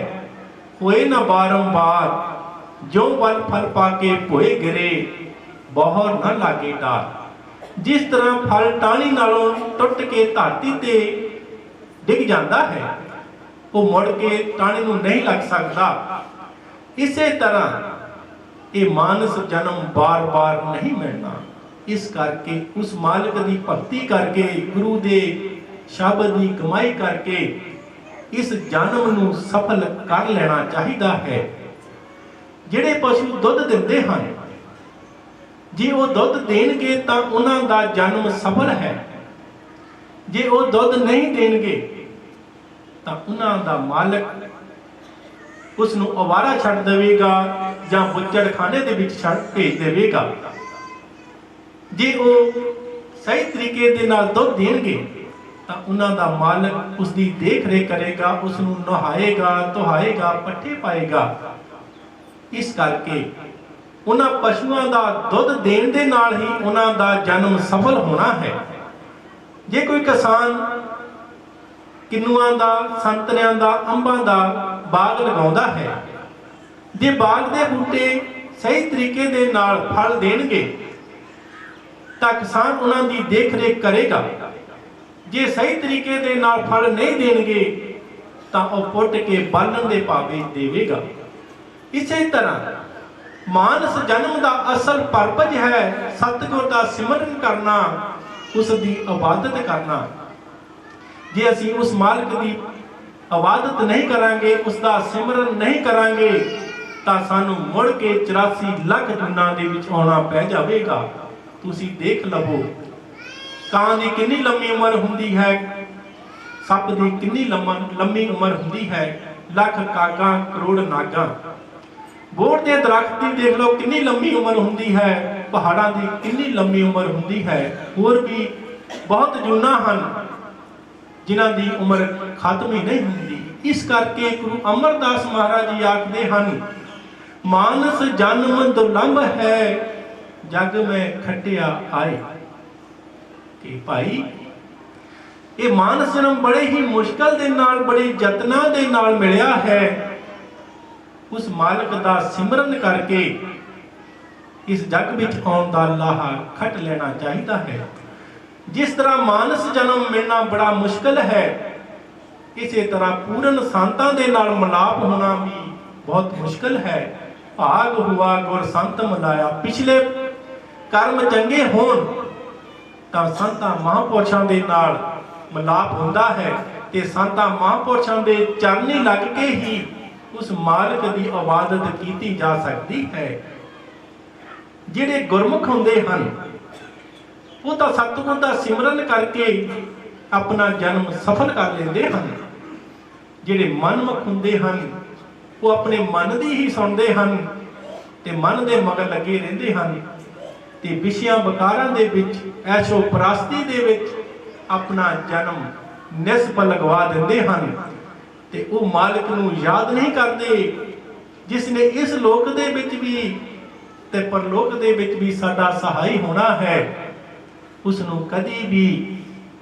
[SPEAKER 2] ਹੋਏ ਨਾ ਬਾਰੰਬਾਰ, ਜੋ ਬਲ ਫਲ ਪਾ ਕੇ ਭੋਏ ਗਿਰੇ, ਬਹੁਰ ਨਾ ਲਾਗੇ ਡਾਰ। ਜਿਸ ਤਰ੍ਹਾਂ ਫਲ ਟਾਹਣੀ ਨਾਲੋਂ ਟੁੱਟ ਕੇ ਧਰਤੀ ਤੇ ਡਿੱਗ ਜਾਂਦਾ ਹੈ, ਉਹ ਮੁੜ ਕੇ ਟਾਹਣੀ ਨੂੰ ਨਹੀਂ ਲੱਗ ਸਕਦਾ। ਇਸੇ ਤਰ੍ਹਾਂ ਇਹ ਮਾਨਸ ਜਨਮ ਬਾਰ-ਬਾਰ ਨਹੀਂ ਮਿਲਣਾ। ਇਸ ਕਰਕੇ ਉਸ ਮਾਲਕ ਦੀ ਭਗਤੀ ਕਰਕੇ, ਗੁਰੂ ਦੇ ਸ਼ਬਦ ਦੀ ਕਮਾਈ ਕਰਕੇ ਇਸ ਜਨਮ ਨੂੰ ਸਫਲ ਕਰ ਲੈਣਾ ਚਾਹੀਦਾ ਹੈ। ਜਿਹੜੇ ਪਸ਼ੂ ਦੁੱਧ ਦਿੰਦੇ ਹਨ, ਜੇ ਉਹ ਦੁੱਧ ਦੇਣਗੇ ਤਾਂ ਉਹਨਾਂ ਦਾ ਜਨਮ ਸਫਲ ਹੈ। ਜੇ ਉਹ ਦੁੱਧ ਨਹੀਂ ਦੇਣਗੇ ਤਾਂ ਉਹਨਾਂ ਦਾ ਮਾਲਕ ਉਸ ਨੂੰ ਅਵਾਰਾ ਛੱਡ ਦੇਵੇਗਾ ਜਾਂ ਬੁੱਚੜਖਾਨੇ ਦੇ ਵਿੱਚ ਛੱਡ ਭੇਜ ਦੇਵੇਗਾ। ਜੇ ਉਹ ਸਹੀ ਤਰੀਕੇ ਦੇ ਨਾਲ ਦੁੱਧ ਦੇਣਗੇ ਤਾਂ ਉਹਨਾਂ ਦਾ ਮਾਲਕ ਉਸ ਦੀ ਦੇਖ ਰੇਖ ਕਰੇਗਾ, ਉਸ ਨੂੰ ਨਹਾਏਗਾ, ਧੁਆਏਗਾ, ਪੱਠੇ ਪਾਏਗਾ। ਇਸ ਕਰਕੇ ਉਹਨਾਂ ਪਸ਼ੂਆਂ ਦਾ ਦੁੱਧ ਦੇਣ ਦੇ ਨਾਲ ਹੀ ਉਹਨਾਂ ਦਾ ਜਨਮ ਸਫਲ ਹੋਣਾ ਹੈ। ਜੇ ਕੋਈ ਕਿਸਾਨ ਕਿੰਨੂਆਂ ਦਾ, ਸੰਤਰਿਆਂ ਦਾ, ਅੰਬਾਂ ਦਾ ਬਾਗ ਲਗਾਉਂਦਾ ਹੈ, ਜੇ ਬਾਗ ਦੇ ਬੂਟੇ ਸਹੀ ਤਰੀਕੇ ਦੇ ਨਾਲ ਫਲ ਦੇਣਗੇ ਤਾਂ ਕਿਸਾਨ ਉਹਨਾਂ ਦੀ ਦੇਖ ਰੇਖ ਕਰੇਗਾ। ਜੇ ਸਹੀ ਤਰੀਕੇ ਦੇ ਨਾਲ ਫਲ ਨਹੀਂ ਦੇਣਗੇ ਤਾਂ ਉਹ ਪੁੱਟ ਕੇ ਬਾਲਣ ਦੇ ਭਾਵੇਂ ਦੇਵੇਗਾ। ਇਸੇ ਤਰ੍ਹਾਂ ਮਾਨਸ ਜਨਮ ਦਾ ਅਸਲ ਪਰਪਸ ਹੈ ਸਤਿਗੁਰ ਦਾ ਸਿਮਰਨ ਕਰਨਾ, ਉਸ ਦੀ ਇਬਾਦਤ ਕਰਨਾ। ਜੇ ਅਸੀਂ ਉਸ ਮਾਲਕ ਦੀ ਇਬਾਦਤ ਨਹੀਂ ਕਰਾਂਗੇ, ਉਸ ਦਾ ਸਿਮਰਨ ਨਹੀਂ ਕਰਾਂਗੇ ਤਾਂ ਸਾਨੂੰ ਮੁੜ ਕੇ 84 ਲੱਖ ਜੂਨਾਂ ਦੇ ਵਿੱਚ ਆਉਣਾ ਪੈ ਜਾਵੇਗਾ। ਤੁਸੀਂ ਦੇਖ ਲਵੋ, ਕਾਂ ਦੀ ਕਿੰਨੀ ਲੰਮੀ ਉਮਰ ਹੁੰਦੀ ਹੈ, ਸੱਪ ਦੀ ਕਿੰਨੀ ਲੰਮੀ ਉਮਰ ਹੁੰਦੀ ਹੈ, ਲੱਖ ਕਾਕਾਂ ਕਰੋੜ ਨਾਗਾਂ। ਬੋੜ ਦੇ ਦਰਖਤ ਦੀ ਦੇਖ ਲਓ ਕਿੰਨੀ ਲੰਮੀ ਉਮਰ ਹੁੰਦੀ ਹੈ, ਪਹਾੜਾਂ ਦੀ ਕਿੰਨੀ ਲੰਮੀ ਉਮਰ ਹੁੰਦੀ ਹੈ। ਹੋਰ ਵੀ ਬਹੁਤ ਜੂਨਾਂ ਹਨ ਜਿਨ੍ਹਾਂ ਦੀ ਉਮਰ ਖਤਮ ਹੀ ਨਹੀਂ ਹੁੰਦੀ। ਇਸ ਕਰਕੇ ਗੁਰੂ ਅਮਰਦਾਸ ਮਹਾਰਾਜ ਜੀ ਆਖਦੇ ਹਨ, ਮਾਨਸ ਜਨਮ ਦੁਰਲਭ ਹੈ, ਜਗ ਮੈਂ ਖਟਿਆ ਆਏ। ਕਿ ਭਾਈ ਇਹ ਮਾਨਸ ਜਨਮ ਬੜੇ ਹੀ ਮੁਸ਼ਕਲ ਦੇ ਨਾਲ, ਬੜੇ ਯਤਨਾਂ ਦੇ ਨਾਲ ਮਿਲਿਆ ਹੈ। ਉਸ ਮਾਲਕ ਦਾ ਸਿਮਰਨ ਕਰਕੇ ਇਸ ਜਗ ਵਿੱਚ ਆਉਣ ਦਾ ਲਾਹਾ ਖੱਟ ਲੈਣਾ ਚਾਹੀਦਾ ਹੈ। ਜਿਸ ਤਰ੍ਹਾਂ ਮਾਨਸ ਜਨਮ ਮਿਲਣਾ ਬੜਾ ਮੁਸ਼ਕਲ ਹੈ, ਇਸੇ ਤਰ੍ਹਾਂ ਪੂਰਨ ਸੰਤਾਂ ਦੇ ਨਾਲ ਮਿਲਾਪ ਹੋਣਾ ਵੀ ਬਹੁਤ ਮੁਸ਼ਕਲ ਹੈ। ਭਾਗ ਹੁਆ ਗੁਰ ਸੰਤ ਮਿਲਾਇਆ। ਪਿਛਲੇ ਕਰਮ ਚੰਗੇ ਹੋਣ ਤਾਂ ਸੰਤਾਂ ਮਹਾਂਪੁਰਸ਼ਾਂ ਦੇ ਨਾਲ ਮਿਲਾਪ ਹੁੰਦਾ ਹੈ ਤੇ ਸੰਤਾਂ ਮਹਾਂਪੁਰਸ਼ਾਂ ਦੇ ਚਰਨੀ ਲੱਗ ਕੇ ਹੀ ਉਸ ਮਾਲਕ ਦੀ ਇਬਾਦਤ ਕੀਤੀ ਜਾ ਸਕਦੀ ਹੈ। ਜਿਹੜੇ ਗੁਰਮੁਖ ਹੁੰਦੇ ਹਨ ਉਹ ਤਾਂ ਸਤਿਗੁਰ ਦਾ ਸਿਮਰਨ ਕਰਕੇ ਆਪਣਾ ਜਨਮ ਸਫਲ ਕਰ ਲੈਂਦੇ ਹਨ। ਜਿਹੜੇ ਮਨਮੁਖ ਹੁੰਦੇ ਹਨ ਉਹ ਆਪਣੇ ਮਨ ਦੀ ਹੀ ਸੁਣਦੇ ਹਨ ਤੇ ਮਨ ਦੇ ਮਗਰ ਲੱਗੇ ਰਹਿੰਦੇ ਹਨ ਤੇ ਵਿਸ਼ਿਆਂ ਵਿਕਾਰਾਂ ਦੇ ਵਿੱਚ, ਐਸ਼ੋ ਪ੍ਰਸਤੀ ਦੇ ਵਿੱਚ ਆਪਣਾ ਜਨਮ ਨਿਸਪ ਲਗਵਾ ਦਿੰਦੇ ਹਨ ਤੇ ਉਹ ਮਾਲਕ ਨੂੰ ਯਾਦ ਨਹੀਂ ਕਰਦੇ ਜਿਸ ਨੇ ਇਸ ਲੋਕ ਦੇ ਵਿੱਚ ਵੀ ਤੇ ਪਰਲੋਕ ਦੇ ਵਿੱਚ ਵੀ ਸਾਡਾ ਸਹਾਈ ਹੋਣਾ ਹੈ। ਉਸ ਨੂੰ ਕਦੀ ਵੀ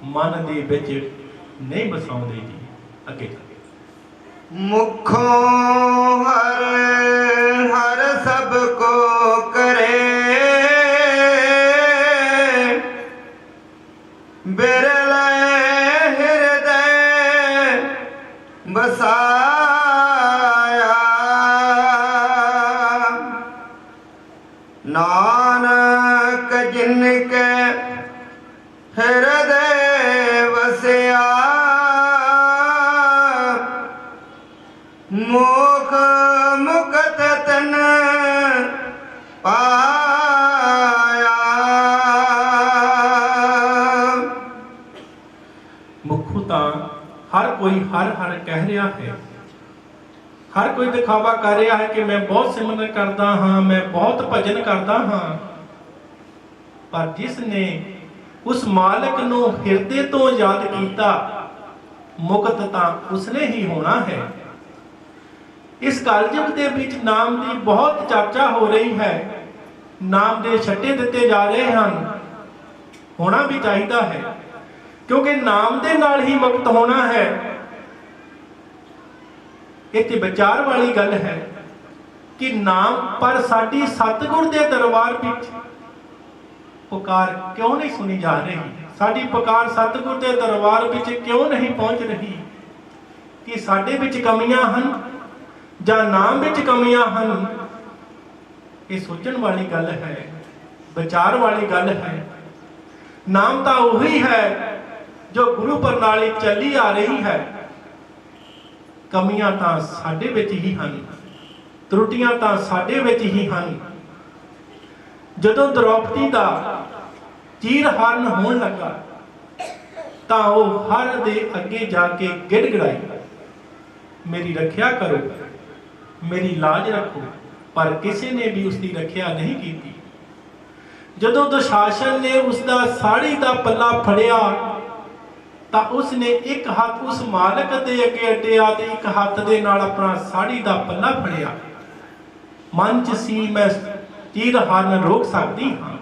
[SPEAKER 2] ਮਨ ਦੇ ਵਿੱਚ ਨਹੀਂ ਵਸਾਉਂਦੇ ਜੀ। ਅੱਗੇ
[SPEAKER 1] ਮੁਖੋਂ ਹਰ ਹਰ ਸਭ ਕੋ ਕਰੇ, ਬਿਰਲੇ ਹਿਰਦੈ ਬਸਾਇਆ। ਨਾਨਕ ਜਿਨ ਕੇ ਹਿਰਦੈ ਵਸਿਆ, ਮੁਖ ਮੁਕਤ ਤਨ ਪਾਇਆ।
[SPEAKER 2] ਮੁਖੋਂ ਤਾਂ ਹਰ ਕੋਈ ਹਰ ਹਰ ਕਹਿ ਰਿਹਾ ਹੈ, ਹਰ ਕੋਈ ਦਿਖਾਵਾ ਕਰ ਰਿਹਾ ਹੈ ਕਿ ਮੈਂ ਬਹੁਤ ਸਿਮਰਨ ਕਰਦਾ ਹਾਂ, ਮੈਂ ਬਹੁਤ ਭਜਨ ਕਰਦਾ ਹਾਂ। ਪਰ ਜਿਸ ਨੇ ਉਸ ਮਾਲਕ ਨੂੰ ਹਿਰਦੇ ਤੋਂ ਯਾਦ ਕੀਤਾ, ਮੁਕਤ ਤਾਂ ਉਸਨੇ ਹੀ ਹੋਣਾ ਹੈ। ਇਸ ਕਲਯੁਗ ਦੇ ਵਿੱਚ ਨਾਮ ਦੀ ਬਹੁਤ ਚਰਚਾ ਹੋ ਰਹੀ ਹੈ, ਨਾਮ ਦੇ ਛੱਟੇ ਦਿੱਤੇ ਜਾ ਰਹੇ ਹਨ। ਹੋਣਾ ਵੀ ਚਾਹੀਦਾ ਹੈ ਕਿਉਂਕਿ ਨਾਮ ਦੇ ਨਾਲ ਹੀ ਮੁਕਤ ਹੋਣਾ ਹੈ। ਇੱਥੇ ਵਿਚਾਰ ਵਾਲੀ ਗੱਲ ਹੈ ਕਿ ਨਾਮ ਪਰ ਸਾਡੀ ਸਤਿਗੁਰ ਦੇ ਦਰਬਾਰ ਵਿੱਚ ਪੁਕਾਰ ਕਿਉਂ ਨਹੀਂ ਸੁਣੀ ਜਾ ਰਹੀ? ਸਾਡੀ ਪੁਕਾਰ ਸਤਿਗੁਰ ਦੇ ਦਰਬਾਰ ਵਿੱਚ ਕਿਉਂ ਨਹੀਂ ਪਹੁੰਚ ਰਹੀ? ਕਿ ਸਾਡੇ ਵਿੱਚ ਕਮੀਆਂ ਹਨ ਜਾਂ ਨਾਮ ਵਿੱਚ ਕਮੀਆਂ ਹਨ? ਇਹ ਸੋਚਣ ਵਾਲੀ ਗੱਲ ਹੈ, ਵਿਚਾਰ ਵਾਲੀ ਗੱਲ ਹੈ। ਨਾਮ ਤਾਂ ਉਹੀ ਹੈ ਜੋ ਗੁਰੂ ਪ੍ਰਣਾਲੀ ਚੱਲੀ ਆ ਰਹੀ ਹੈ। ਕਮੀਆਂ ਤਾਂ ਸਾਡੇ ਵਿੱਚ ਹੀ ਹਨ, ਤਰੁੱਟੀਆਂ ਤਾਂ ਸਾਡੇ ਵਿੱਚ ਹੀ ਹਨ। ਜਦੋਂ ਦ੍ਰੋਪਦੀ ਦਾ ਚੀਰਹਰਨ ਹੋਣ ਲੱਗਾ ਤਾਂ ਉਹ ਹਰ ਦੇ ਅੱਗੇ ਜਾ ਕੇ ਗਿੜਗੜਾਈ, ਮੇਰੀ ਰੱਖਿਆ ਕਰੋ, ਮੇਰੀ ਲਾਜ ਰੱਖੋ। ਪਰ ਕਿਸੇ ਨੇ ਵੀ ਉਸ ਦੀ ਰੱਖਿਆ ਨਹੀਂ ਕੀਤੀ। ਜਦੋਂ ਦੁਸ਼ਾਸਨ ਨੇ ਉਸ ਦਾ ਸਾੜੀ ਦਾ ਪੱਲਾ ਫੜਿਆ ਤਾਂ ਉਸ ਨੇ ਇੱਕ ਹੱਥ ਉਸ ਮਾਲਕ ਦੇ ਅੱਗੇ ਅੱਡਿਆ ਤੇ ਇੱਕ ਹੱਥ ਦੇ ਨਾਲ ਆਪਣਾ ਸਾੜੀ ਦਾ ਪੱਲਾ ਫੜਿਆ। ਮਨ 'ਚ ਸੀ ਮੈਂ ਤੀਰ ਹਰਨ ਰੋਕ ਸਕਦੀ ਹਾਂ,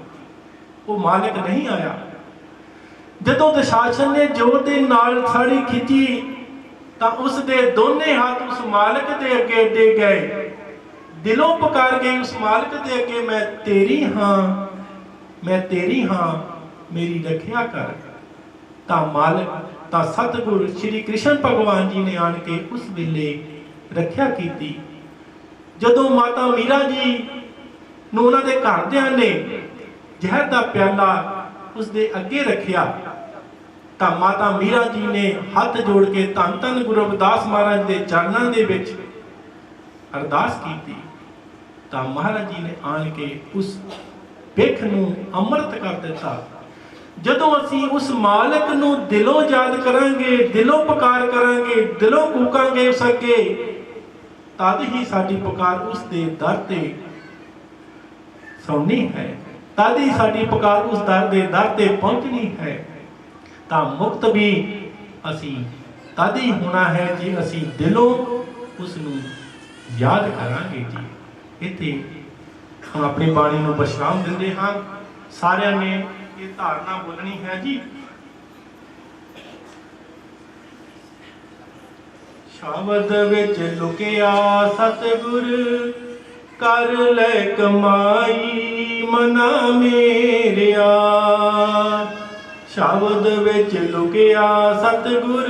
[SPEAKER 2] ਉਹ ਮਾਲਕ ਨਹੀਂ ਆਇਆ। ਜਦੋਂ ਦੁਸ਼ਾਸਨ ਨੇ ਜ਼ੋਰ ਦੇ ਨਾਲ ਸਾੜੀ ਖਿੱਚੀ ਤਾਂ ਉਸ ਦੇ ਦੋਨੇ ਹੱਥ ਉਸ ਮਾਲਕ ਦੇ ਅੱਗੇ ਅੱਡੇ ਗਏ। ਦਿਲੋਂ ਪੁਕਾਰ ਗਈ ਉਸ ਮਾਲਕ ਦੇ ਅੱਗੇ, ਮੈਂ ਤੇਰੀ ਹਾਂ, ਮੈਂ ਤੇਰੀ ਹਾਂ, ਮੇਰੀ ਰੱਖਿਆ ਕਰ। ਤਾਂ ਮਾਲਕ ਤਾਂ ਸਤਿਗੁਰ ਸ਼੍ਰੀ ਕ੍ਰਿਸ਼ਨ ਭਗਵਾਨ ਜੀ ਨੇ ਆਣ ਕੇ ਉਸ ਵੇਲੇ ਰੱਖਿਆ ਕੀਤੀ। ਜਦੋਂ ਮਾਤਾ ਮੀਰਾ ਜੀ ਨੂੰ ਉਹਨਾਂ ਦੇ ਘਰਦਿਆਂ ਨੇ ਜ਼ਹਿਰ ਦਾ ਪਿਆਲਾ ਉਸ ਦੇ ਅੱਗੇ ਰੱਖਿਆ ਤਾਂ ਮਾਤਾ ਮੀਰਾ ਜੀ ਨੇ ਹੱਥ ਜੋੜ ਕੇ ਧੰਨ ਧੰਨ ਗੁਰੂ ਰਵਿਦਾਸ ਮਹਾਰਾਜ ਦੇ ਚਰਨਾਂ ਦੇ ਵਿੱਚ ਅਰਦਾਸ ਕੀਤੀ। ਤਾਂ ਮਹਾਰਾਜ ਜੀ ਨੇ ਆਣ ਕੇ ਉਸ ਭਿੱਖ ਨੂੰ ਅੰਮ੍ਰਿਤ ਕਰ ਦਿੱਤਾ। ਜਦੋਂ ਅਸੀਂ ਉਸ ਮਾਲਕ ਨੂੰ ਦਿਲੋਂ ਯਾਦ ਕਰਾਂਗੇ, ਦਿਲੋਂ ਪੁਕਾਰ ਕਰਾਂਗੇ, ਦਿਲੋਂ ਕੂਕਾਂਗੇ ਉਸ ਅੱਗੇ, ਤਦ ਹੀ ਸਾਡੀ ਪੁਕਾਰ ਉਸ ਦੇ ਦਰ ਤੇ ਸੁਣਨੀ ਹੈ, ਤਦ ਹੀ ਸਾਡੀ ਪੁਕਾਰ ਉਸ ਦਰ ਦੇ ਦਰ ਤੇ ਪਹੁੰਚਣੀ ਹੈ। ਤਾਂ ਮੁਕਤ ਵੀ ਅਸੀਂ ਤਦ ਹੀ ਹੋਣਾ ਹੈ ਜੇ ਅਸੀਂ ਦਿਲੋਂ ਉਸ ਨੂੰ ਯਾਦ ਕਰਾਂਗੇ ਜੀ। ਇੱਥੇ ਹੁਣ ਆਪਣੀ ਬਾਣੀ ਨੂੰ ਵਿਸ਼ਰਾਮ ਦਿੰਦੇ ਹਾਂ। ਸਾਰਿਆਂ ਨੇ ਇਹ ਧਾਰਨਾ ਬੋਲਣੀ ਹੈ ਜੀ। ਸ਼ਬਦ ਵਿੱਚ ਲੁਕਿਆ ਸਤਿਗੁਰ ਕਰ ਲੈ ਕਮਾਈ ਮਨਾ ਮੇਰਿਆ। ਸ਼ਬਦ ਵਿੱਚ ਲੁਕਿਆ ਸਤਿਗੁਰ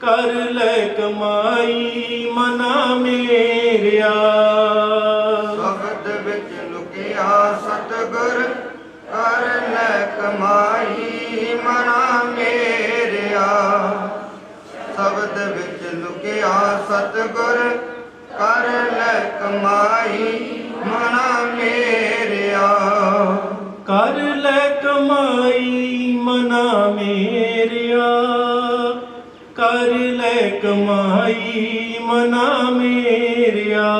[SPEAKER 2] ਕਰ ਲੈ ਕਮਾਈ ਮਨਾ ਮੇਰਿਆ।
[SPEAKER 1] ਸ਼ਬਦ ਵਿੱਚ ਲੁਕਿਆ ਸਤਿਗੁਰ ਕਰ ਲੈ ਕਮਾਈ ਮਨਾ ਮੇਰਿਆ। ਸ਼ਬਦ ਵਿੱਚ ਲੁਕਿਆ ਸਤਿਗੁਰ ਕਰ ਲੈ ਕਮਾਈ ਮਨਾ ਮੇਰਿਆ।
[SPEAKER 2] ਕਰ ਲੈ ਕਮਾਈ ਮਨਾ ਮੇਰਿਆ, ਕਰ ਲੈ ਕਮਾਈ ਮਨਾ ਮੇਰਿਆ।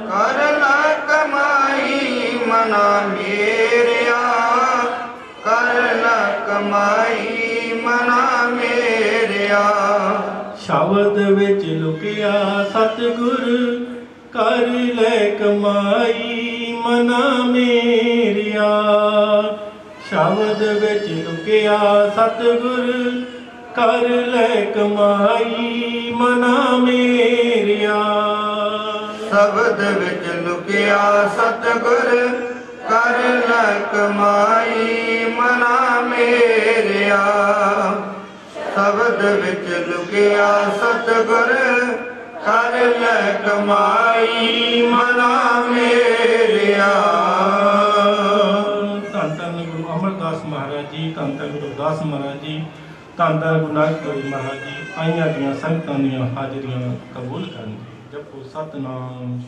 [SPEAKER 1] ਕਰ ਲੈ ਕਮਾਈ ਮਨਾ ਮੇਰਿਆ, ਕਰ ਲੈ ਕਮਾਈ ਮਨਾ ਮੇਰਿਆ।
[SPEAKER 2] ਸ਼ਬਦ ਵਿੱਚ ਲੁਕਿਆ ਸਤਿਗੁਰ ਕਰ ਲੈ ਕਮਾਈ ਮਨਾ ਮੇਰਿਆ। ਸ਼ਬਦ ਵਿੱਚ ਲੁਕਿਆ ਸਤਿਗੁਰ ਕਰ ਲੈ ਕਮਾਈ ਮਨਾ ਮੇਰਿਆ।
[SPEAKER 1] ਸ਼ਬਦ ਵਿੱਚ ਲੁਕਿਆ ਸਤਿਗੁਰ ਕਰ ਲੈ ਕਮਾਈ ਮਨਾ ਮੇਰਿਆ। ਸ਼ਬਦ ਵਿੱਚ ਲੁਕਿਆ ਸਤਿਗੁਰ ਕਰ ਲੈ ਕਮਾਈ ਮਨਾ ਮੇਰਿਆ।
[SPEAKER 2] ਧੰਨ ਧੰਨ ਗੁਰੂ ਅਮਰਦਾਸ ਮਹਾਰਾਜ ਜੀ, ਧੰਨ ਧੰਨ ਗੁਰੂ ਰਵਿਦਾਸ ਮਹਾਰਾਜ ਜੀ, ਧੰਨ ਧੰਨ ਗੁਰੂ ਨਾਨਕ ਦੇਵ ਮਹਾਰਾਜ ਜੀ। ਆਈਆਂ ਦੀਆਂ ਸੰਗਤਾਂ ਦੀਆਂ ਹਾਜ਼ਰੀਆਂ ਕਬੂਲ ਕਰਨ। ਜਪੋ ਸਤਿਨਾਮ।